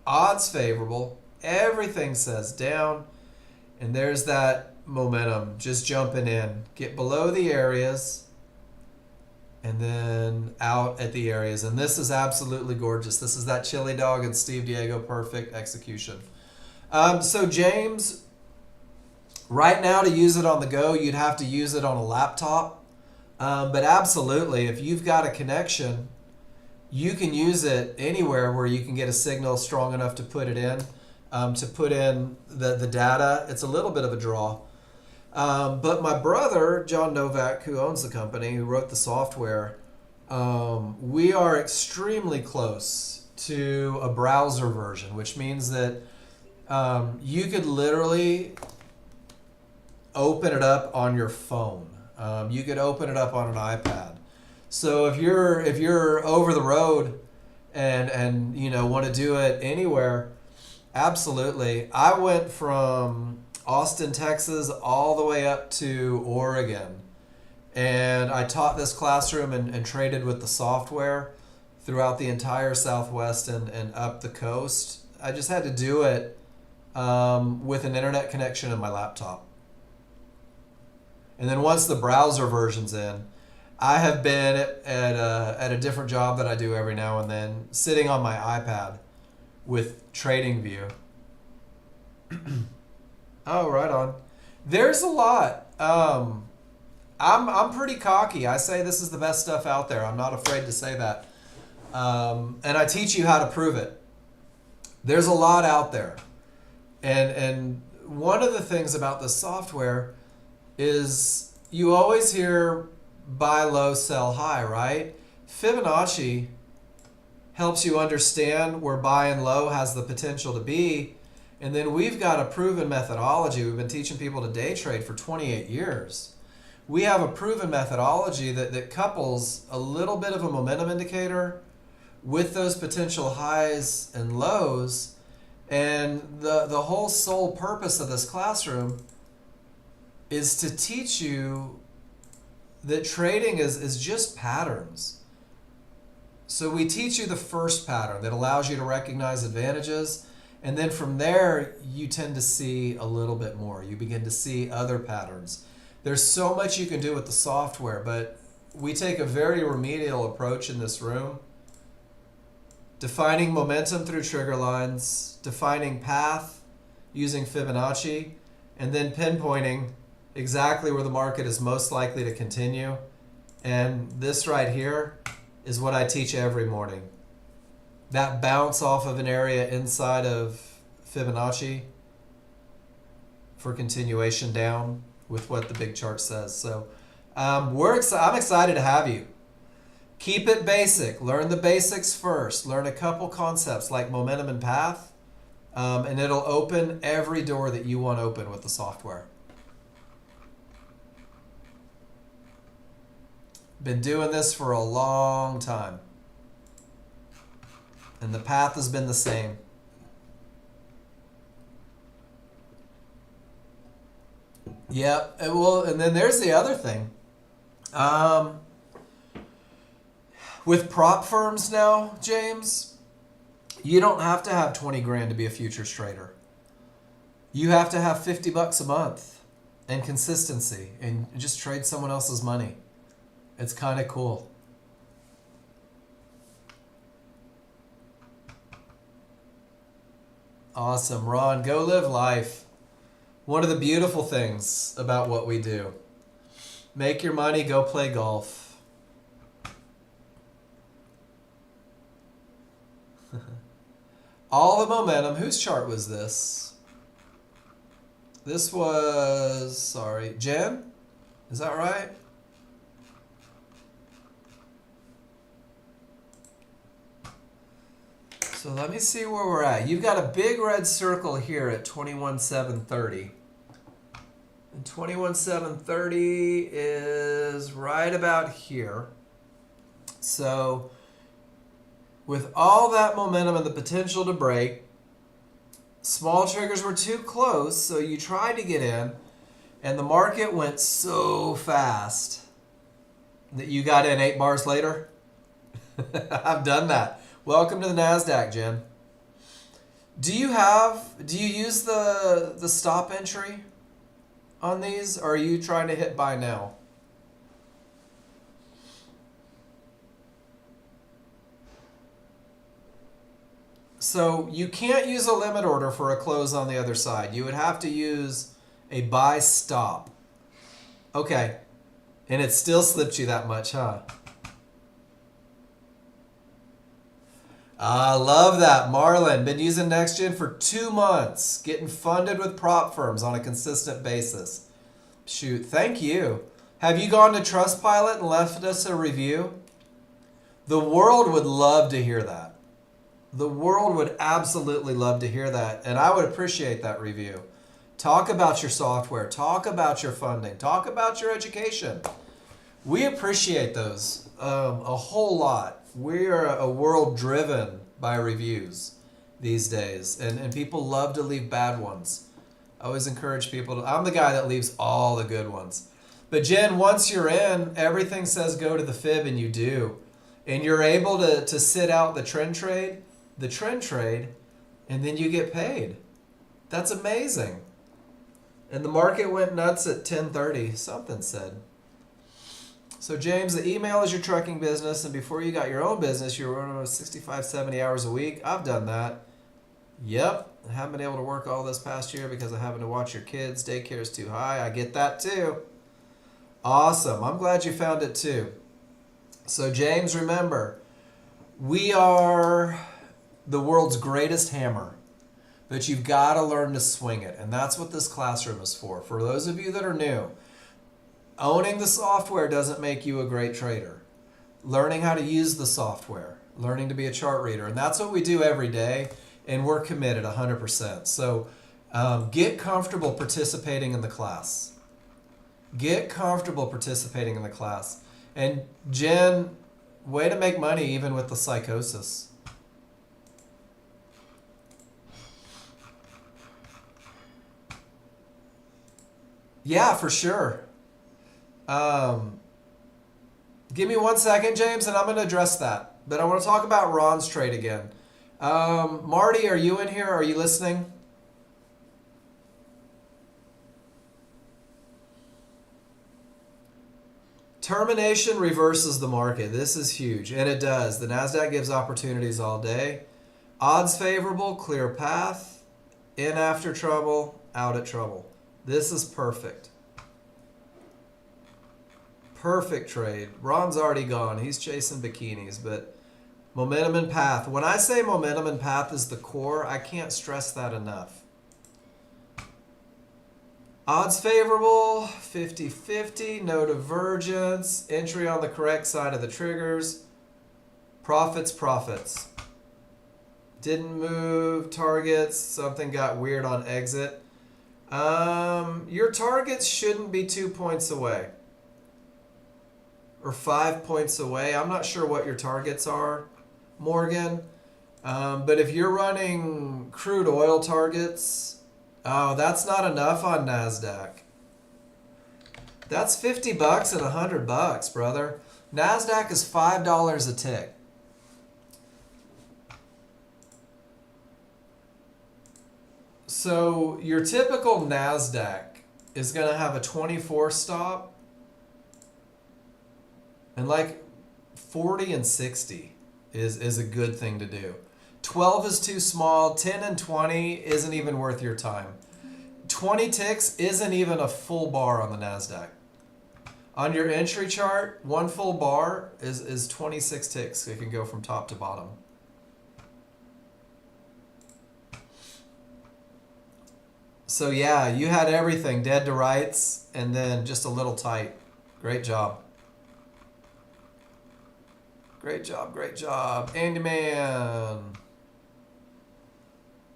odds favorable, everything says down, and there's that momentum just jumping in. Get below the areas and then out at the areas. And this is absolutely gorgeous. This is that chili dog and Steve Diego perfect execution. So James, right now to use it on the go, you'd have to use it on a laptop. But absolutely, if you've got a connection, you can use it anywhere where you can get a signal strong enough to put it in, to put in the data. It's a little bit of a draw. But my brother, John Novak, who owns the company, who wrote the software, we are extremely close to a browser version, which means that you could literally open it up on your phone. You could open it up on an iPad. So if you're over the road and you know want to do it anywhere, absolutely. I went from Austin, Texas, all the way up to Oregon. And I taught this classroom and traded with the software throughout the entire Southwest and up the coast. I just had to do it with an internet connection and my laptop. And then once the browser version's in, I have been at a different job that I do every now and then, sitting on my iPad with TradingView. Oh, right on. There's a lot. I'm pretty cocky. I say this is the best stuff out there. I'm not afraid to say that. And I teach you how to prove it. There's a lot out there. And one of the things about the software is you always hear buy low, sell high, right? Fibonacci helps you understand where buy and low has the potential to be. And then we've got a proven methodology. We've been teaching people to day trade for 28 years. We have a proven methodology that couples a little bit of a momentum indicator with those potential highs and lows. And the whole sole purpose of this classroom is to teach you that trading is just patterns. So we teach you the first pattern that allows you to recognize advantages, and then from there you tend to see a little bit more. You begin to see other patterns. There's so much you can do with the software, but we take a very remedial approach in this room. Defining momentum through trigger lines, defining path using Fibonacci, and then pinpointing exactly where the market is most likely to continue. And this right here is what I teach every morning. That bounce off of an area inside of Fibonacci for continuation down with what the big chart says. So I'm excited to have you. Keep it basic. Learn the basics first. Learn a couple concepts like momentum and path, and it'll open every door that you want open with the software. Been doing this for a long time, and the path has been the same. Yep. And then there's the other thing. With prop firms now, James, you don't have to have 20 grand to be a futures trader. You have to have $50 a month and consistency and just trade someone else's money. It's kind of cool. Awesome. Ron, go live life. One of the beautiful things about what we do. Make your money, go play golf. All the momentum. Whose chart was this? This was, sorry, Jen? Is that right? So let me see where we're at. You've got a big red circle here at 21,730. And 21,730 is right about here. So with all that momentum and the potential to break, small triggers were too close, so you tried to get in, and the market went so fast that you got in 8 bars later. I've done that. Welcome to the NASDAQ, Jen. Do you use the stop entry on these, or are you trying to hit buy now? So you can't use a limit order for a close on the other side. You would have to use a buy stop. Okay. And it still slipped you that much, huh? I love that. Marlon, been using Nexgen for 2 months, getting funded with prop firms on a consistent basis. Shoot, thank you. Have you gone to Trustpilot and left us a review? The world would love to hear that. The world would absolutely love to hear that, and I would appreciate that review. Talk about your software. Talk about your funding. Talk about your education. We appreciate those a whole lot. We are a world driven by reviews these days, and people love to leave bad ones. I always encourage people to, I'm the guy that leaves all the good ones. But Jen, once you're in, everything says go to the fib, and you do. And you're able to sit out the trend trade, and then you get paid. That's amazing. And the market went nuts at 10:30, something said. So James, the email is your trucking business, and before you got your own business, you were running 65, 70 hours a week. I've done that. Yep, I haven't been able to work all this past year because I'm having to watch your kids. Daycare is too high. I get that too. Awesome. I'm glad you found it too. So James, remember, we are the world's greatest hammer, but you've got to learn to swing it, and that's what this classroom is for. For those of you that are new, owning the software doesn't make you a great trader. Learning how to use the software, learning to be a chart reader, and that's what we do every day, and we're committed 100%. So get comfortable participating in the class. Get comfortable participating in the class. And Jen, way to make money even with the psychosis. Yeah, for sure. Um, Give me 1 second, James, and I'm going to address that. But I want to talk about Ron's trade again. Marty, are you in here? Are you listening? Termination reverses the market. This is huge, and it does. The Nasdaq gives opportunities all day. Odds favorable, clear path. In after trouble, out at trouble. This is perfect. Perfect trade. Ron's already gone. He's chasing bikinis, but momentum and path. When I say momentum and path is the core, I can't stress that enough. Odds favorable, 50-50, no divergence, entry on the correct side of the triggers. Profits, profits. Didn't move targets. Something got weird on exit. Your targets shouldn't be 2 points away. Or 5 points away. I'm not sure what your targets are, Morgan. But if you're running crude oil targets, oh, that's not enough on NASDAQ. That's $50 and $100, brother. NASDAQ is $5 a tick. So your typical NASDAQ is going to have a 24 stop. And like 40 and 60 is a good thing to do. 12 is too small. 10 and 20 isn't even worth your time. 20 ticks isn't even a full bar on the NASDAQ. On your entry chart, one full bar is 26 ticks. It can go from top to bottom. So yeah, you had everything. Dead to rights and then just a little tight. Great job. Great job, great job. Andy Man.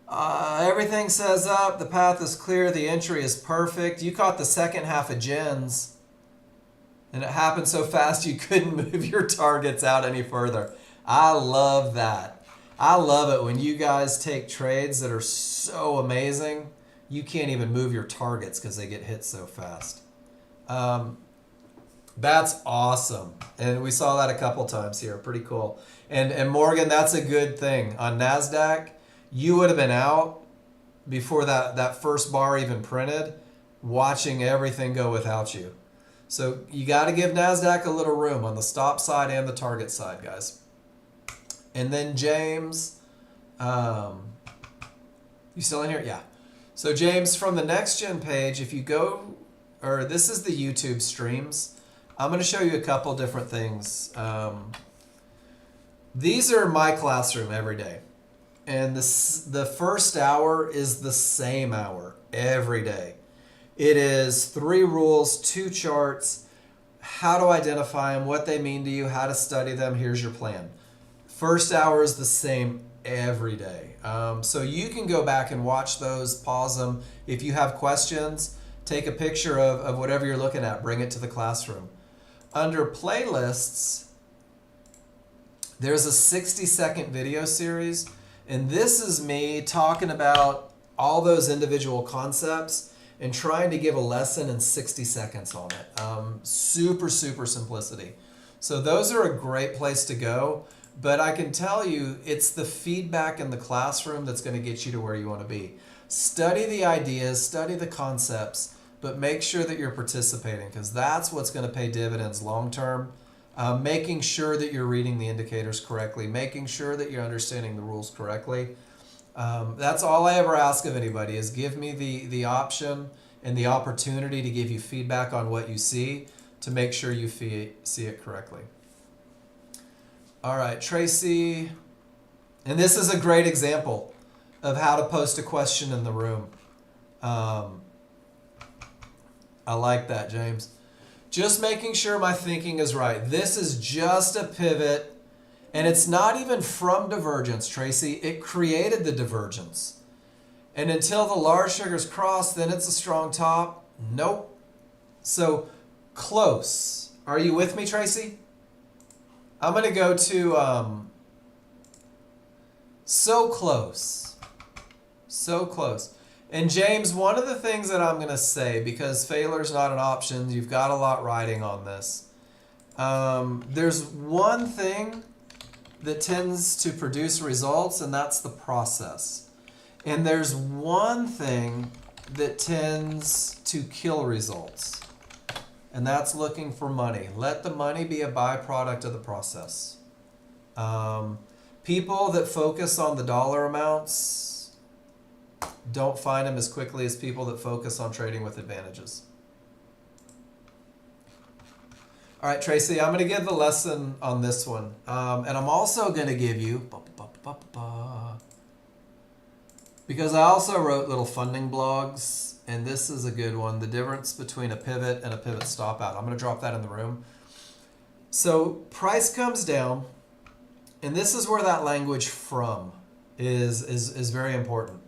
Everything says up. The path is clear. The entry is perfect. You caught the second half of Jen's. And it happened so fast you couldn't move your targets out any further. I love that. I love it when you guys take trades that are so amazing, you can't even move your targets because they get hit so fast. That's awesome. And we saw that a couple times here. Pretty cool. And Morgan, that's a good thing. On NASDAQ, you would have been out before that first bar even printed, watching everything go without you. So you got to give NASDAQ a little room on the stop side and the target side, guys. And then James, you still in here? Yeah. So James, from the Nexgen page, if you go, or this is the YouTube streams, I'm going to show you a couple different things. These are my classroom every day. And the first hour is the same hour every day. It is 3 rules, 2 charts, how to identify them, what they mean to you, how to study them. Here's your plan. First hour is the same every day. So you can go back and watch those, pause them. If you have questions, take a picture of whatever you're looking at, bring it to the classroom. Under playlists, there's a 60-second video series, and this is me talking about all those individual concepts and trying to give a lesson in 60 seconds on it. Super simplicity. So those are a great place to go, but I can tell you it's the feedback in the classroom that's going to get you to where you want to be. Study the ideas, study the concepts, but make sure that you're participating because that's what's going to pay dividends long term. Making sure that you're reading the indicators correctly, making sure that you're understanding the rules correctly. That's all I ever ask of anybody is give me the option and the opportunity to give you feedback on what you see to make sure you see it correctly. All right, Tracy. And this is a great example of how to post a question in the room. I like that, James. Just making sure my thinking is right. This is just a pivot, and it's not even from divergence, Tracy. It created the divergence. And until the large sugars cross, then it's a strong top. Nope. So close. Are you with me, Tracy? I'm going to go to so close. So close. And James, one of the things that I'm going to say, because failure's not an option, you've got a lot riding on this. There's one thing that tends to produce results, and that's the process. And there's one thing that tends to kill results, and that's looking for money. Let the money be a byproduct of the process. People that focus on the dollar amounts don't find them as quickly as people that focus on trading with advantages. All right, Tracy, I'm going to give the lesson on this one. And I'm also going to give you, because I also wrote little funding blogs, and this is a good one, the difference between a pivot and a pivot stop out. I'm going to drop that in the room. So price comes down, and this is where that language from is very important.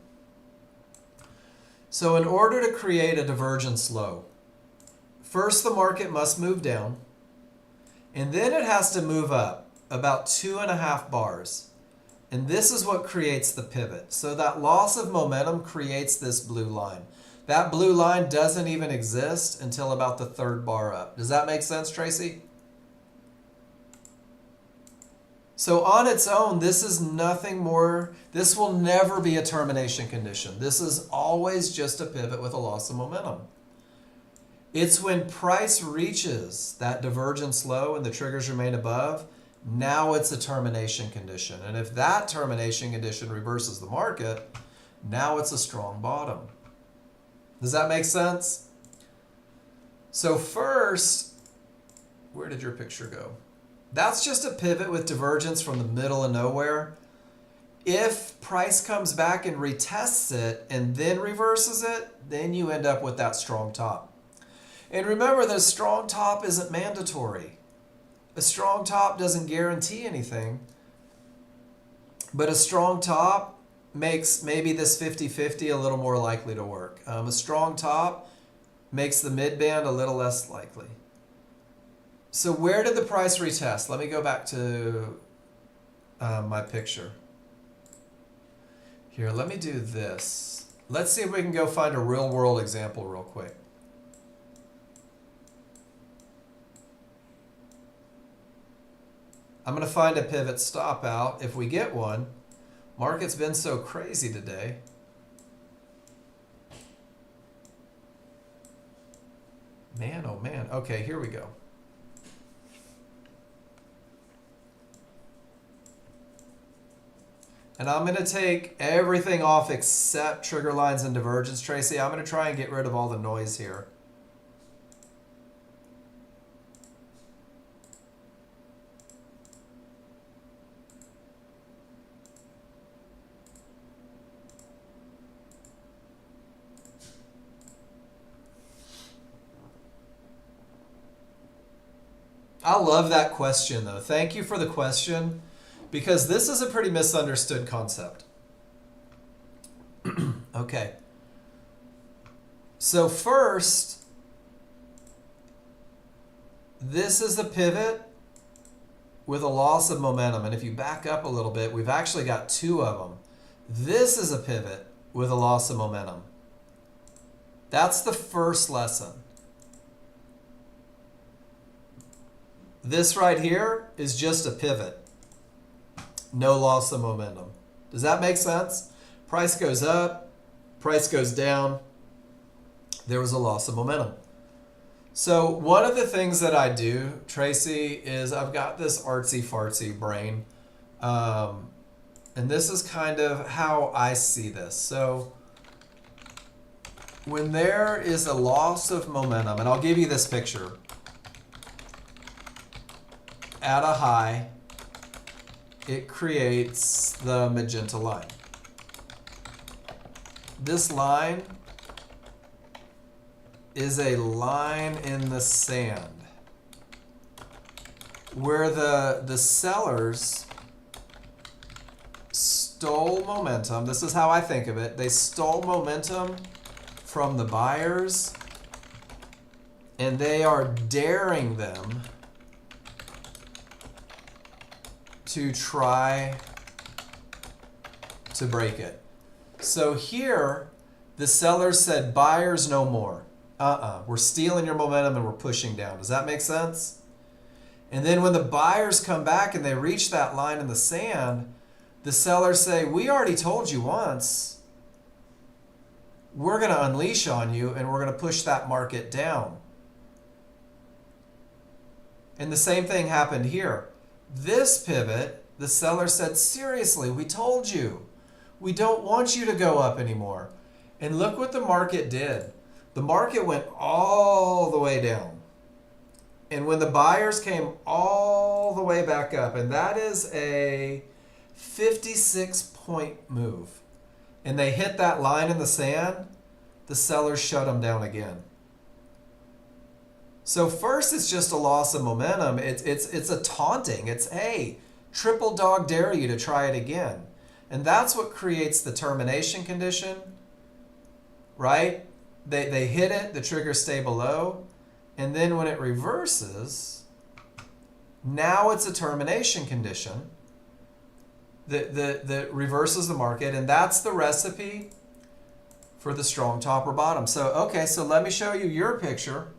So in order to create a divergence low, first the market must move down, and then it has to move up about 2.5 bars. And this is what creates the pivot. So that loss of momentum creates this blue line. That blue line doesn't even exist until about the 3rd bar up. Does that make sense, Tracy? So on its own, this is nothing more. This will never be a termination condition. This is always just a pivot with a loss of momentum. It's when price reaches that divergence low and the triggers remain above, now it's a termination condition. And if that termination condition reverses the market, now it's a strong bottom. Does that make sense? So first, where did your picture go? That's just a pivot with divergence from the middle of nowhere. If price comes back and retests it and then reverses it, then you end up with that strong top. And remember, the strong top isn't mandatory. A strong top doesn't guarantee anything, but a strong top makes maybe this 50-50 a little more likely to work. A strong top makes the mid-band a little less likely. So where did the price retest? Let me go back to my picture. Here, let me do this. Let's see if we can go find a real-world example real quick. I'm going to find a pivot stop out if we get one. Market's been so crazy today. Man, oh man. Okay, here we go. And I'm going to take everything off except trigger lines and divergence, Tracy. I'm going to try and get rid of all the noise here. I love that question, though. Thank you for the question, because this is a pretty misunderstood concept. Okay. So first, this is a pivot with a loss of momentum. And if you back up a little bit, we've actually got two of them. This is a pivot with a loss of momentum. That's the first lesson. This right here is just a pivot. No loss of momentum. Does that make sense? Price goes up, price goes down. There was a loss of momentum. So one of the things that I do, Tracy, is I've got this artsy-fartsy brain. And this is kind of how I see this. So when there is a loss of momentum, and I'll give you this picture. At a high, it creates the magenta line. This line is a line in the sand where the sellers stole momentum. This is how I think of it. They stole momentum from the buyers, and they are daring them to try to break it. So here, the sellers said, buyers no more. We're stealing your momentum and we're pushing down. Does that make sense? And then when the buyers come back and they reach that line in the sand, the sellers say, we already told you once, we're going to unleash on you and we're going to push that market down. And the same thing happened here. This pivot, the seller said, seriously, we told you. We don't want you to go up anymore. And look what the market did. The market went all the way down. And when the buyers came all the way back up, and that is a 56-point move, and they hit that line in the sand, the sellers shut them down again. So first, it's just a loss of momentum. It's a taunting. It's, hey, triple dog dare you to try it again. And that's what creates the termination condition, right? They hit it, the triggers stay below, and then when it reverses, now it's a termination condition that reverses the market, and that's the recipe for the strong top or bottom. So, okay, so let me show you your picture.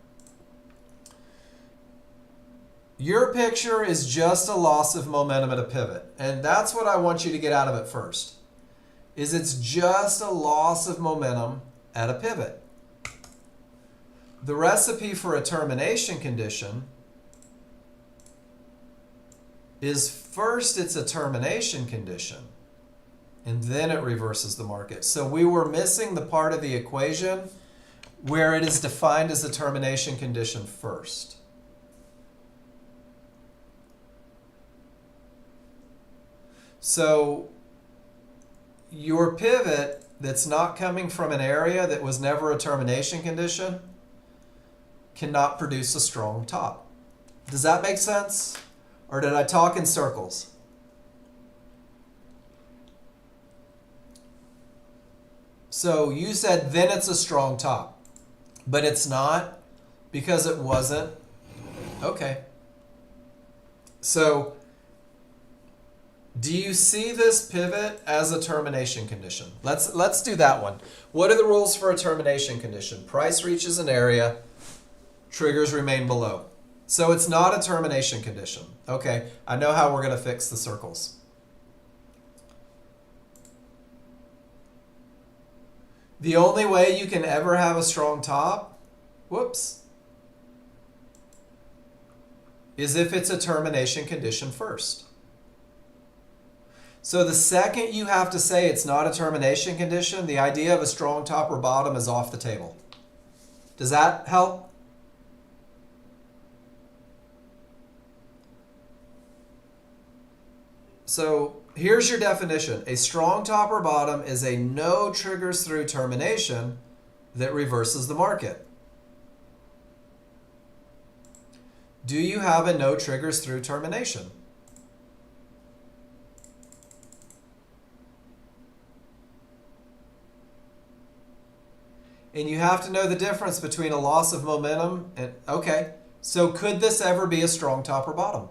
Your picture is just a loss of momentum at a pivot. And that's what I want you to get out of it first, is it's just a loss of momentum at a pivot. The recipe for a termination condition is first it's a termination condition, and then it reverses the market. So we were missing the part of the equation where it is defined as a termination condition first. So your pivot that's not coming from an area that was never a termination condition cannot produce a strong top. Does that make sense? Or did I talk in circles? So you said then it's a strong top, but it's not because it wasn't. Okay. So do you see this pivot as a termination condition? Let's do that one. What are the rules for a termination condition? Price reaches an area, triggers remain below. So it's not a termination condition. Okay, I know how we're going to fix the circles. The only way you can ever have a strong top, is if it's a termination condition first. So the second you have to say it's not a termination condition, the idea of a strong top or bottom is off the table. Does that help? So here's your definition. A strong top or bottom is a no triggers through termination that reverses the market. Do you have a no triggers through termination? And you have to know the difference between a loss of momentum and, okay, so could this ever be a strong top or bottom?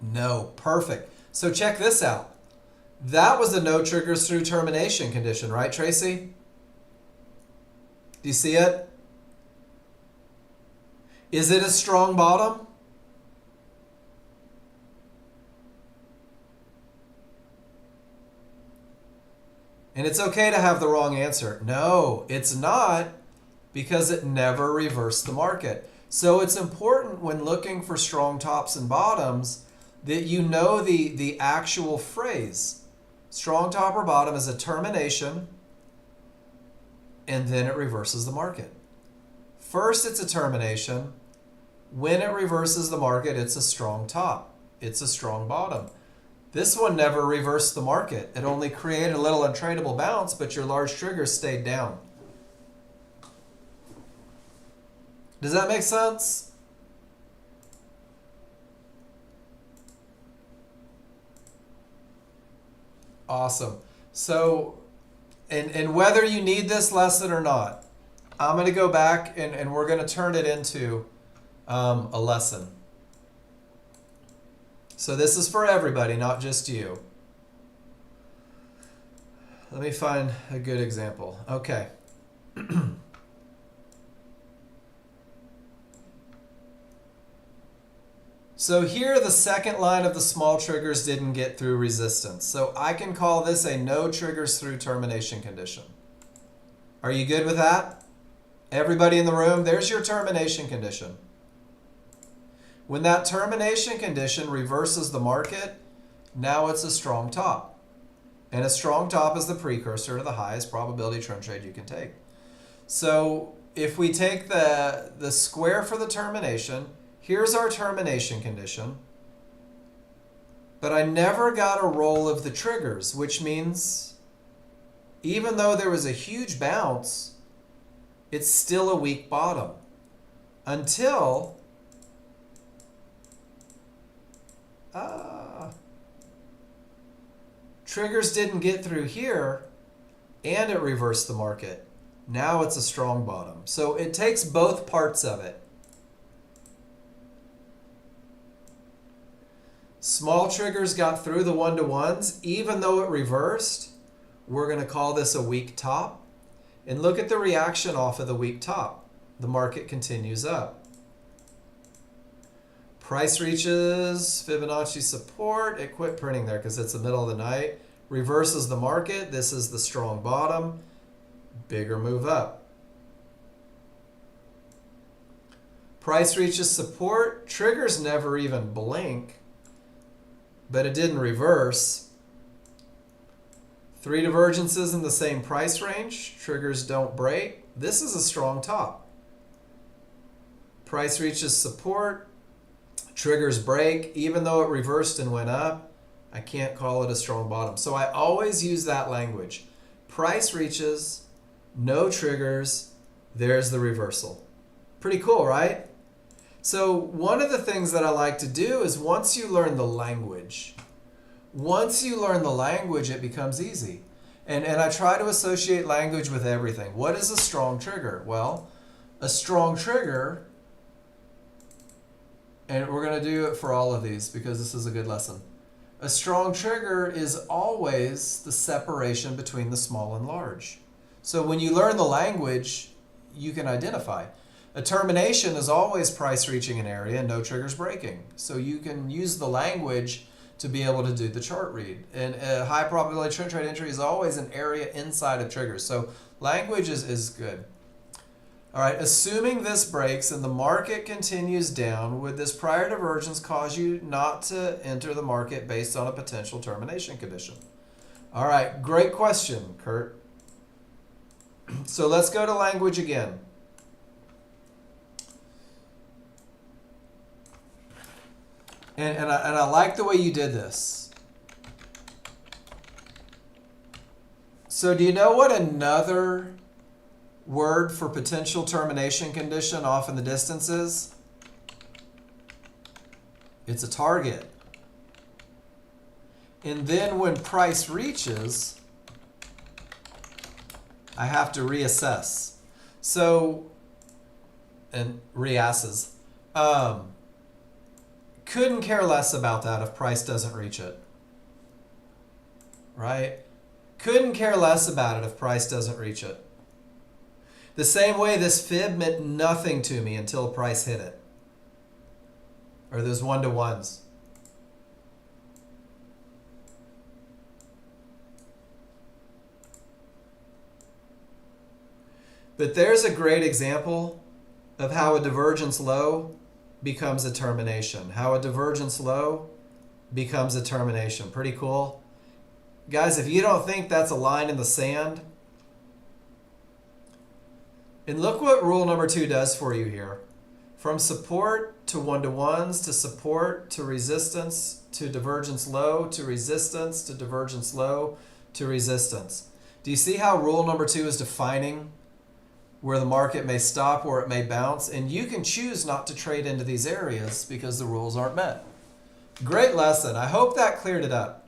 No, perfect. So check this out. That was a no triggers through termination condition, right, Tracy? Do you see it? Is it a strong bottom? And it's okay to have the wrong answer. No, it's not, because it never reversed the market. So it's important when looking for strong tops and bottoms that you know the actual phrase. Strong top or bottom is a termination, and then it reverses the market. First, it's a termination. When it reverses the market, it's a strong top. It's a strong bottom. This one never reversed the market. It only created a little untradeable bounce, but your large trigger stayed down. Does that make sense? Awesome. So, and whether you need this lesson or not, I'm going to go back and we're going to turn it into a lesson. So this is for everybody, not just you. Let me find a good example. Okay. So here the second line of the small triggers didn't get through resistance. So I can call this a no triggers through termination condition. Are you good with that? Everybody in the room, there's your termination condition. When that termination condition reverses the market, now it's a strong top. And a strong top is the precursor to the highest probability trend trade you can take. So if we take the square for the termination, here's our termination condition. But I never got a roll of the triggers, which means even though there was a huge bounce, it's still a weak bottom until triggers didn't get through here and it reversed the market. Now it's a strong bottom. So it takes both parts of it. Small triggers got through the one-to-ones. Even though it reversed, we're going to call this a weak top. And look at the reaction off of the weak top. The market continues up. Price reaches Fibonacci support. It quit printing there because it's the middle of the night. Reverses the market. This is the strong bottom. Bigger move up. Price reaches support. Triggers never even blink, but it didn't reverse. 3 divergences in the same price range. Triggers don't break. This is a strong top. Price reaches support. Triggers break. Even though it reversed and went up, I can't call it a strong bottom. So I always use that language. Price reaches, no triggers, there's the reversal. Pretty cool, right? So one of the things that I like to do is once you learn the language, it becomes easy. And I try to associate language with everything. What is a strong trigger? Well, a strong trigger, and we're going to do it for all of these because this is a good lesson. A strong trigger is always the separation between the small and large. So when you learn the language, you can identify. A termination is always price reaching an area and no triggers breaking. So you can use the language to be able to do the chart read. And a high probability trend trade entry is always an area inside of triggers. So language is good. All right, assuming this breaks and the market continues down, would this prior divergence cause you not to enter the market based on a potential termination condition? All right, great question, Kurt. So let's go to language again. And I like the way you did this. So do you know what another word for potential termination condition off in the distance is? It's a target. And then when price reaches, I have to reassess. So, and reasses. Couldn't care less about that if price doesn't reach it. Right? Couldn't care less about it if price doesn't reach it. The same way this fib meant nothing to me until price hit it. Or those one-to-ones. But there's a great example of how a divergence low becomes a termination. How a divergence low becomes a termination. Pretty cool. Guys, if you don't think that's a line in the sand, and look what rule number 2 does for you here. From support to one-to-ones to support to resistance to divergence low to resistance to divergence low to resistance. Do you see how rule number 2 is defining where the market may stop, where it may bounce? And you can choose not to trade into these areas because the rules aren't met. Great lesson. I hope that cleared it up.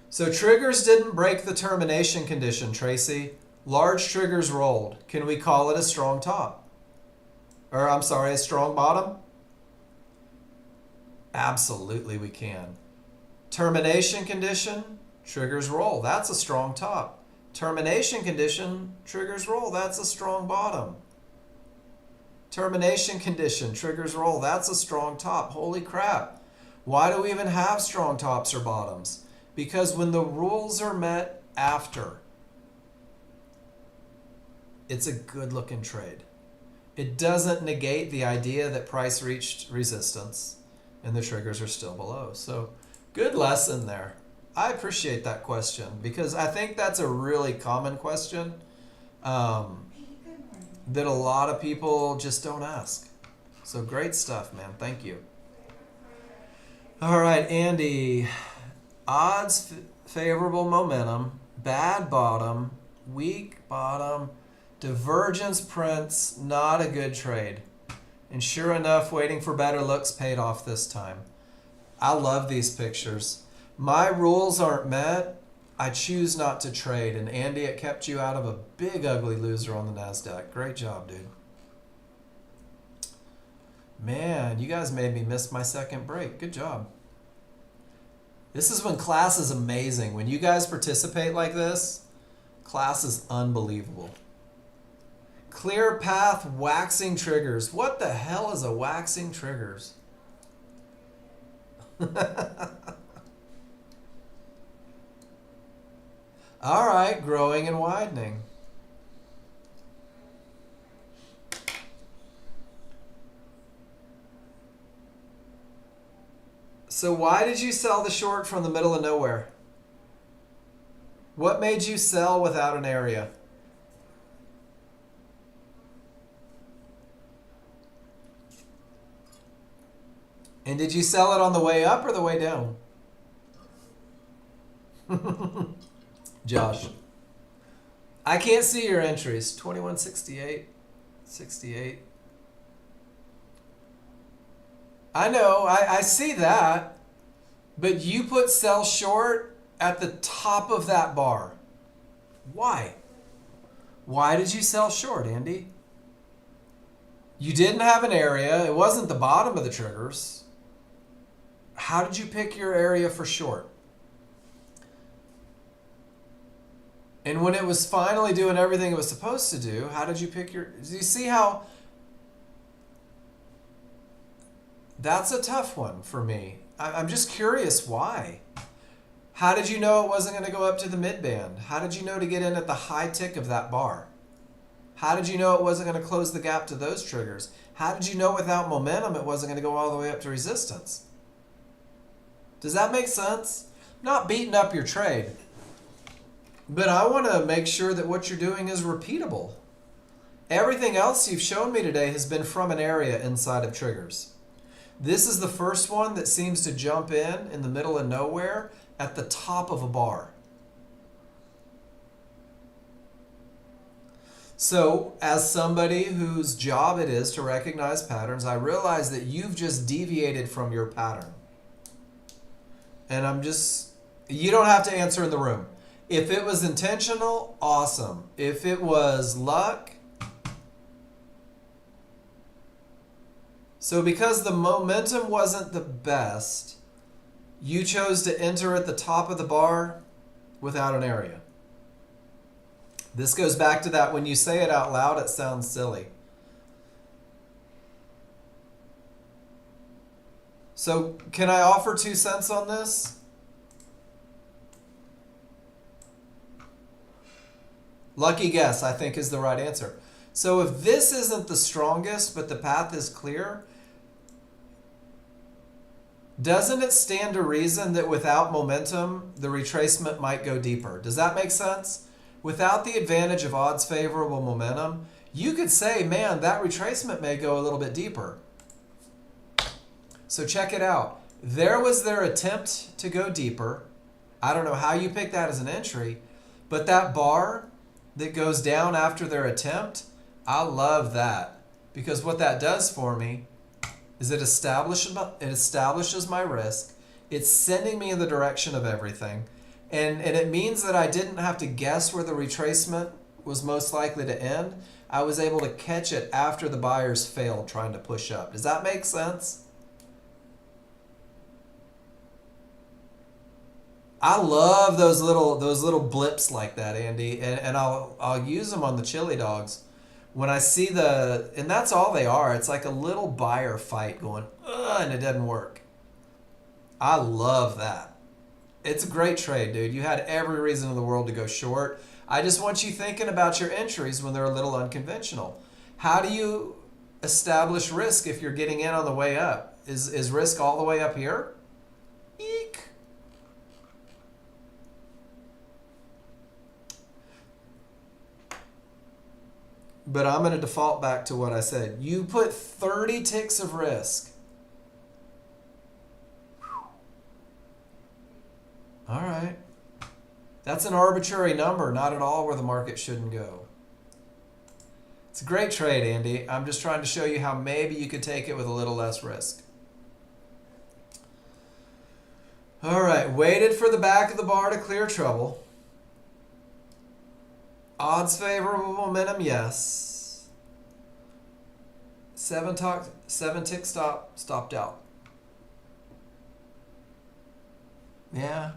So triggers didn't break the termination condition, Tracy. Large triggers rolled. Can we call it a strong top? Or I'm sorry, a strong bottom? Absolutely we can. Termination condition, triggers roll. That's a strong top. Termination condition, triggers roll. That's a strong bottom. Termination condition, triggers roll. That's a strong top. Holy crap. Why do we even have strong tops or bottoms? Because when the rules are met after, it's a good looking trade. It doesn't negate the idea that price reached resistance and the triggers are still below. So good lesson there. I appreciate that question because I think that's a really common question that a lot of people just don't ask. So great stuff, man. Thank you. All right, Andy. Odds favorable momentum, bad bottom, weak bottom, divergence prints, not a good trade. And sure enough, waiting for better looks paid off this time. I love these pictures. My rules aren't met. I choose not to trade. And Andy, it kept you out of a big ugly loser on the NASDAQ. Great job, dude. Man, you guys made me miss my second break. Good job. This is when class is amazing. When you guys participate like this, class is unbelievable. Clear path waxing triggers. What the hell is a waxing triggers? All right, growing and widening. So why did you sell the short from the middle of nowhere? What made you sell without an area? And did you sell it on the way up or the way down? Josh. I can't see your entries. 2168, 68. I know, I see that. But you put sell short at the top of that bar. Why? Why did you sell short, Andy? You didn't have an area. It wasn't the bottom of the triggers. How did you pick your area for short? And when it was finally doing everything it was supposed to do, how did you pick your... Do you see how... That's a tough one for me. I'm just curious why. How did you know it wasn't going to go up to the mid-band? How did you know to get in at the high tick of that bar? How did you know it wasn't going to close the gap to those triggers? How did you know without momentum it wasn't going to go all the way up to resistance? Does that make sense? I'm not beating up your trade, but I want to make sure that what you're doing is repeatable. Everything else you've shown me today has been from an area inside of triggers. This is the first one that seems to jump in the middle of nowhere at the top of a bar. So, as somebody whose job it is to recognize patterns, I realize that you've just deviated from your pattern. And you don't have to answer in the room. If it was intentional, awesome. If it was luck. So because the momentum wasn't the best, you chose to enter at the top of the bar without an area. This goes back to that when you say it out loud, it sounds silly. So can I offer 2 cents on this? Lucky guess, I think, is the right answer. So if this isn't the strongest, but the path is clear, doesn't it stand to reason that without momentum, the retracement might go deeper? Does that make sense? Without the advantage of odds favorable momentum, you could say, man, that retracement may go a little bit deeper. So check it out. There was their attempt to go deeper. I don't know how you pick that as an entry, but that bar that goes down after their attempt, I love that, because what that does for me is it establishes my risk. It's sending me in the direction of everything. And it means that I didn't have to guess where the retracement was most likely to end. I was able to catch it after the buyers failed trying to push up. Does that make sense? I love those little blips like that, Andy, and I'll use them on the chili dogs when I see and that's all they are. It's like a little buyer fight going, ugh, and it doesn't work. I love that. It's a great trade, dude. You had every reason in the world to go short. I just want you thinking about your entries when they're a little unconventional. How do you establish risk if you're getting in on the way up? Is risk all the way up here? Eek. But I'm going to default back to what I said. You put 30 ticks of risk. All right. That's an arbitrary number, not at all where the market shouldn't go. It's a great trade, Andy. I'm just trying to show you how maybe you could take it with a little less risk. All right, waited for the back of the bar to clear trouble. Odds favorable momentum, yes. 7-tick stop, stopped out. Yeah.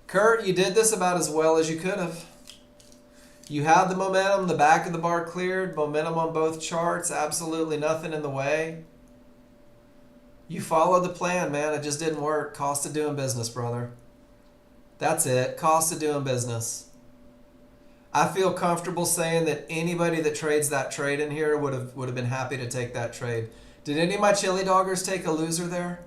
Kurt, you did this about as well as you could have. You had the momentum, the back of the bar cleared, momentum on both charts, absolutely nothing in the way. You followed the plan, man. It just didn't work. Cost of doing business, brother. That's it. Cost of doing business. I feel comfortable saying that anybody that trades that trade in here would have been happy to take that trade. Did any of my chili doggers take a loser there?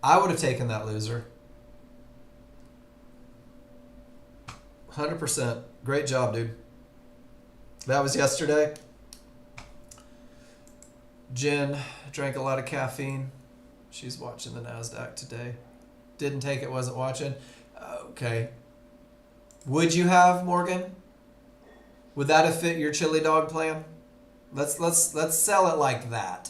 I would have taken that loser. 100%. Great job, dude. That was yesterday. Jen drank a lot of caffeine. She's watching the NASDAQ today. Didn't take it, wasn't watching. Okay. Would you have, Morgan? Would that have fit your chili dog plan? Let's sell it like that.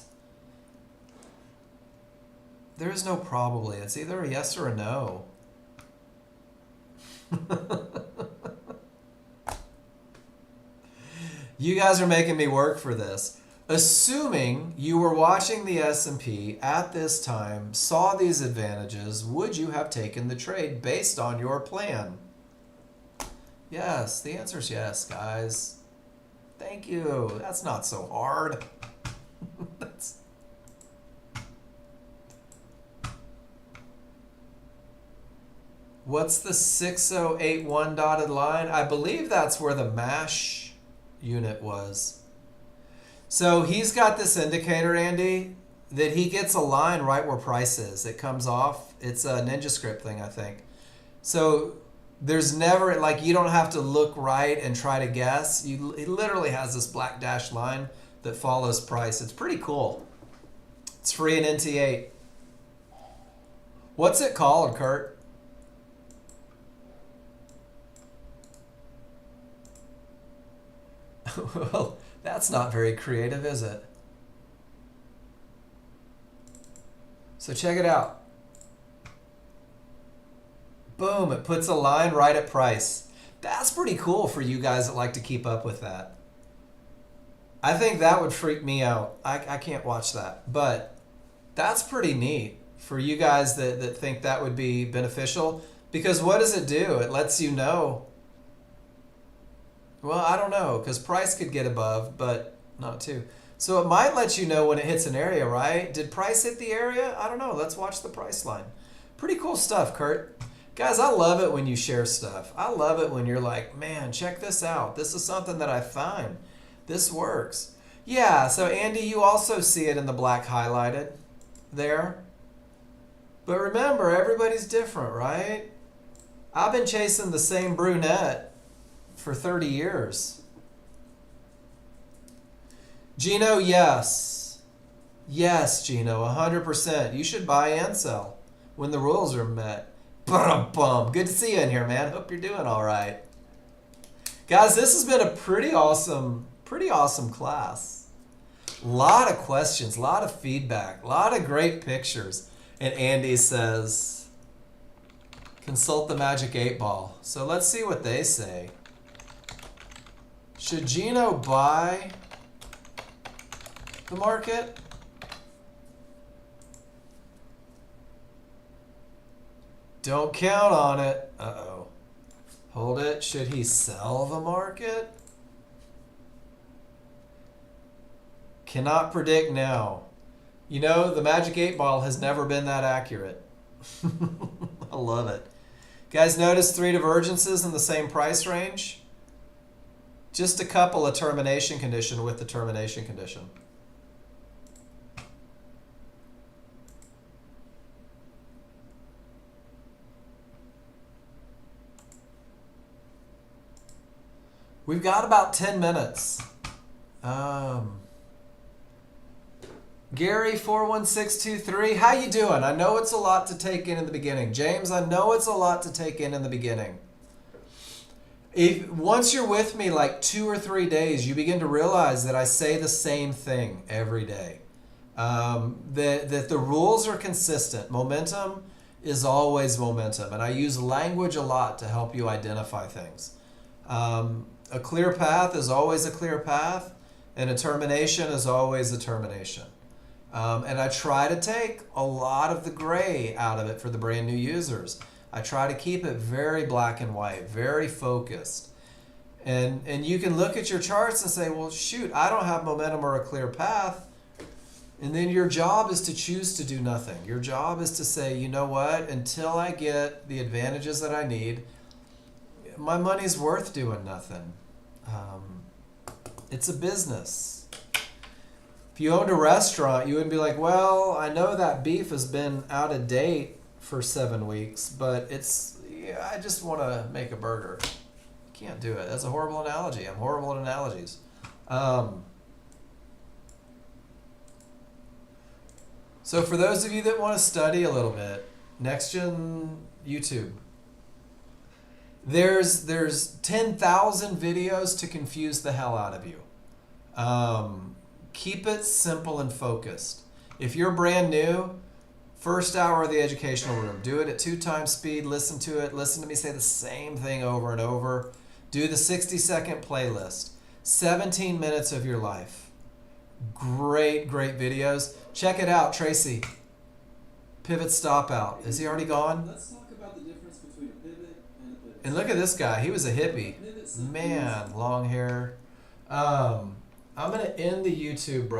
There is no probably. It's either a yes or a no. You guys are making me work for this. Assuming you were watching the S&P at this time, saw these advantages, would you have taken the trade based on your plan? Yes, the answer is yes, guys. Thank you. That's not so hard. What's the 6081 dotted line? I believe that's where the MASH unit was. So he's got this indicator, Andy, that he gets a line right where price is. It comes off. It's a Ninja script thing, I think. So there's never, like, you don't have to look right and try to guess. He literally has this black dashed line that follows price. It's pretty cool. It's free in NT8. What's it called, Kurt? Well, that's not very creative, is it? So check it out. Boom, it puts a line right at price. That's pretty cool for you guys that like to keep up with that. I think that would freak me out. I can't watch that. But that's pretty neat for you guys that think that would be beneficial. Because what does it do? It lets you know. Well, I don't know, because price could get above, but not too. So it might let you know when it hits an area, right? Did price hit the area? I don't know. Let's watch the price line. Pretty cool stuff, Kurt. Guys, I love it when you share stuff. I love it when you're like, man, check this out. This is something that I find. This works. Yeah, so Andy, you also see it in the black highlighted there. But remember, everybody's different, right? I've been chasing the same brunette for 30 years. Gino, yes. Yes, Gino, 100%. You should buy and sell when the rules are met. Ba-dum-bum. Good to see you in here, man. Hope you're doing all right. Guys, this has been a pretty awesome class. A lot of questions, a lot of feedback, a lot of great pictures. And Andy says, consult the Magic 8 Ball. So let's see what they say. Should Gino buy the market? Don't count on it. Uh-oh. Hold it. Should he sell the market? Cannot predict now. You know, the Magic 8 Ball has never been that accurate. I love it. Guys, notice 3 divergences in the same price range? Just a couple of termination condition with the termination condition. We've got about 10 minutes. Gary 41623, how you doing? I know it's a lot to take in the beginning. James, I know it's a lot to take in the beginning. Once you're with me like 2 or 3 days, you begin to realize that I say the same thing every day. That the rules are consistent. Momentum is always momentum, and I use language a lot to help you identify things. A clear path is always a clear path, and a termination is always a termination. And I try to take a lot of the gray out of it for the brand new users. I try to keep it very black and white, very focused. And you can look at your charts and say, well, shoot, I don't have momentum or a clear path. And then your job is to choose to do nothing. Your job is to say, you know what, until I get the advantages that I need, my money's worth doing nothing. It's a business. If you owned a restaurant, you wouldn't be like, well, I know that beef has been out of date for 7 weeks, but I just want to make a burger. Can't do it. That's a horrible analogy. I'm horrible at analogies. So for those of you that want to study a little bit, Nexgen YouTube. There's 10,000 videos to confuse the hell out of you. Keep it simple and focused. If you're brand new, first hour of the educational room, do it at 2 times speed, listen to it, listen to me say the same thing over and over. Do the 60-second playlist. 17 minutes of your life. Great, great videos. Check it out, Tracy. Pivot stop out. Is he already gone? Let's talk about the difference between a pivot and a pivot. And look at this guy. He was a hippie. Man, long hair. I'm going to end the YouTube, bro.